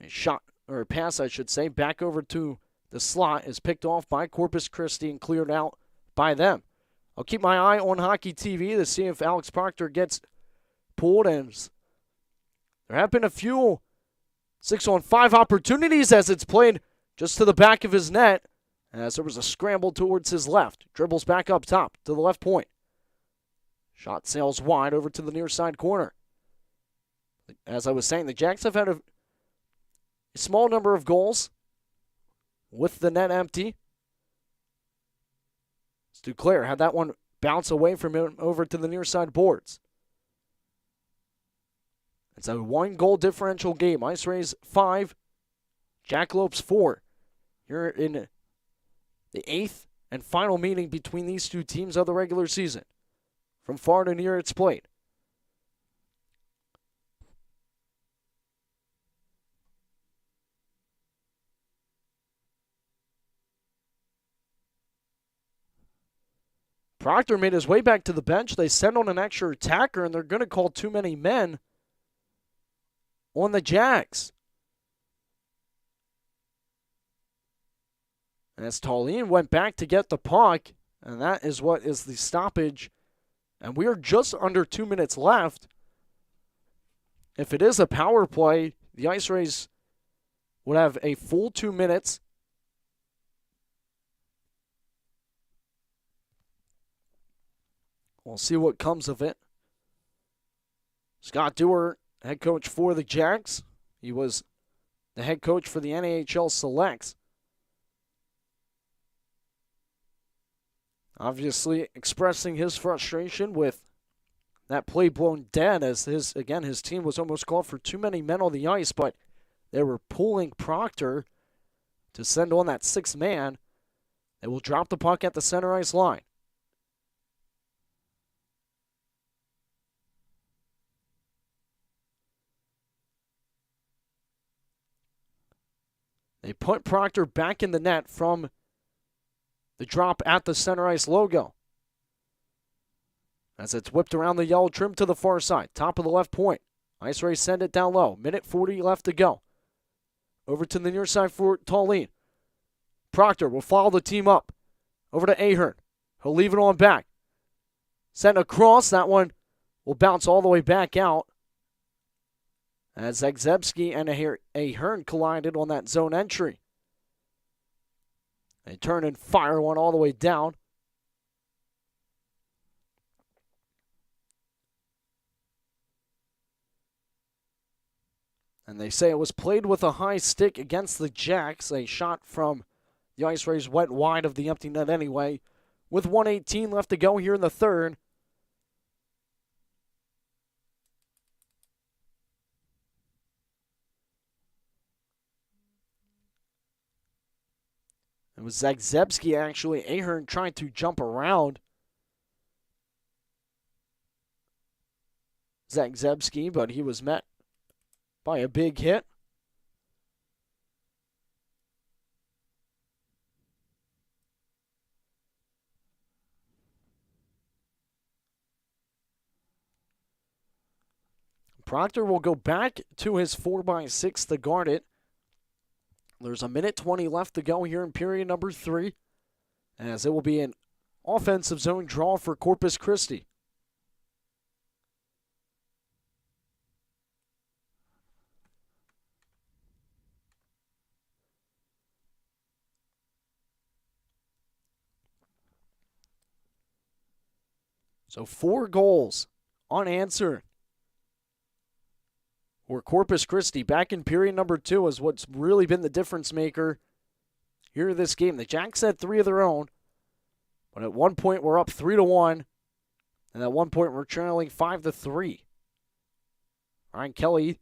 A shot, or a pass, I should say, back over to the slot is picked off by Corpus Christi and cleared out by them. I'll keep my eye on Hockey TV to see if Alex Proctor gets pulled. And there have been a few 6-on-5 opportunities as it's played just to the back of his net, as there was a scramble towards his left. Dribbles back up top to the left point. Shot sails wide over to the near side corner. As I was saying, the Jacks have had a small number of goals with the net empty. Duclair had that one bounce away from him over to the near side boards. It's a 1-goal differential game. IceRays 5, Jackalopes 4. Here in the 8th and final meeting between these two teams of the regular season. From far to near, it's played. Proctor made his way back to the bench. They send on an extra attacker, and they're going to call too many men on the Jacks. And as Tallien went back to get the puck, and that is what is the stoppage. And we are just under 2 minutes left. If it is a power play, the IceRays would have a full 2 minutes. We'll see what comes of it. Scott Dewar, head coach for the Jacks. He was the head coach for the NAHL Selects. Obviously expressing his frustration with that play blown dead, as his team was almost called for too many men on the ice, but they were pulling Proctor to send on that 6th man. They will drop the puck at the center ice line. They put Proctor back in the net from the drop at the center ice logo. As it's whipped around the yellow trim to the far side. Top of the left point. IceRays send it down low. Minute 40 left to go. Over to the near side for Tallien. Proctor will follow the team up. Over to Ahern. He'll leave it on back. Sent across. That one will bounce all the way back out. As Zagzebski and Ahern collided on that zone entry. They turn and fire one all the way down. And they say it was played with a high stick against the Jacks. A shot from the IceRays went wide of the empty net anyway. With 1:18 left to go here in the third. It was Zagzebski, actually. Ahern trying to jump around Zagzebski, but he was met by a big hit. Proctor will go back to his 4x6 to guard it. There's a minute 20 left to go here in period number 3, as it will be an offensive zone draw for Corpus Christi. So 4 goals unanswered for Corpus Christi. Back in period number 2 is what's really been the difference maker here in this game. The Jacks had 3 of their own, but at one point we're up 3-1, and at one point we're trailing 5-3. Ryan Kelly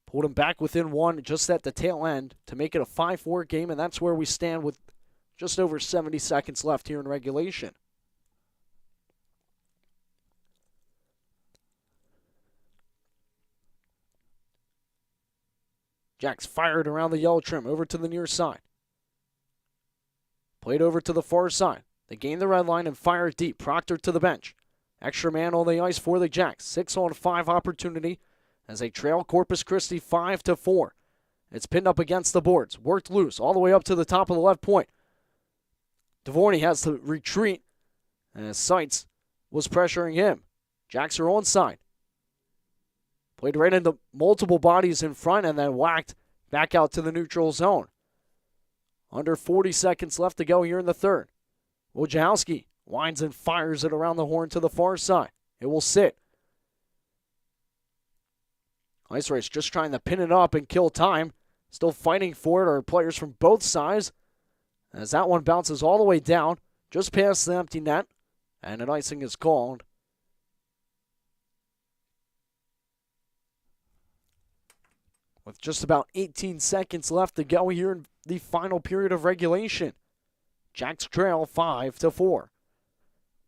pulled him back within 1 just at the tail end to make it a 5-4 game, and that's where we stand with just over 70 seconds left here in regulation. Jacks fired around the yellow trim, over to the near side. Played over to the far side. They gain the red line and fire it deep. Proctor to the bench. Extra man on the ice for the Jacks. 6-on-5 opportunity as they trail Corpus Christi 5-4. It's pinned up against the boards. Worked loose all the way up to the top of the left point. Dvorny has to retreat as Seitz was pressuring him. Jacks are onside. Played right into multiple bodies in front and then whacked back out to the neutral zone. Under 40 seconds left to go here in the third. Wojciechowski winds and fires it around the horn to the far side. It will sit. IceRays just trying to pin it up and kill time. Still fighting for it are players from both sides. As that one bounces all the way down, just past the empty net. And an icing is called. With just about 18 seconds left to go here in the final period of regulation. Jacks trail 5-4.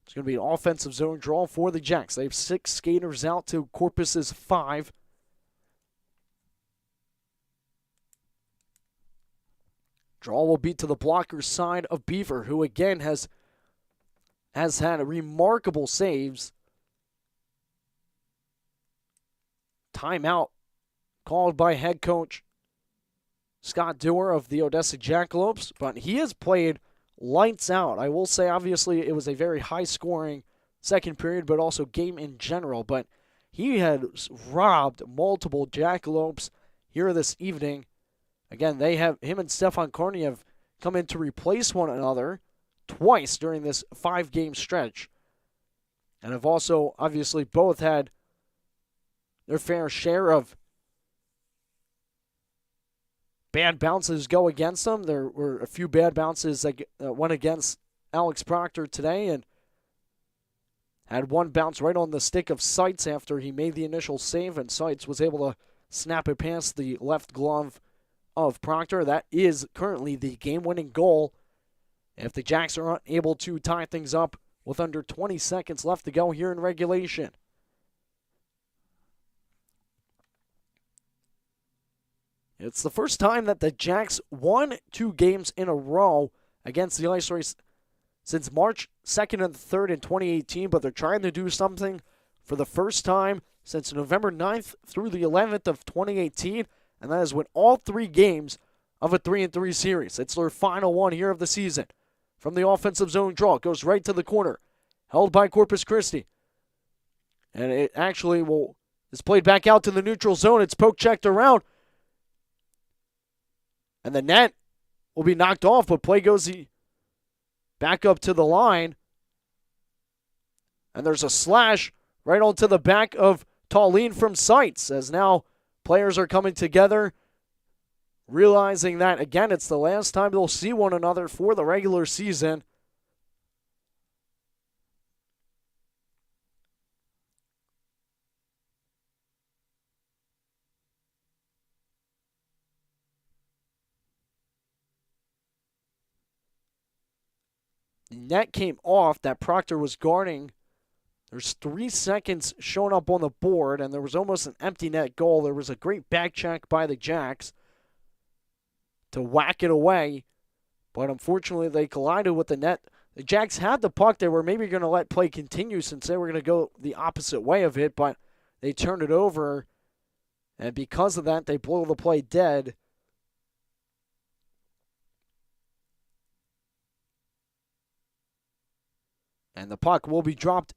It's going to be an offensive zone draw for the Jacks. They have 6 skaters out to Corpus's 5. Draw will be to the blocker's side of Beaver, who again has had remarkable saves. Timeout called by head coach Scott Dewar of the Odessa Jackalopes, but he has played lights out. I will say, obviously, it was a very high-scoring second period, but also game in general. But he has robbed multiple Jackalopes here this evening. Again, him and Stefan Carney have come in to replace one another twice during this 5-game stretch. And have also, obviously, both had their fair share of bad bounces go against them. There were a few bad bounces that went against Alex Proctor today, and had one bounce right on the stick of Seitz after he made the initial save, and Seitz was able to snap it past the left glove of Proctor. That is currently the game-winning goal if the Jacks are unable to tie things up with under 20 seconds left to go here in regulation. It's the first time that the Jacks won 2 games in a row against the IceRays since March 2nd and 3rd in 2018, but they're trying to do something for the first time since November 9th through the 11th of 2018, and that is win all 3 games of a 3-3 series. It's their final one here of the season. From the offensive zone draw, it goes right to the corner, held by Corpus Christi. And it actually is played back out to the neutral zone. It's poke-checked around. And the net will be knocked off, but play goes back up to the line. And there's a slash right onto the back of Tallinn from Seitz, as now players are coming together, realizing that, again, it's the last time they'll see one another for the regular season. The net came off that Proctor was guarding. There's 3 seconds showing up on the board, and there was almost an empty net goal. There was a great back check by the Jacks to whack it away, but unfortunately they collided with the net. The Jacks had the puck. They were maybe going to let play continue since they were going to go the opposite way of it, but they turned it over, and because of that, they blow the play dead. And the puck will be dropped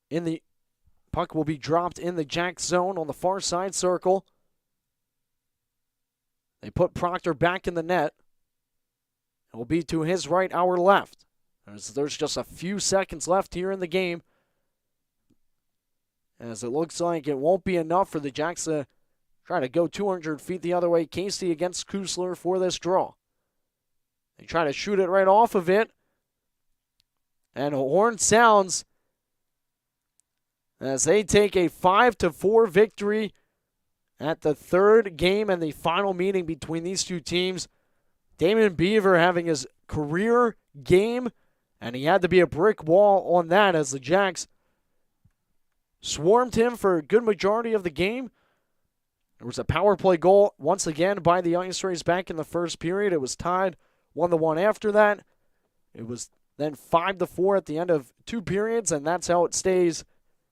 in the Jack zone on the far side circle. They put Proctor back in the net. It will be to his right, our left. There's just a few seconds left here in the game, as it looks like it won't be enough for the Jacks to try to go 200 feet the other way. Casey against Kusler for this draw. They try to shoot it right off of it. And a horn sounds as they take a 5-4 victory at the third game and the final meeting between these two teams. Damon Beaver having his career game, and he had to be a brick wall on that as the Jacks swarmed him for a good majority of the game. There was a power play goal once again by the IceRays back in the first period. It was tied 1-1 after that. It was then 5-4 at the end of 2 periods, and that's how it stays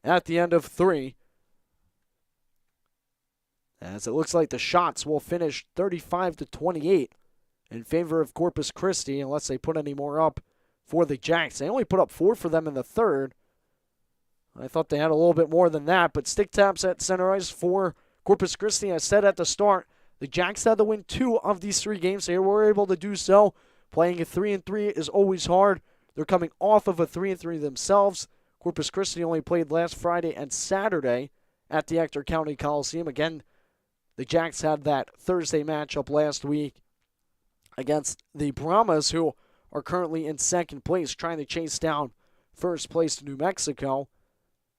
at the end of 3. As it looks like the shots will finish 35-28 in favor of Corpus Christi, unless they put any more up for the Jacks. They only put up 4 for them in the third. I thought they had a little bit more than that, but stick taps at center ice for Corpus Christi. I said at the start, the Jacks had to win 2 of these 3 games. They were able to do so. Playing a 3-3 is always hard. They're coming off of a 3-3 themselves. Corpus Christi only played last Friday and Saturday at the Ector County Coliseum. Again, the Jacks had that Thursday matchup last week against the Brahmas, who are currently in second place, trying to chase down first place to New Mexico.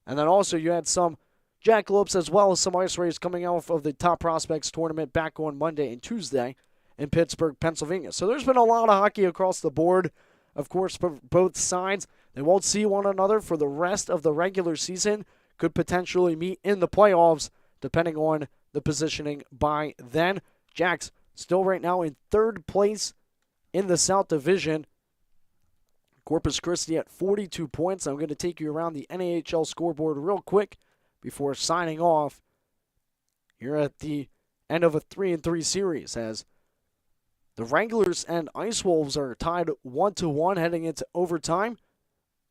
And then also you had some Jackalopes as well as some IceRays coming off of the Top Prospects tournament back on Monday and Tuesday in Pittsburgh, Pennsylvania. So there's been a lot of hockey across the board, of course, for both sides. They won't see one another for the rest of the regular season. Could potentially meet in the playoffs, depending on the positioning by then. Jacks still right now in third place in the South Division. Corpus Christi at 42 points. I'm going to take you around the NAHL scoreboard real quick before signing off here at the end of a 3-3 series, as the Wranglers and Ice Wolves are tied 1-1 heading into overtime.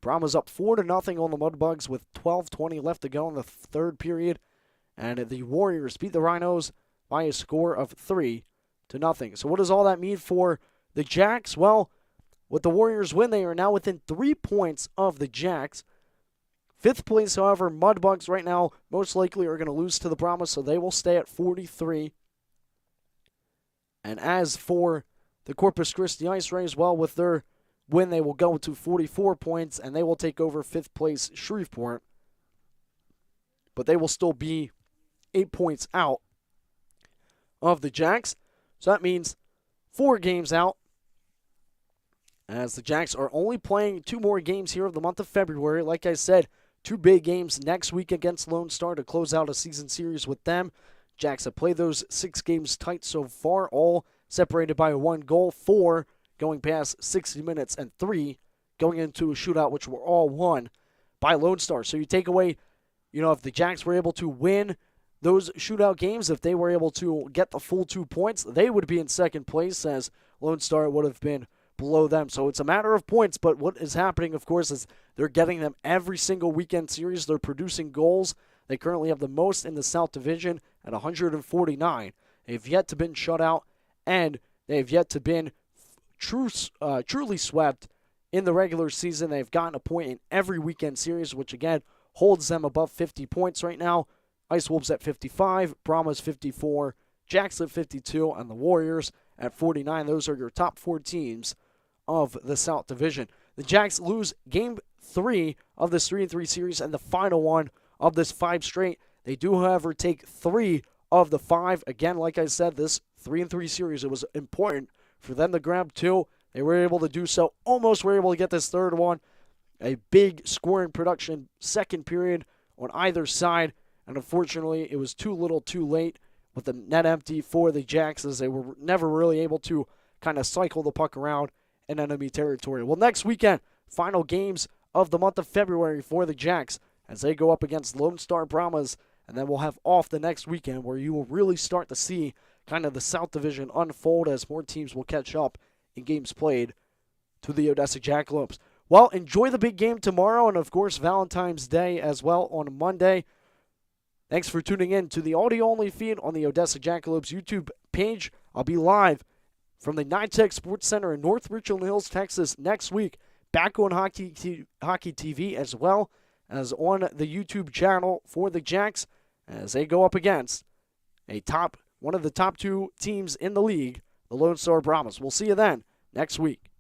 Brahmas up 4-0 on the Mudbugs with 12:20 left to go in the third period. And the Warriors beat the Rhinos by a score of 3-0. So what does all that mean for the Jacks? Well, with the Warriors win, they are now within 3 points of the Jacks. 5th place, however, Mudbugs right now most likely are going to lose to the Brahmas, so they will stay at 43. And as for the Corpus Christi IceRays, well, with their win, they will go to 44 points, and they will take over 5th place Shreveport. But they will still be 8 points out of the Jacks. So that means 4 games out, as the Jacks are only playing 2 more games here of the month of February. Like I said, 2 big games next week against Lone Star to close out a season series with them. Jacks have played those 6 games tight so far, all separated by 1 goal, 4 going past 60 minutes, and 3 going into a shootout, which were all won by Lone Star. So you take away, if the Jacks were able to win those shootout games, if they were able to get the full 2 points, they would be in second place, as Lone Star would have been below them. So it's a matter of points, but what is happening, of course, is they're getting them every single weekend series. They're producing goals. They currently have the most in the South Division at 149. They've yet to been shut out, and they've yet to been truly swept in the regular season. They've gotten a point in every weekend series, which again holds them above 50 points right now. Ice Wolves at 55, Brahmas 54, Jacks at 52, and the Warriors at 49. Those are your top 4 teams of the South Division. The Jacks lose Game 3 of this 3-3 series and the final one of this 5 straight. They do, however, take 3 of the 5. Again, like I said, this 3-3 series, it was important for them to grab 2. They were able to do so. Almost were able to get this third one. A big scoring production second period on either side. And unfortunately, it was too little too late with the net empty for the Jacks, as they were never really able to kind of cycle the puck around in enemy territory. Well, next weekend, final games of the month of February for the Jacks as they go up against Lone Star Brahmas. And then we'll have off the next weekend, where you will really start to see kind of the South Division unfold as more teams will catch up in games played to the Odessa Jackalopes. Well, enjoy the big game tomorrow, and of course Valentine's Day as well on Monday. Thanks for tuning in to the audio-only feed on the Odessa Jackalopes YouTube page. I'll be live from the NYTEX Sports Center in North Richland Hills, Texas next week. Back on Hockey TV, as well as on the YouTube channel for the Jacks, as they go up against one of the top 2 teams in the league, the Lone Star Brahmas. We'll see you then next week.